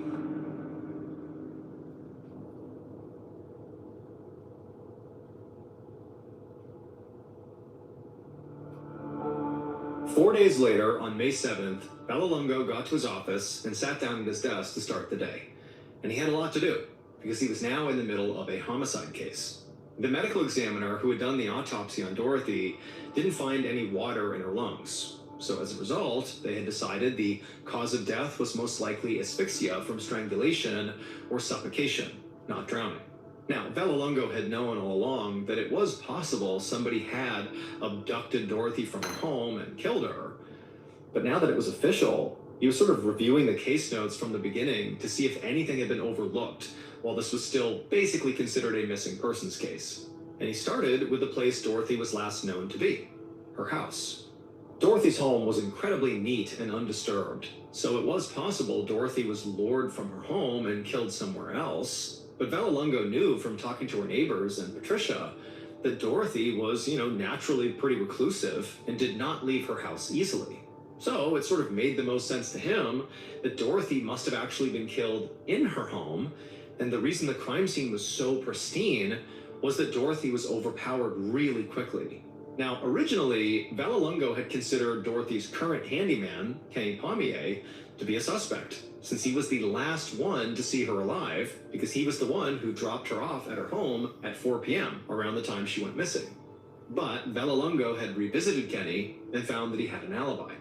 Four days later, on May 7th, Vallelongo got to his office and sat down at his desk to start the day. And he had a lot to do, because he was now in the middle of a homicide case. The medical examiner who had done the autopsy on Dorothy didn't find any water in her lungs. So as a result, they had decided the cause of death was most likely asphyxia from strangulation or suffocation, not drowning. Now, Vallelongo had known all along that it was possible somebody had abducted Dorothy from her home and killed her. But now that it was official, he was sort of reviewing the case notes from the beginning to see if anything had been overlooked while this was still basically considered a missing persons case. And he started with the place Dorothy was last known to be, her house. Dorothy's home was incredibly neat and undisturbed, so it was possible Dorothy was lured from her home and killed somewhere else. But Vallelongo knew from talking to her neighbors and Patricia that Dorothy was, naturally pretty reclusive and did not leave her house easily. So it sort of made the most sense to him that Dorothy must have actually been killed in her home, and the reason the crime scene was so pristine was that Dorothy was overpowered really quickly. Now, originally, Vallelongo had considered Dorothy's current handyman, Kenny Pommier, to be a suspect, since he was the last one to see her alive, because he was the one who dropped her off at her home at 4 p.m., around the time she went missing. But Vallelongo had revisited Kenny and found that he had an alibi.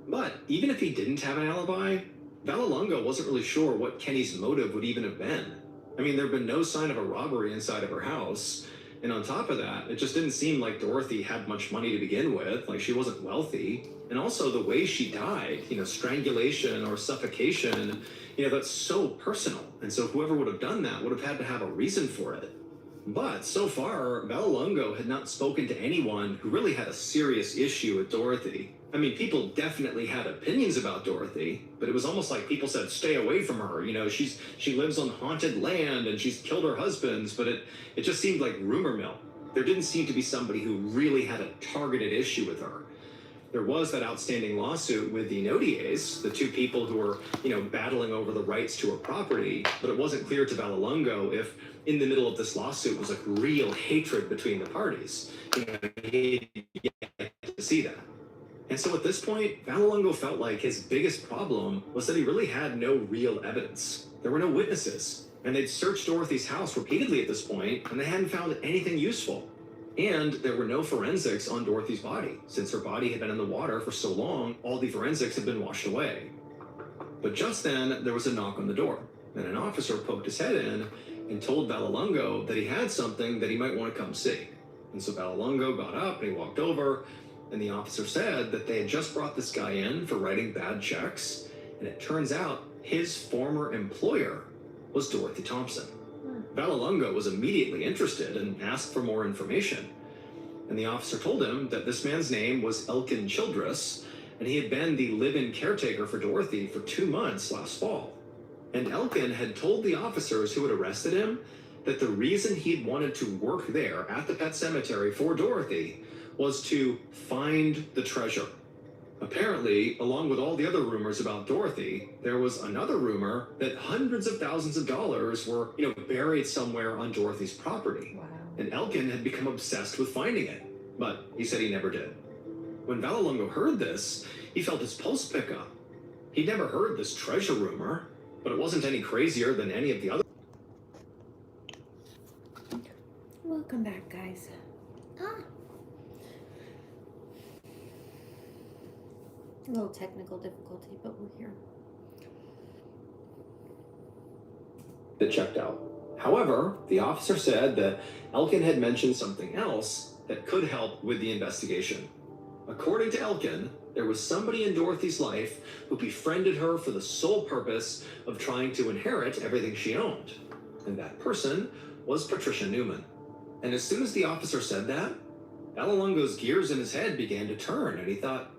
But even if he didn't have an alibi, Vallelongo wasn't really sure what Kenny's motive would even have been. I mean, there'd been no sign of a robbery inside of her house, and on top of that, it just didn't seem like Dorothy had much money to begin with, like she wasn't wealthy. And also the way she died, strangulation or suffocation, that's so personal. And so whoever would have done that would have had to have a reason for it. But so far, Vallelongo had not spoken to anyone who really had a serious issue with Dorothy. I mean, people definitely had opinions about Dorothy, but it was almost like people said, stay away from her. You know, she lives on haunted land and she's killed her husbands, but it just seemed like rumor mill. There didn't seem to be somebody who really had a targeted issue with her. There was that outstanding lawsuit with the Nodiers, the two people who were, battling over the rights to her property, but it wasn't clear to Vallelongo if in the middle of this lawsuit was like real hatred between the parties. He had to see that. And so at this point, Vallelongo felt like his biggest problem was that he really had no real evidence. There were no witnesses, and they'd searched Dorothy's house repeatedly at this point, and they hadn't found anything useful. And there were no forensics on Dorothy's body. Since her body had been in the water for so long, all the forensics had been washed away. But just then, there was a knock on the door, and an officer poked his head in and told Vallelongo that he had something that he might want to come see. And so Vallelongo got up and he walked over, and the officer said that they had just brought this guy in for writing bad checks, and it turns out his former employer was Dorothy Thompson. Vallelongo was immediately interested and asked for more information. And the officer told him that this man's name was Elkin Childress, and he had been the live-in caretaker for Dorothy for 2 months last fall. And Elkin had told the officers who had arrested him that the reason he'd wanted to work there at the pet cemetery for Dorothy was to find the treasure. Apparently, along with all the other rumors about Dorothy, there was another rumor that hundreds of thousands of dollars were, buried somewhere on Dorothy's property. Wow. And Elkin had become obsessed with finding it, but he said he never did. When Vallelongo heard this, he felt his pulse pick up. He'd never heard this treasure rumor, but it wasn't any crazier than any of the other. Welcome back, guys. A little technical difficulty, but we're here. That checked out. However, the officer said that Elkin had mentioned something else that could help with the investigation. According to Elkin, there was somebody in Dorothy's life who befriended her for the sole purpose of trying to inherit everything she owned. And that person was Patricia Newman. And as soon as the officer said that, Vallelongo's gears in his head began to turn, and he thought,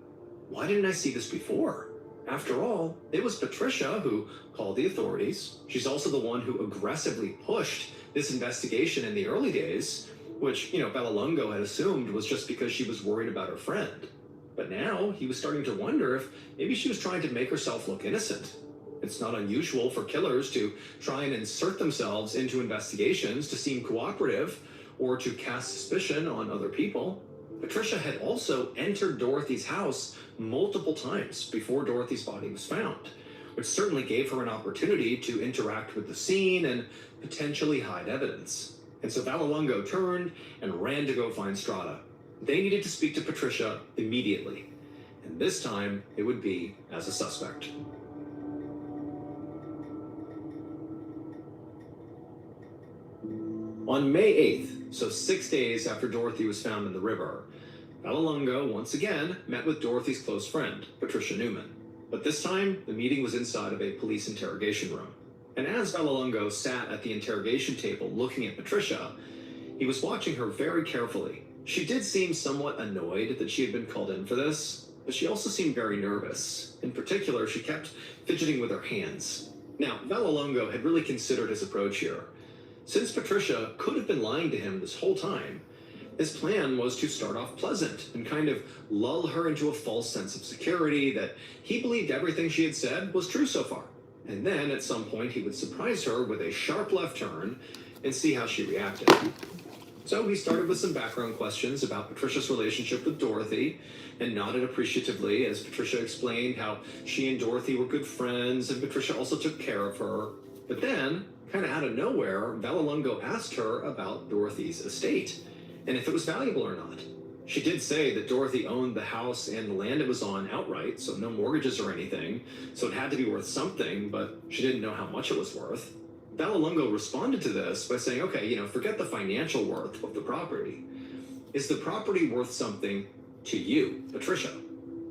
why didn't I see this before? After all, it was Patricia who called the authorities. She's also the one who aggressively pushed this investigation in the early days, which, Vallelongo had assumed was just because she was worried about her friend. But now he was starting to wonder if maybe she was trying to make herself look innocent. It's not unusual for killers to try and insert themselves into investigations to seem cooperative or to cast suspicion on other people. Patricia had also entered Dorothy's house multiple times before Dorothy's body was found, which certainly gave her an opportunity to interact with the scene and potentially hide evidence. And so Vallelongo turned and ran to go find Strada. They needed to speak to Patricia immediately, and this time it would be as a suspect. On May 8th, so 6 days after Dorothy was found in the river, Vallelongo once again met with Dorothy's close friend, Patricia Newman. But this time, the meeting was inside of a police interrogation room. And as Vallelongo sat at the interrogation table looking at Patricia, he was watching her very carefully. She did seem somewhat annoyed that she had been called in for this, but she also seemed very nervous. In particular, she kept fidgeting with her hands. Now, Vallelongo had really considered his approach here. Since Patricia could have been lying to him this whole time, his plan was to start off pleasant and kind of lull her into a false sense of security that he believed everything she had said was true so far. And then at some point he would surprise her with a sharp left turn and see how she reacted. So he started with some background questions about Patricia's relationship with Dorothy and nodded appreciatively as Patricia explained how she and Dorothy were good friends and Patricia also took care of her. But then, kind of out of nowhere, Vallelongo asked her about Dorothy's estate and if it was valuable or not. She did say that Dorothy owned the house and the land it was on outright, so no mortgages or anything, so it had to be worth something, but she didn't know how much it was worth. Vallelongo responded to this by saying, okay, forget the financial worth of the property. Is the property worth something to you, Patricia?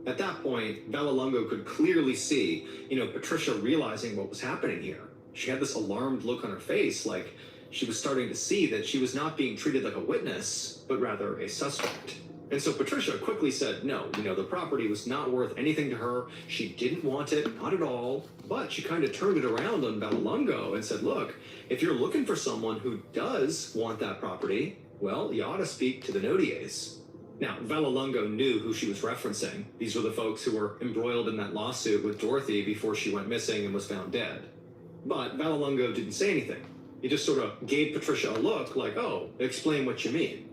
At that point, Vallelongo could clearly see, Patricia realizing what was happening here. She had this alarmed look on her face, like She was starting to see that she was not being treated like a witness, but rather a suspect. And so Patricia quickly said, no, the property was not worth anything to her. She didn't want it, not at all. But she kind of turned it around on Vallelongo and said, look, if you're looking for someone who does want that property, well, you ought to speak to the Nodiers. Now, Vallelongo knew who she was referencing. These were the folks who were embroiled in that lawsuit with Dorothy before she went missing and was found dead. But Vallelongo didn't say anything. He just sort of gave Patricia a look like, oh, explain what you mean.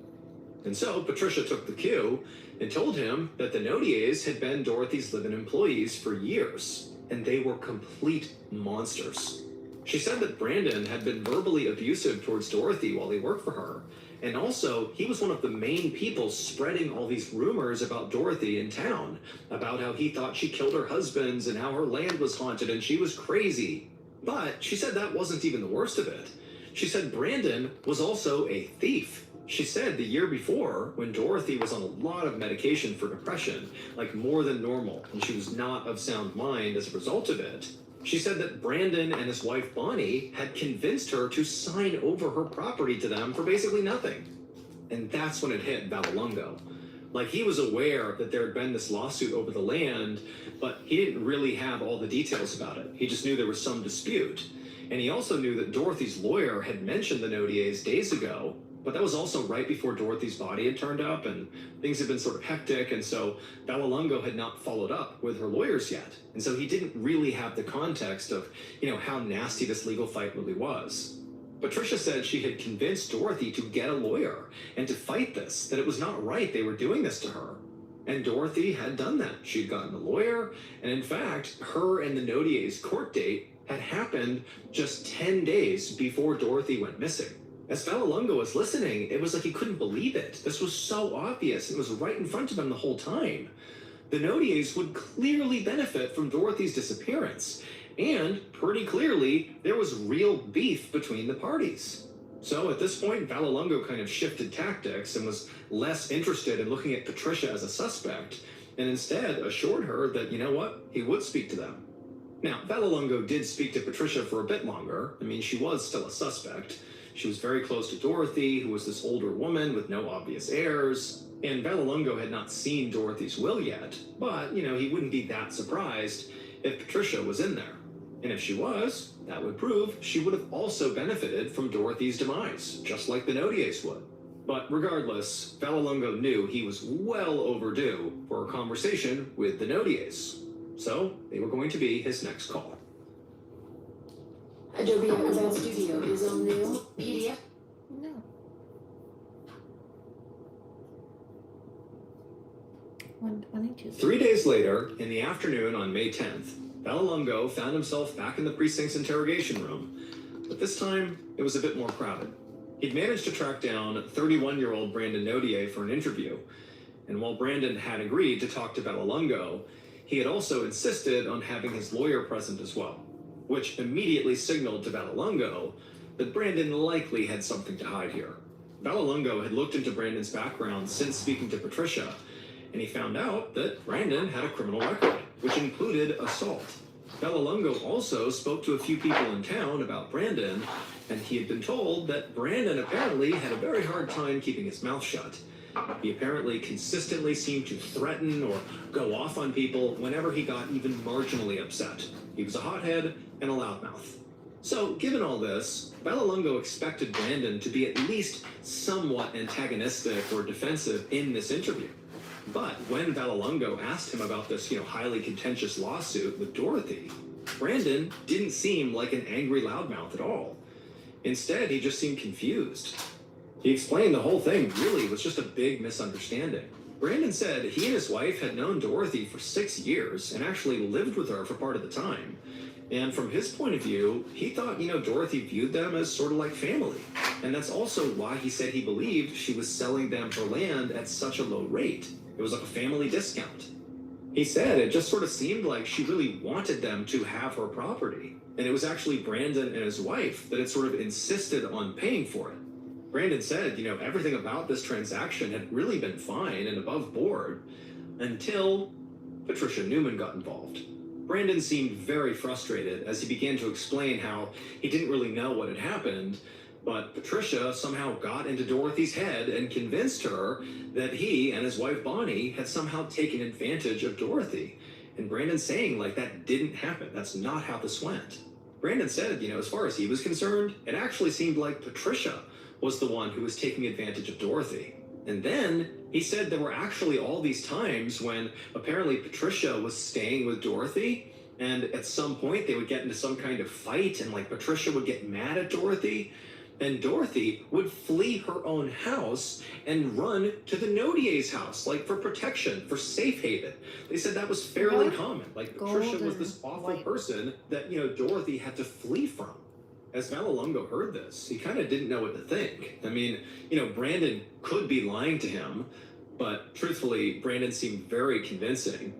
And so Patricia took the cue and told him that the Nodiers had been Dorothy's live-in employees for years, and they were complete monsters. She said that Brandon had been verbally abusive towards Dorothy while he worked for her, and also he was one of the main people spreading all these rumors about Dorothy in town, about how he thought she killed her husbands and how her land was haunted and she was crazy. But she said that wasn't even the worst of it. She said Brandon was also a thief. She said the year before, when Dorothy was on a lot of medication for depression, like more than normal, and she was not of sound mind as a result of it, she said that Brandon and his wife Bonnie had convinced her to sign over her property to them for basically nothing. And that's when it hit Vallelongo. Like, he was aware that there had been this lawsuit over the land, but he didn't really have all the details about it. He just knew there was some dispute. And he also knew that Dorothy's lawyer had mentioned the Nodiers days ago, but that was also right before Dorothy's body had turned up and things had been sort of hectic, and so Vallelongo had not followed up with her lawyers yet. And so he didn't really have the context of, how nasty this legal fight really was. Patricia said she had convinced Dorothy to get a lawyer and to fight this, that it was not right they were doing this to her. And Dorothy had done that. She'd gotten a lawyer, and in fact, her and the Nodiers' court date had happened just 10 days before Dorothy went missing. As Vallelongo was listening, it was like he couldn't believe it. This was so obvious. It was right in front of him the whole time. The Nodiers would clearly benefit from Dorothy's disappearance. And pretty clearly, there was real beef between the parties. So at this point, Vallelongo kind of shifted tactics and was less interested in looking at Patricia as a suspect, and instead assured her that, he would speak to them. Now, Vallelongo did speak to Patricia for a bit longer. I mean, she was still a suspect. She was very close to Dorothy, who was this older woman with no obvious heirs. And Vallelongo had not seen Dorothy's will yet, but, he wouldn't be that surprised if Patricia was in there. And if she was, that would prove she would have also benefited from Dorothy's demise, just like the Nodiers would. But regardless, Vallelongo knew he was well overdue for a conversation with the Nodiers. So they were going to be his next call. Adobe Acrobat Studio is on new PDF. No. One, 3 days later, in the afternoon on May 10th, Vallelongo found himself back in the precinct's interrogation room, but this time it was a bit more crowded. He'd managed to track down 31-year-old Brandon Nodier for an interview, and while Brandon had agreed to talk to Vallelongo, he had also insisted on having his lawyer present as well, which immediately signaled to Vallelongo that Brandon likely had something to hide here. Vallelongo had looked into Brandon's background since speaking to Patricia, and he found out that Brandon had a criminal record, which included assault. Vallelongo also spoke to a few people in town about Brandon, and he had been told that Brandon apparently had a very hard time keeping his mouth shut. He apparently consistently seemed to threaten or go off on people whenever he got even marginally upset. He was a hothead and a loudmouth. So, given all this, Vallelongo expected Brandon to be at least somewhat antagonistic or defensive in this interview. But when Vallelongo asked him about this, highly contentious lawsuit with Dorothy, Brandon didn't seem like an angry loudmouth at all. Instead, he just seemed confused. He explained the whole thing really was just a big misunderstanding. Brandon said he and his wife had known Dorothy for 6 years and actually lived with her for part of the time. And from his point of view, he thought, Dorothy viewed them as sort of like family. And that's also why he said he believed she was selling them her land at such a low rate. It was like a family discount. He said it just sort of seemed like she really wanted them to have her property. And it was actually Brandon and his wife that had sort of insisted on paying for it. Brandon said, everything about this transaction had really been fine and above board until Patricia Newman got involved. Brandon seemed very frustrated as he began to explain how he didn't really know what had happened, But Patricia somehow got into Dorothy's head and convinced her that he and his wife Bonnie had somehow taken advantage of Dorothy. And Brandon's saying, like, that didn't happen. That's not how this went. Brandon said, as far as he was concerned, it actually seemed like Patricia was the one who was taking advantage of Dorothy. And then he said there were actually all these times when apparently Patricia was staying with Dorothy, and at some point they would get into some kind of fight, and like Patricia would get mad at Dorothy, and Dorothy would flee her own house and run to the Nodier's house, like for protection, for safe haven. They said that was fairly common. Like Patricia was this awful person that, Dorothy had to flee from. As Vallelongo heard this, he kind of didn't know what to think. I mean, Brandon could be lying to him, but truthfully, Brandon seemed very convincing.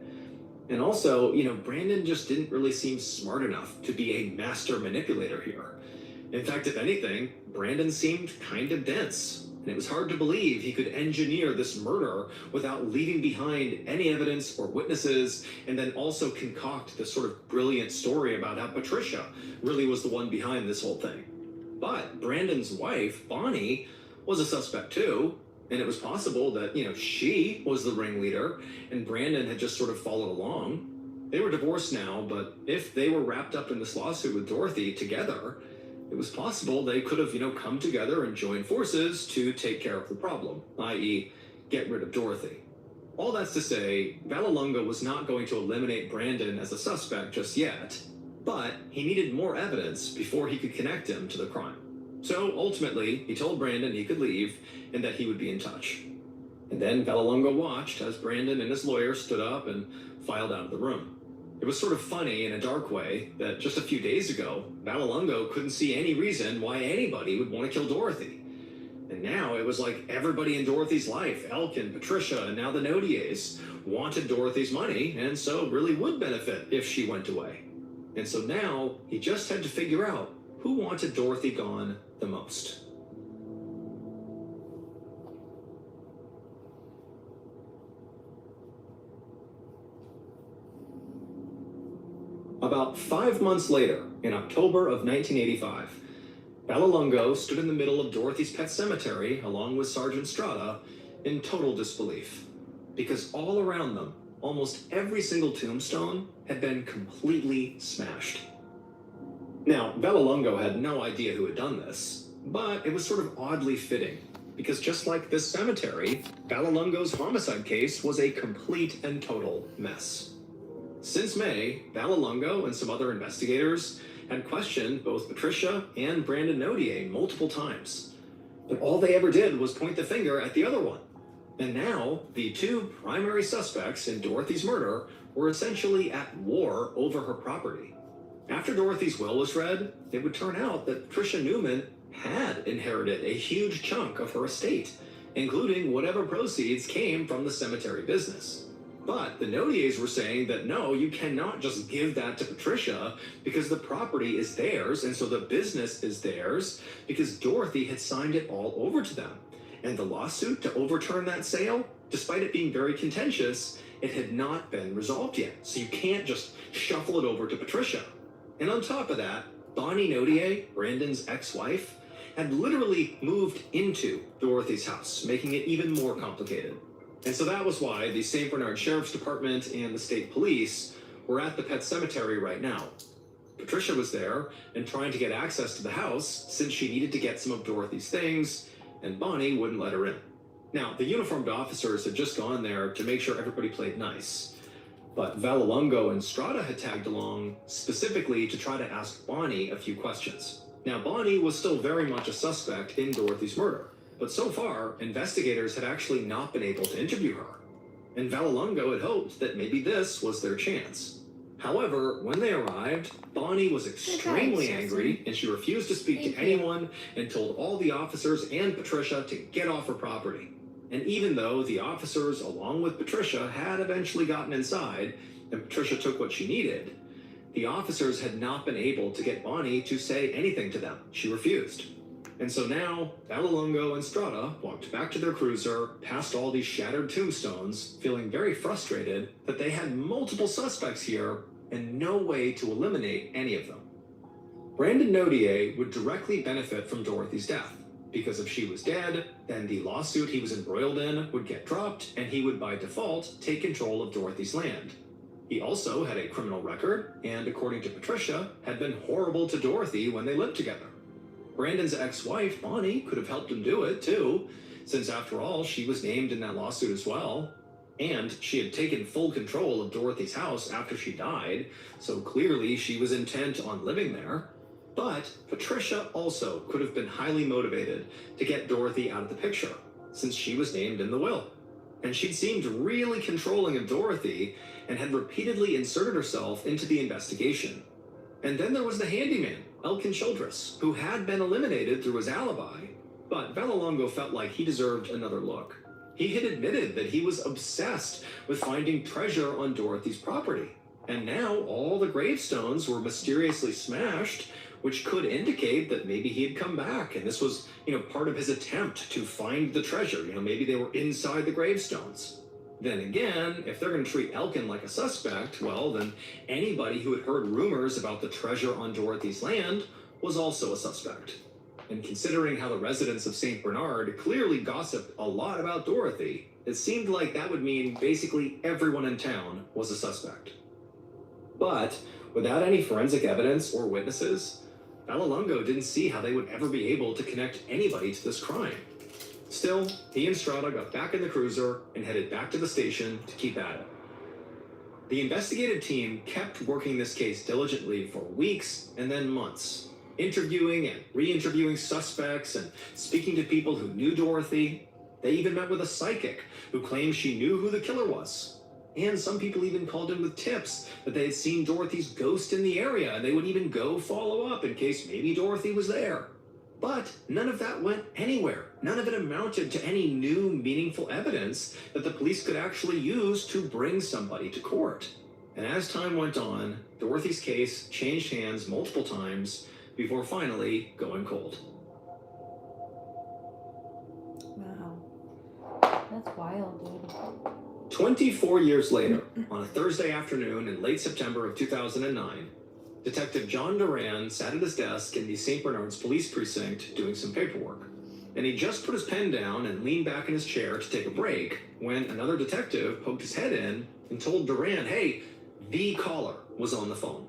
And also, Brandon just didn't really seem smart enough to be a master manipulator here. In fact, if anything, Brandon seemed kind of dense. And it was hard to believe he could engineer this murder without leaving behind any evidence or witnesses, and then also concoct this sort of brilliant story about how Patricia really was the one behind this whole thing. But Brandon's wife, Bonnie, was a suspect too, and it was possible that, she was the ringleader, and Brandon had just sort of followed along. They were divorced now, but if they were wrapped up in this lawsuit with Dorothy together, it was possible they could have, come together and joined forces to take care of the problem, i.e., get rid of Dorothy. All that's to say, Vallelongo was not going to eliminate Brandon as a suspect just yet, but he needed more evidence before he could connect him to the crime. So ultimately, he told Brandon he could leave and that he would be in touch. And then Vallelongo watched as Brandon and his lawyer stood up and filed out of the room. It was sort of funny in a dark way that just a few days ago, Vallelongo couldn't see any reason why anybody would want to kill Dorothy. And now it was like everybody in Dorothy's life, Elkin, Patricia, and now the Nodiers, wanted Dorothy's money, and so really would benefit if she went away. And so now he just had to figure out who wanted Dorothy gone the most. About 5 months later, in October of 1985, Vallelongo stood in the middle of Dorothy's pet cemetery along with Sergeant Strada in total disbelief. Because all around them, almost every single tombstone had been completely smashed. Now, Vallelongo had no idea who had done this, but it was sort of oddly fitting, because just like this cemetery, Vallelongo's homicide case was a complete and total mess. Since May, Vallelongo and some other investigators had questioned both Patricia and Brandon Nodier multiple times. But all they ever did was point the finger at the other one. And now, the two primary suspects in Dorothy's murder were essentially at war over her property. After Dorothy's will was read, it would turn out that Patricia Newman had inherited a huge chunk of her estate, including whatever proceeds came from the cemetery business. But the Nodiers were saying that no, you cannot just give that to Patricia because the property is theirs, and so the business is theirs because Dorothy had signed it all over to them. And the lawsuit to overturn that sale, despite it being very contentious, it had not been resolved yet. So you can't just shuffle it over to Patricia. And on top of that, Bonnie Nodier, Brandon's ex-wife, had literally moved into Dorothy's house, making it even more complicated. And so that was why the St. Bernard Sheriff's Department and the state police were at the pet cemetery right now. Patricia was there and trying to get access to the house since she needed to get some of Dorothy's things, and Bonnie wouldn't let her in. Now, the uniformed officers had just gone there to make sure everybody played nice. But Vallelongo and Strada had tagged along specifically to try to ask Bonnie a few questions. Now, Bonnie was still very much a suspect in Dorothy's murder. But so far, investigators had actually not been able to interview her. And Vallelongo had hoped that maybe this was their chance. However, when they arrived, Bonnie was extremely angry, and she refused to speak to anyone and told all the officers and Patricia to get off her property. And even though the officers, along with Patricia, had eventually gotten inside, and Patricia took what she needed, the officers had not been able to get Bonnie to say anything to them. She refused. And so now, Vallelongo and Strada walked back to their cruiser, past all these shattered tombstones, feeling very frustrated that they had multiple suspects here and no way to eliminate any of them. Brandon Nodier would directly benefit from Dorothy's death, because if she was dead, then the lawsuit he was embroiled in would get dropped, and he would by default take control of Dorothy's land. He also had a criminal record, and according to Patricia, had been horrible to Dorothy when they lived together. Brandon's ex-wife, Bonnie, could have helped him do it, too, since after all, she was named in that lawsuit as well. And she had taken full control of Dorothy's house after she died, so clearly she was intent on living there. But Patricia also could have been highly motivated to get Dorothy out of the picture, since she was named in the will. And she'd seemed really controlling of Dorothy and had repeatedly inserted herself into the investigation. And then there was the handyman, Elkin Childress, who had been eliminated through his alibi, but Vallelongo felt like he deserved another look. He had admitted that he was obsessed with finding treasure on Dorothy's property. And now all the gravestones were mysteriously smashed, which could indicate that maybe he had come back and this was, part of his attempt to find the treasure. Maybe they were inside the gravestones. Then again, if they're going to treat Elkin like a suspect, well, then anybody who had heard rumors about the treasure on Dorothy's land was also a suspect. And considering how the residents of St. Bernard clearly gossiped a lot about Dorothy, it seemed like that would mean basically everyone in town was a suspect. But without any forensic evidence or witnesses, Vallelongo didn't see how they would ever be able to connect anybody to this crime. Still, he and Strada got back in the cruiser and headed back to the station to keep at it. The investigative team kept working this case diligently for weeks and then months, interviewing and re-interviewing suspects and speaking to people who knew Dorothy. They even met with a psychic who claimed she knew who the killer was. And some people even called in with tips that they had seen Dorothy's ghost in the area, and they would even go follow up in case maybe Dorothy was there. But none of that went anywhere. None of it amounted to any new, meaningful evidence that the police could actually use to bring somebody to court. And as time went on, Dorothy's case changed hands multiple times before finally going cold. Wow. That's wild, dude. 24 years later, on a Thursday afternoon in late September of 2009, Detective John Duran sat at his desk in the St. Bernard's police precinct doing some paperwork. And he just put his pen down and leaned back in his chair to take a break when another detective poked his head in and told Duran, hey, the caller was on the phone.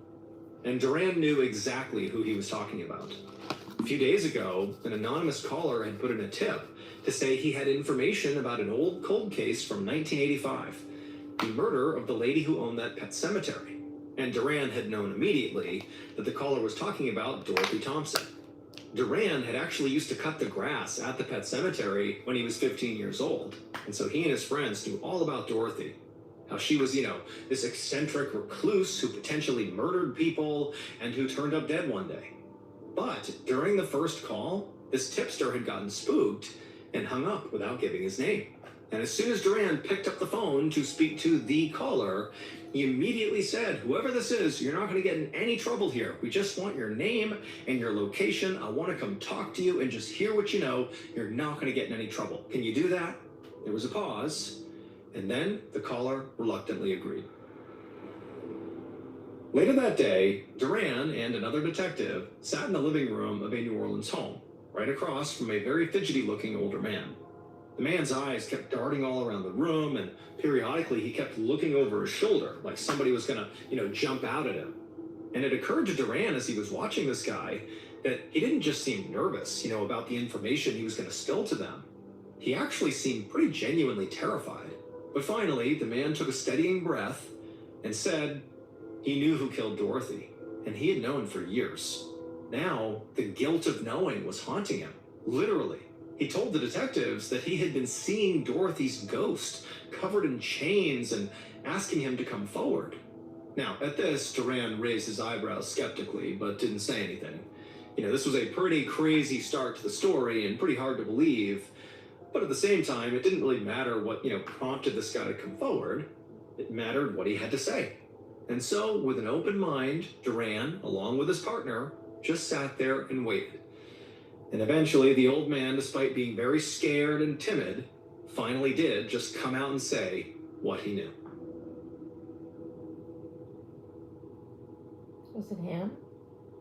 And Duran knew exactly who he was talking about. A few days ago, an anonymous caller had put in a tip to say he had information about an old cold case from 1985, the murder of the lady who owned that pet cemetery. And Duran had known immediately that the caller was talking about Dorothy Thompson. Duran had actually used to cut the grass at the pet cemetery when he was 15 years old. And so he and his friends knew all about Dorothy. How she was, this eccentric recluse who potentially murdered people and who turned up dead one day. But during the first call, this tipster had gotten spooked and hung up without giving his name. And as soon as Duran picked up the phone to speak to the caller, he immediately said, whoever this is, you're not going to get in any trouble here. We just want your name and your location. I want to come talk to you and just hear what you know. You're not going to get in any trouble. Can you do that? There was a pause, and then the caller reluctantly agreed. Later that day, Duran and another detective sat in the living room of a New Orleans home, right across from a very fidgety-looking older man. The man's eyes kept darting all around the room, and periodically he kept looking over his shoulder, like somebody was gonna, jump out at him. And it occurred to Duran as he was watching this guy that he didn't just seem nervous, about the information he was gonna spill to them. He actually seemed pretty genuinely terrified. But finally, the man took a steadying breath and said he knew who killed Dorothy, and he had known for years. Now, the guilt of knowing was haunting him, literally. He told the detectives that he had been seeing Dorothy's ghost covered in chains and asking him to come forward. Now, at this, Duran raised his eyebrows skeptically, but didn't say anything. This was a pretty crazy start to the story and pretty hard to believe. But at the same time, it didn't really matter what, prompted this guy to come forward. It mattered what he had to say. And so, with an open mind, Duran, along with his partner, just sat there and waited. And eventually, the old man, despite being very scared and timid, finally did just come out and say what he knew. Was it him?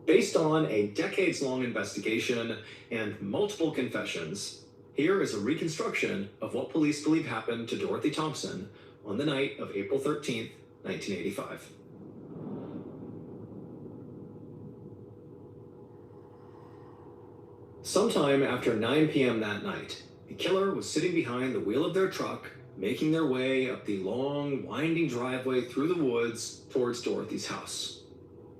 Based on a decades-long investigation and multiple confessions, here is a reconstruction of what police believe happened to Dorothy Thompson on the night of April 13th, 1985. Sometime after 9 p.m. that night, the killer was sitting behind the wheel of their truck, making their way up the long, winding driveway through the woods towards Dorothy's house.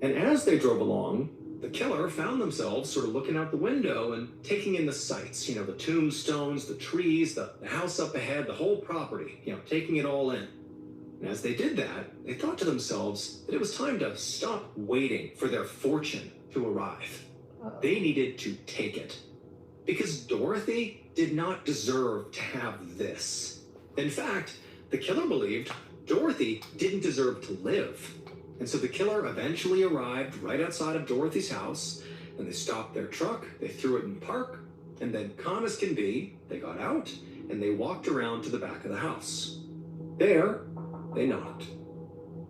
And as they drove along, the killer found themselves sort of looking out the window and taking in the sights, the tombstones, the trees, the house up ahead, the whole property, taking it all in. And as they did that, they thought to themselves that it was time to stop waiting for their fortune to arrive. They needed to take it. Because Dorothy did not deserve to have this. In fact, the killer believed Dorothy didn't deserve to live. And so the killer eventually arrived right outside of Dorothy's house, and they stopped their truck, they threw it in park, and then, calm as can be, they got out and they walked around to the back of the house. There, they knocked.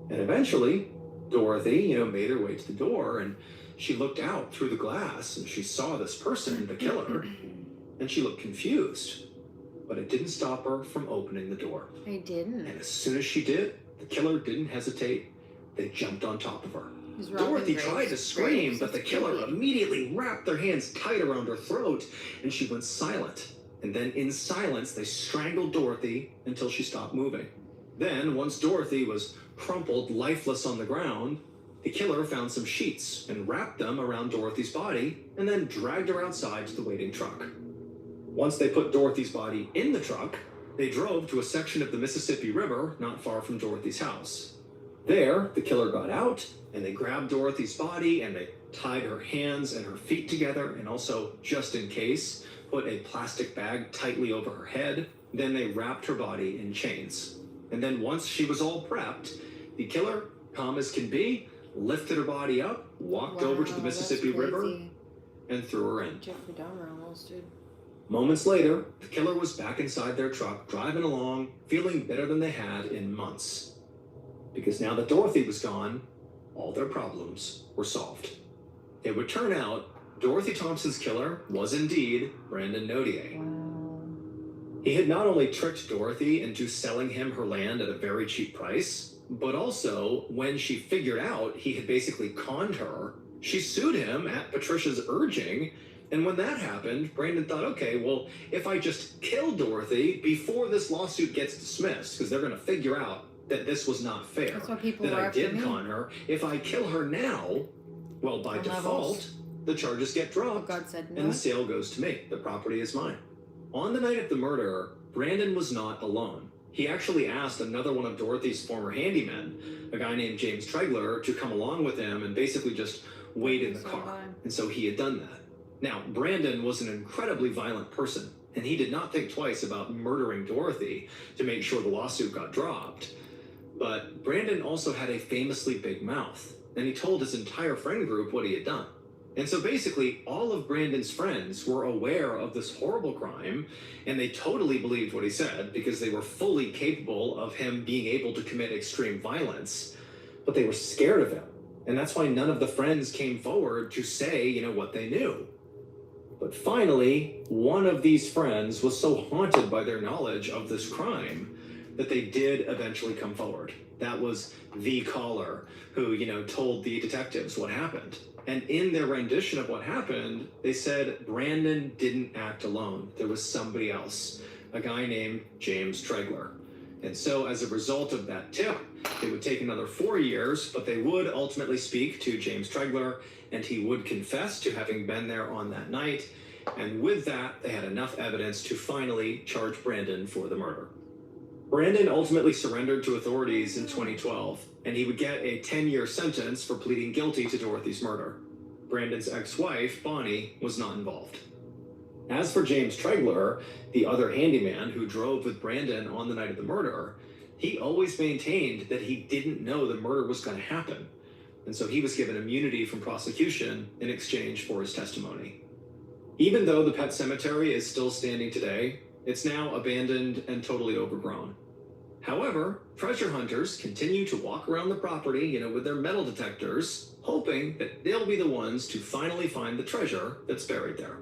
And eventually, Dorothy, made her way to the door, and she looked out through the glass and she saw this person, the killer, and she looked confused. But it didn't stop her from opening the door. I didn't. And as soon as she did, the killer didn't hesitate. They jumped on top of her. Dorothy tried to scream, but the killer immediately wrapped their hands tight around her throat, and she went silent. And then in silence, they strangled Dorothy until she stopped moving. Then, once Dorothy was crumpled, lifeless on the ground, the killer found some sheets and wrapped them around Dorothy's body, and then dragged her outside to the waiting truck. Once they put Dorothy's body in the truck, they drove to a section of the Mississippi River not far from Dorothy's house. There, the killer got out, and they grabbed Dorothy's body, and they tied her hands and her feet together, and also, just in case, put a plastic bag tightly over her head. Then they wrapped her body in chains. And then once she was all prepped, the killer, calm as can be, lifted her body up, walked over to the Mississippi River, and threw her in. Jeffrey Dahmer almost, dude. Moments later, the killer was back inside their truck, driving along, feeling better than they had in months. Because now that Dorothy was gone, all their problems were solved. It would turn out Dorothy Thompson's killer was indeed Brandon Nodier. He had not only tricked Dorothy into selling him her land at a very cheap price, but also, when she figured out he had basically conned her, she sued him at Patricia's urging. And when that happened, Brandon thought, okay, well, if I just kill Dorothy before this lawsuit gets dismissed, because they're going to figure out that this was not fair, that I did con her, if I kill her now, well, by default, the charges get dropped, and the sale goes to me. The property is mine. On the night of the murder, Brandon was not alone. He actually asked another one of Dorothy's former handymen, a guy named James Tregler, to come along with him and basically just wait in the car. And so he had done that. Now, Brandon was an incredibly violent person, and he did not think twice about murdering Dorothy to make sure the lawsuit got dropped. But Brandon also had a famously big mouth, and he told his entire friend group what he had done. And so basically, all of Brandon's friends were aware of this horrible crime, and they totally believed what he said because they were fully capable of him being able to commit extreme violence, but they were scared of him. And that's why none of the friends came forward to say, what they knew. But finally, one of these friends was so haunted by their knowledge of this crime that they did eventually come forward. That was the caller who, told the detectives what happened. And in their rendition of what happened, they said Brandon didn't act alone. There was somebody else, a guy named James Tregler. And so as a result of that tip, it would take another 4 years, but they would ultimately speak to James Tregler, and he would confess to having been there on that night. And with that, they had enough evidence to finally charge Brandon for the murder. Brandon ultimately surrendered to authorities in 2012, and he would get a 10-year sentence for pleading guilty to Dorothy's murder. Brandon's ex-wife, Bonnie, was not involved. As for James Tregler, the other handyman who drove with Brandon on the night of the murder, he always maintained that he didn't know the murder was going to happen, and so he was given immunity from prosecution in exchange for his testimony. Even though the pet cemetery is still standing today, it's now abandoned and totally overgrown. However, treasure hunters continue to walk around the property, with their metal detectors, hoping that they'll be the ones to finally find the treasure that's buried there.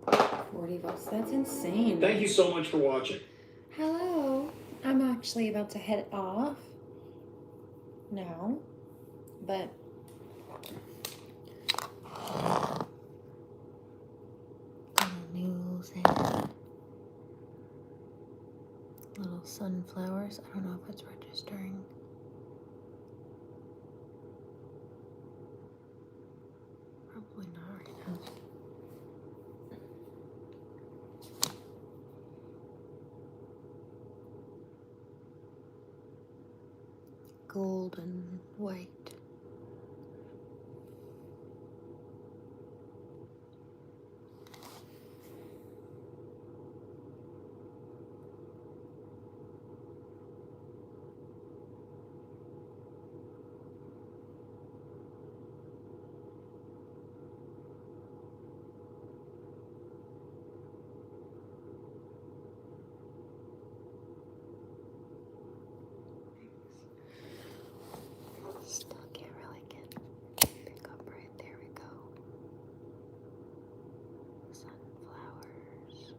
$40. That's insane. Thank you so much for watching. Hello. I'm actually about to head off now, but news and little sunflowers. I don't know if it's registering. Probably not right now. Gold and white. Still can't really pick up right. There we go. Sunflowers.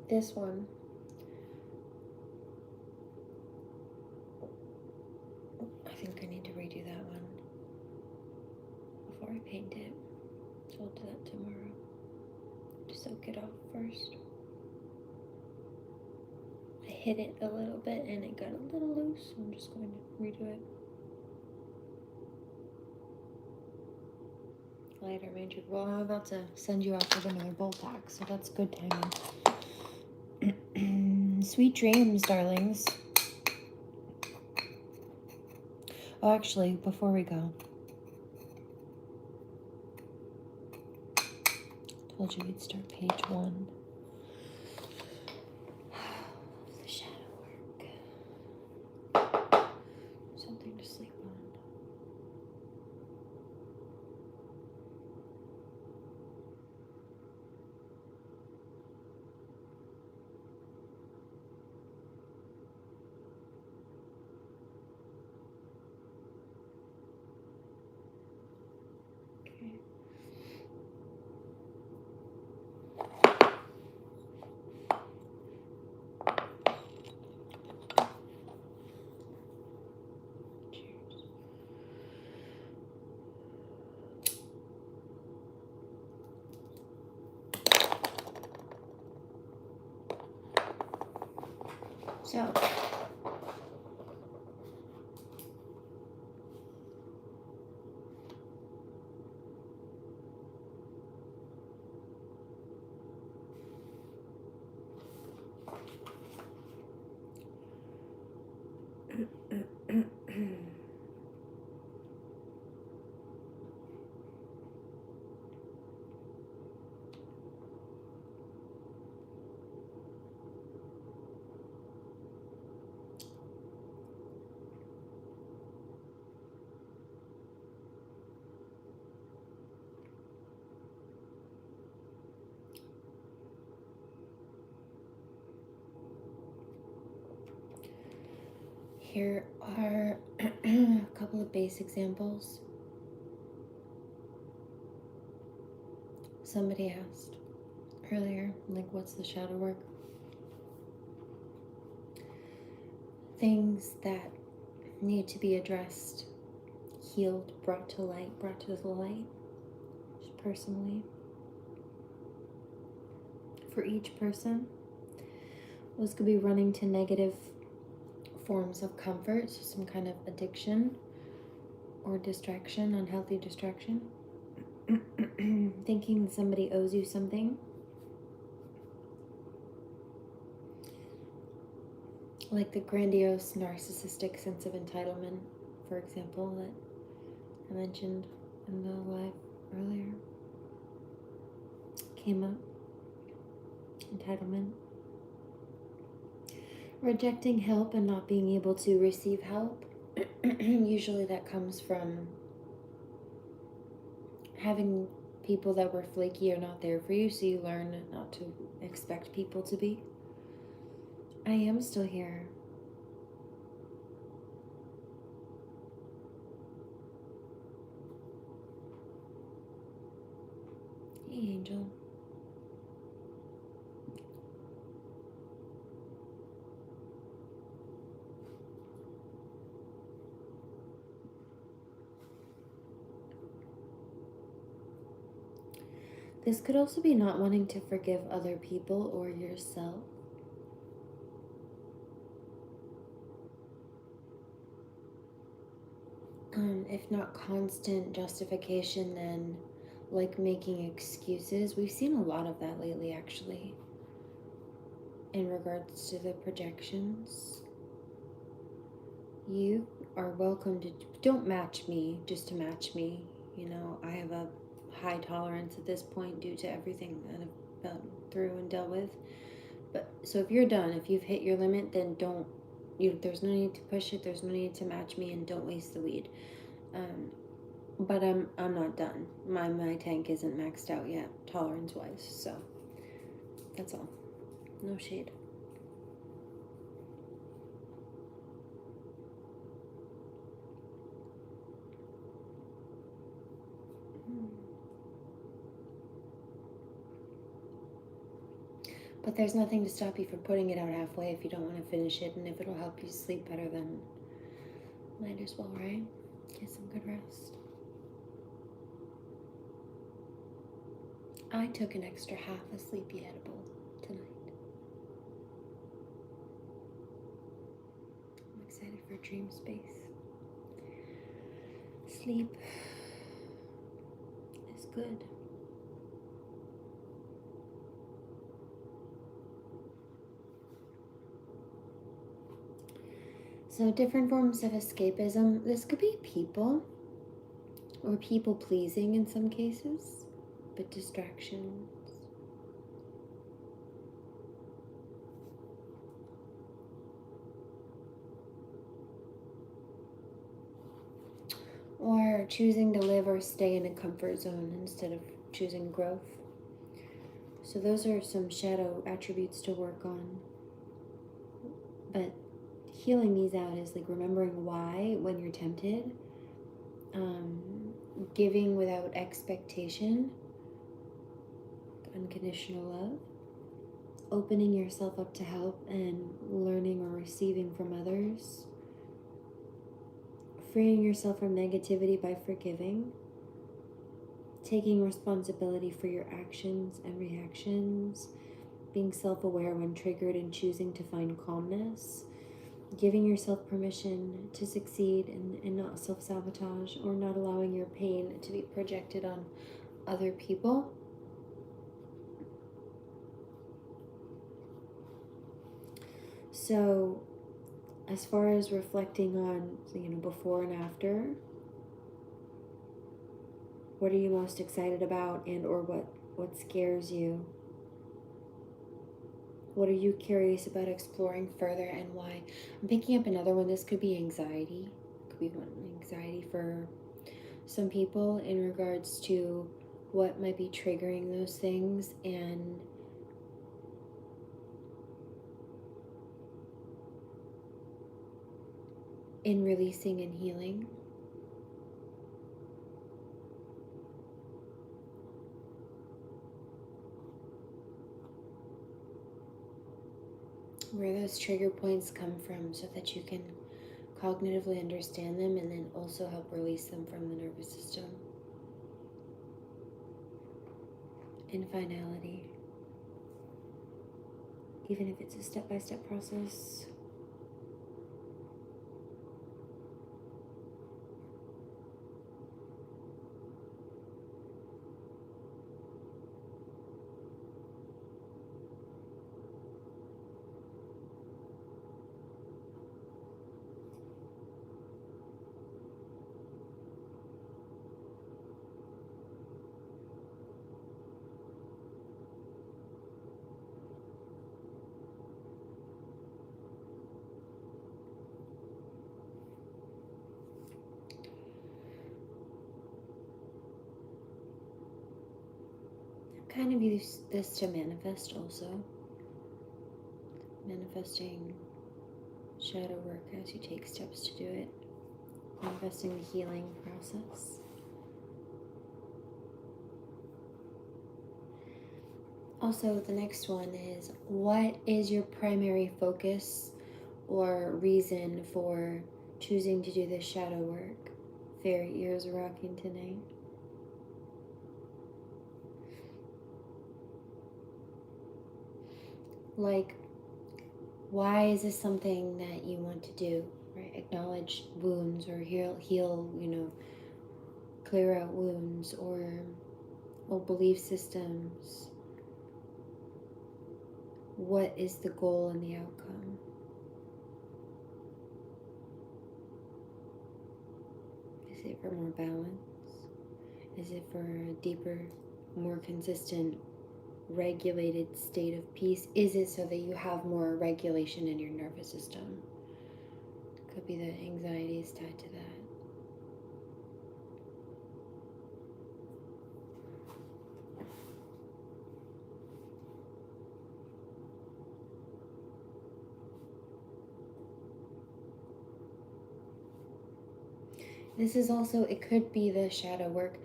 This one. I think I need to redo that one before I paint it. So I'll do that tomorrow. Just soak it off first. I hit it a little bit and it got a little loose, so I'm just going to redo it. Later, Major. Well, I'm about to send you off with another bowl pack, so that's good timing. Sweet dreams, darlings. Oh, actually, before we go, told you we'd start page 1. The shadow work. Something to sleep on. Okay. So, here are a couple of base examples. Somebody asked earlier, like, what's the shadow work? Things that need to be addressed, healed, brought to light, brought to the light, just personally. For each person, this could be running to negative forms of comfort, so some kind of addiction or distraction, unhealthy distraction. Thinking that somebody owes you something. Like the grandiose narcissistic sense of entitlement, for example, that I mentioned in the live earlier, came up. Entitlement. Rejecting help and not being able to receive help. Usually that comes from having people that were flaky or not there for you, so you learn not to expect people to be. I am still here. Hey, Angel. This could also be not wanting to forgive other people or yourself. If not constant justification, then like making excuses. We've seen a lot of that lately, actually, in regards to the projections. You are welcome to, don't match me just to match me. You know, I have a high tolerance at this point due to everything that I've been through and dealt with. But so if you're done, if you've hit your limit, then don't, there's no need to push it, there's no need to match me, and don't waste the weed. But I'm not done. My tank isn't maxed out yet, tolerance wise. So that's all. No shade. But there's nothing to stop you from putting it out halfway if you don't want to finish it, and if it'll help you sleep better, then might as well, right? Get some good rest. I took an extra half a sleepy edible tonight. I'm excited for dream space. Sleep is good. So different forms of escapism. This could be people or people pleasing in some cases, but distractions. Or choosing to live or stay in a comfort zone instead of choosing growth. So those are some shadow attributes to work on. But healing these out is like remembering why when you're tempted, giving without expectation, unconditional love, opening yourself up to help and learning or receiving from others, freeing yourself from negativity by forgiving, taking responsibility for your actions and reactions, being self-aware when triggered and choosing to find calmness, giving yourself permission to succeed and not self-sabotage, or not allowing your pain to be projected on other people. So as far as reflecting on, before and after, what are you most excited about, and or what scares you? What are you curious about exploring further, and why? I'm picking up another one. This could be anxiety. Could be anxiety for some people in regards to what might be triggering those things, and in releasing and healing. Where those trigger points come from, so that you can cognitively understand them and then also help release them from the nervous system. In finality, even if it's a step-by-step process. kind of use this to manifest also. Manifesting shadow work as you take steps to do it. Manifesting the healing process. Also, the next one is, what is your primary focus or reason for choosing to do this shadow work? Fairy ears are rocking tonight. Like, why is this something that you want to do? Right? Acknowledge wounds or heal, you know, clear out wounds or old belief systems. What is the goal and the outcome? Is it for more balance? Is it for a deeper, more consistent, regulated state of peace? Is it so that you have more regulation in your nervous system? Could be the anxieties tied to that. This is also, it could be the shadow work.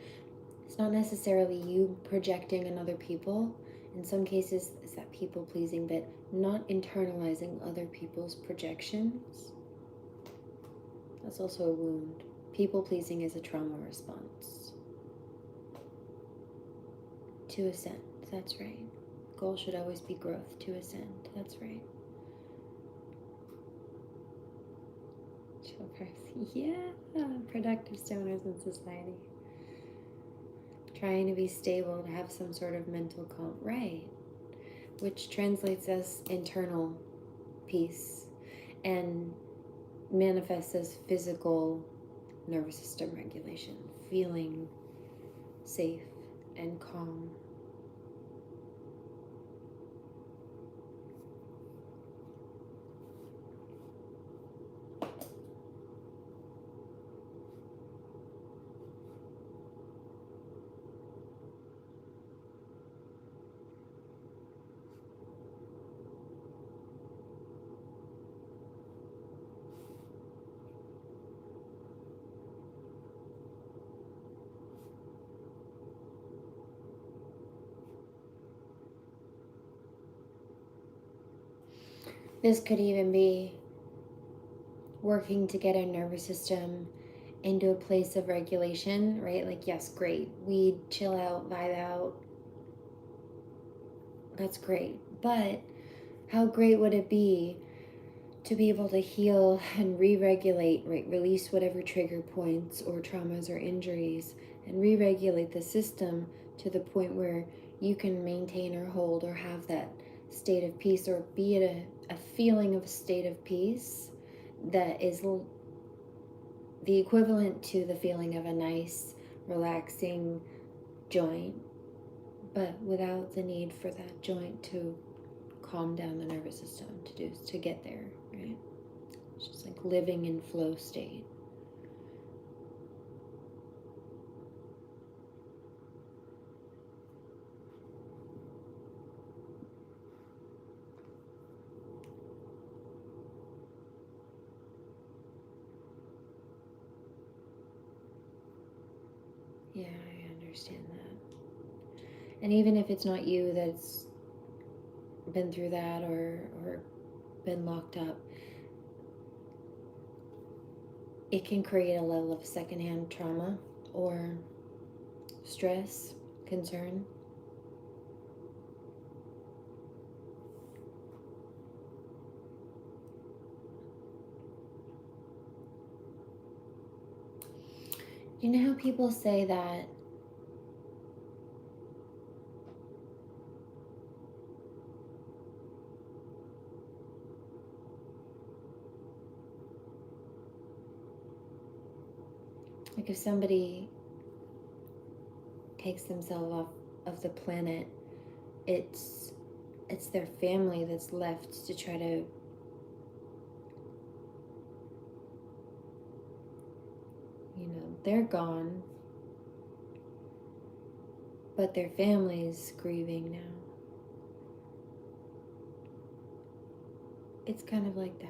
It's not necessarily you projecting on other people. In some cases, it's that people pleasing, but not internalizing other people's projections. That's also a wound. People pleasing is a trauma response. To ascend, that's right. Goal should always be growth. To ascend, that's right. Yeah, productive stoners in society. Trying to be stable, to have some sort of mental calm, right? Which translates as internal peace and manifests as physical nervous system regulation, feeling safe and calm. This could even be working to get our nervous system into a place of regulation, right? Like, yes, great. Weed, chill out, vibe out. That's great. But how great would it be to be able to heal and re-regulate, right? Release whatever trigger points or traumas or injuries and re-regulate the system to the point where you can maintain or hold or have that state of peace, or be at a feeling of a state of peace that is the equivalent to the feeling of a nice, relaxing joint, but without the need for that joint to calm down the nervous system to get there, right? It's just like living in flow state. Yeah, I understand that. And even if it's not you that's been through that or been locked up, it can create a level of secondhand trauma or stress, concern. You know how people say that like if somebody takes themselves off of the planet, it's their family that's left to try to they're gone, but their family's grieving now. It's kind of like that.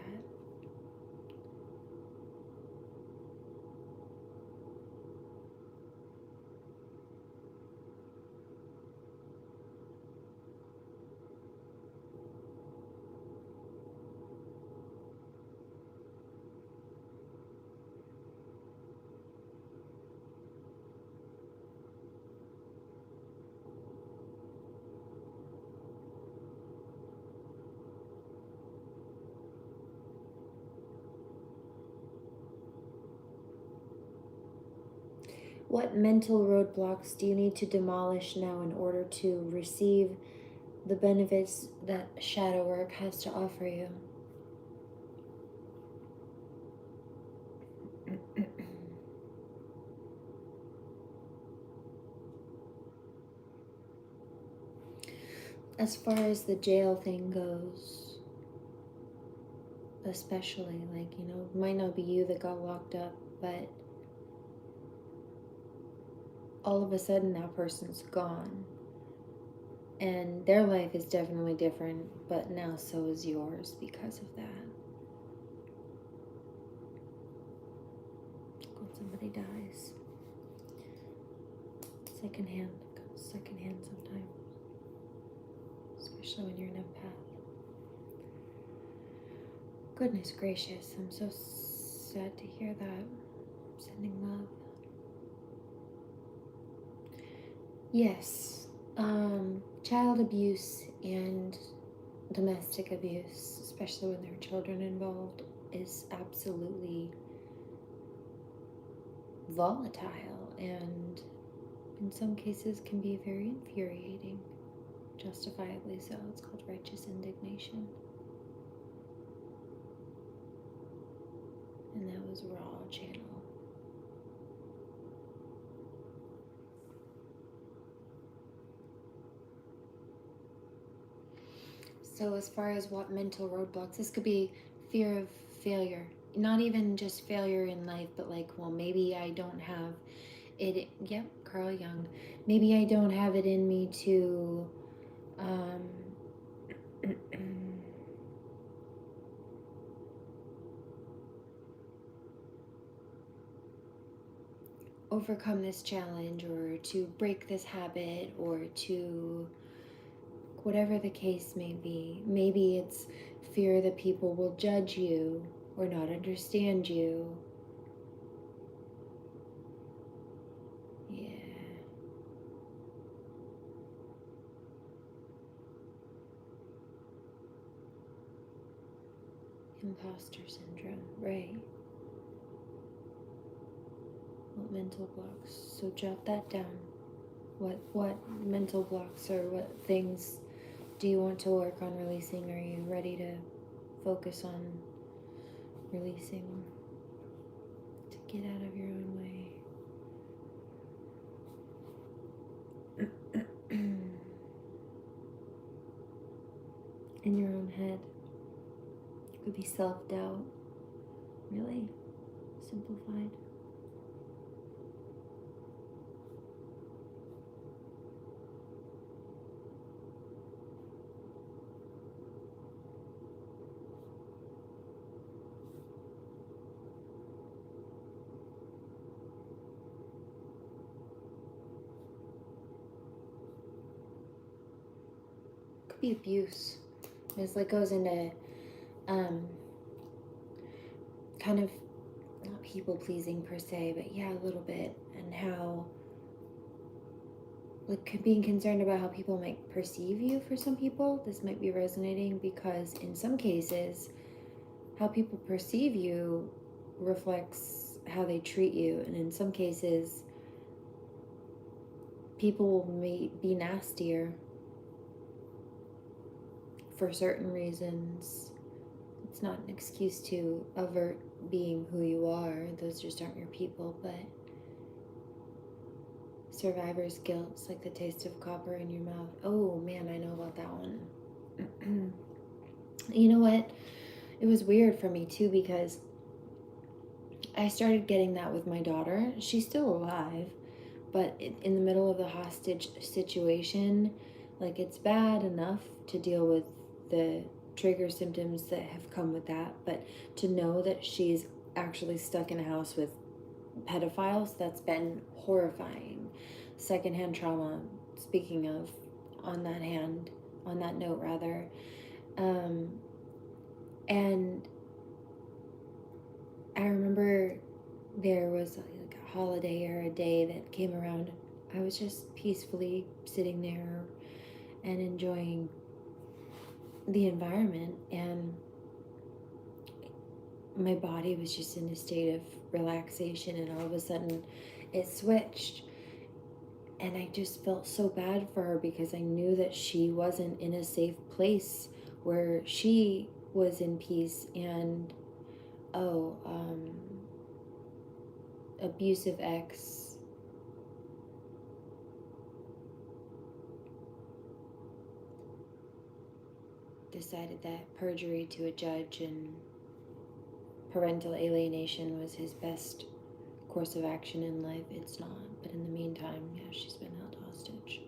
What mental roadblocks do you need to demolish now in order to receive the benefits that shadow work has to offer you? As far as the jail thing goes, especially, like, you know, it might not be you that got locked up, but all of a sudden that person's gone. And their life is definitely different, but now so is yours because of that. When somebody dies. Secondhand sometimes. Especially when you're an empath. Goodness gracious, I'm so sad to hear that. Sending love. Yes, child abuse and domestic abuse, especially when there are children involved, is absolutely volatile and in some cases can be very infuriating, justifiably so. It's called righteous indignation. And that was raw channel. So as far as what mental roadblocks, this could be fear of failure. Not even just failure in life, but like, well, maybe I don't have it. Yep, Carl Jung. Maybe I don't have it in me to overcome this challenge, or to break this habit, or to whatever the case may be. Maybe it's fear that people will judge you or not understand you. Yeah. Imposter syndrome, right. What mental blocks? So jot that down. What mental blocks or what things do you want to work on releasing? Are you ready to focus on releasing, to get out of your own way? In your own head. It could be self-doubt. Really simplified. Could be abuse. It's like goes into kind of not people pleasing per se, but yeah, a little bit, and how like being concerned about how people might perceive you. For some people this might be resonating because in some cases how people perceive you reflects how they treat you, and in some cases people may be nastier for certain reasons. It's not an excuse to avert being who you are. Those just aren't your people, but survivor's guilt. It's like the taste of copper in your mouth. Oh man, I know about that one. You know what? It was weird for me too because I started getting that with my daughter. She's still alive, but in the middle of the hostage situation, like, it's bad enough to deal with the trigger symptoms that have come with that, but to know that she's actually stuck in a house with pedophiles, that's been horrifying. Secondhand trauma, speaking of, on that note rather. And I remember there was like a holiday or a day that came around. I was just peacefully sitting there and enjoying the environment, and my body was just in a state of relaxation, and all of a sudden it switched, and I just felt so bad for her because I knew that she wasn't in a safe place where she was in peace. And abusive ex decided that perjury to a judge and parental alienation was his best course of action in life. It's not, but in the meantime, yeah, she's been held hostage.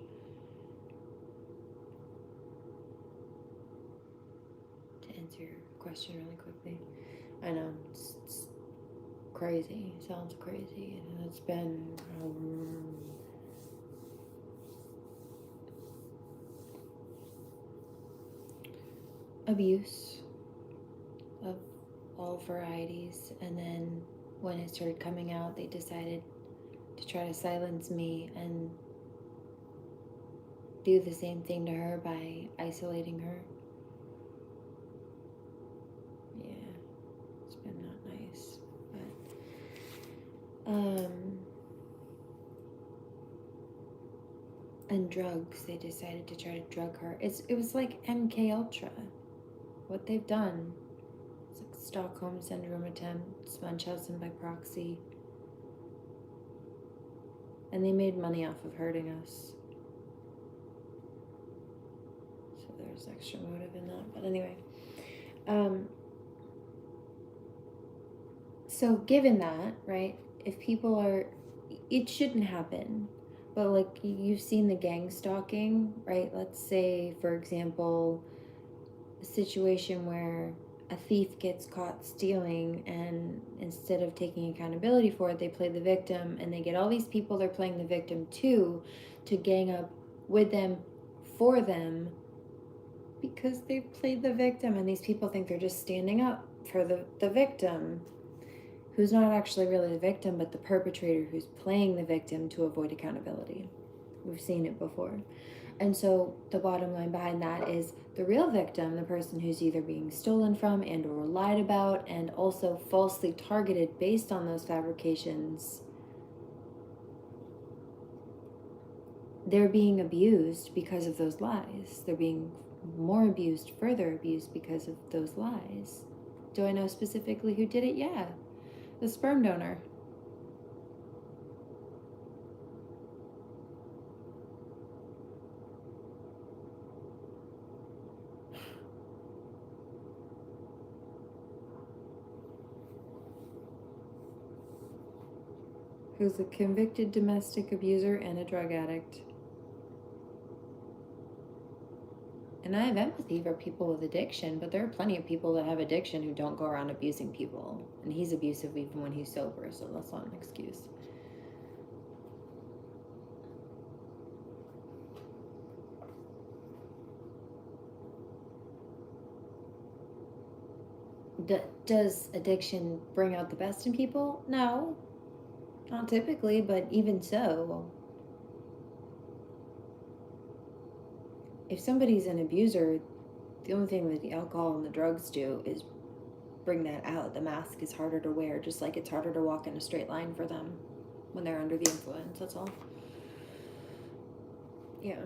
To answer your question really quickly, I know it's crazy. It sounds crazy, and it's been abuse of all varieties. And then when it started coming out, they decided to try to silence me and do the same thing to her by isolating her. Yeah, it's been not nice, but and drugs, they decided to try to drug her. It was like MK Ultra, what they've done. It's like Stockholm Syndrome attempt, Munchausen by proxy. And they made money off of hurting us. So there's extra motive in that. But anyway. So given that, right, if people are, it shouldn't happen. But like, you've seen the gang stalking, right? Let's say, for example, a situation where a thief gets caught stealing, and instead of taking accountability for it, they play the victim, and they get all these people they're playing the victim to gang up with them for them because they played the victim, and these people think they're just standing up for the victim, who's not actually really the victim, but the perpetrator who's playing the victim to avoid accountability. We've seen it before. And so the bottom line behind that is the real victim, the person who's either being stolen from and or lied about and also falsely targeted based on those fabrications, they're being abused because of those lies. They're being more abused, further abused because of those lies. Do I know specifically who did it? Yeah, the sperm donor. Who's a convicted domestic abuser and a drug addict. And I have empathy for people with addiction, but there are plenty of people that have addiction who don't go around abusing people. And he's abusive even when he's sober, so that's not an excuse. Does addiction bring out the best in people? No. Not typically, but even so. If somebody's an abuser, the only thing that the alcohol and the drugs do is bring that out. The mask is harder to wear, just like it's harder to walk in a straight line for them when they're under the influence, that's all. Yeah.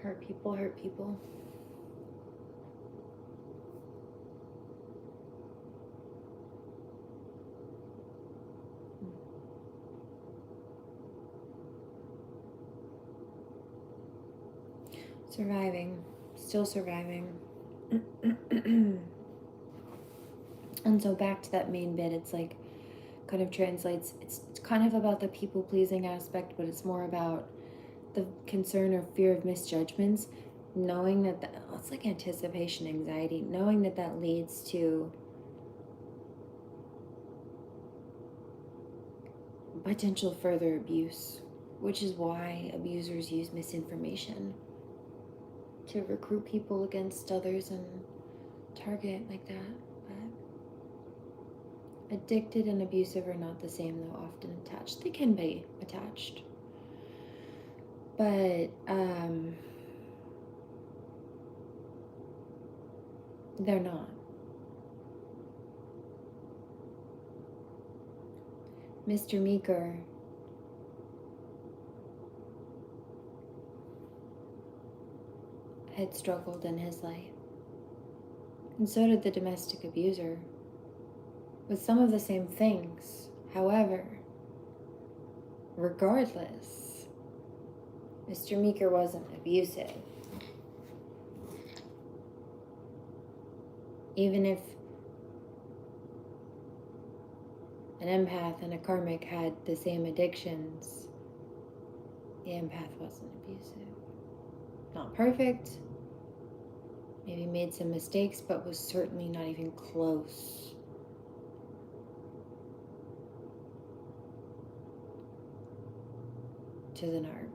Hurt people hurt people. Surviving. Still surviving. And so back to that main bit, it's like, kind of translates, it's kind of about the people-pleasing aspect, but it's more about the concern or fear of misjudgments, knowing that it's like anticipation anxiety, knowing that that leads to potential further abuse, which is why abusers use misinformation to recruit people against others and target like that. But addicted and abusive are not the same, though often attached. They can be attached, but they're not. Mr. Meeker had struggled in his life, and so did the domestic abuser, with some of the same things. However, regardless, Mr. Meeker wasn't abusive. Even if an empath and a karmic had the same addictions, the empath wasn't abusive. Not perfect, maybe made some mistakes, but was certainly not even close to the narc.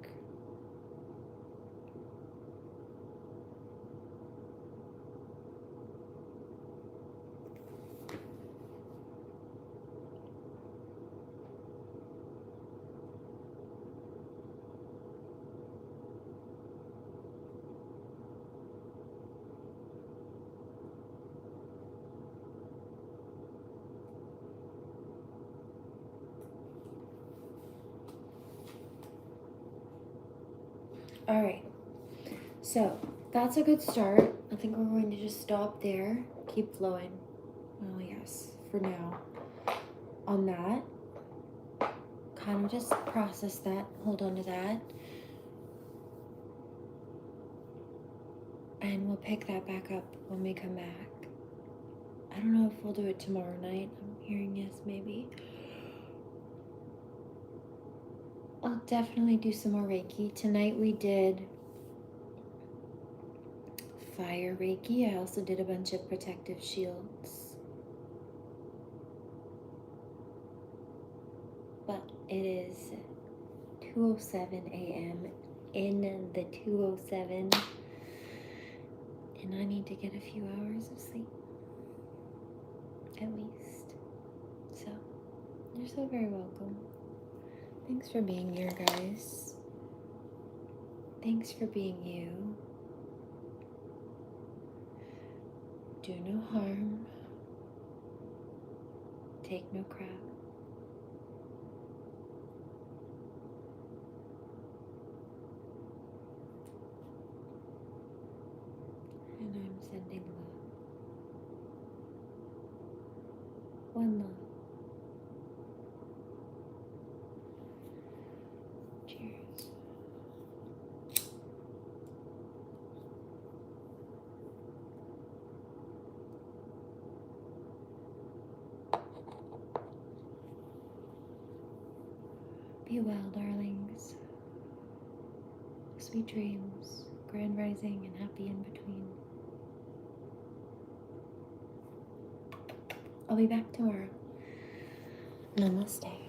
All right, so that's a good start. I think we're going to just stop there, keep flowing. Well, yes, for now. On that, kind of just process that, hold on to that. And we'll pick that back up when we come back. I don't know if we'll do it tomorrow night. I'm hearing yes, maybe. I'll definitely do some more Reiki. Tonight we did fire Reiki. I also did a bunch of protective shields. But it is 2:07 a.m. in the 2:07, and I need to get a few hours of sleep, at least. So, you're so very welcome. Thanks for being here, guys. Thanks for being you. Do no harm. Take no crap. And I'm sending love. One love. Cheers. Be well, darlings. Sweet dreams, grand rising, and happy in between. I'll be back tomorrow. Namaste.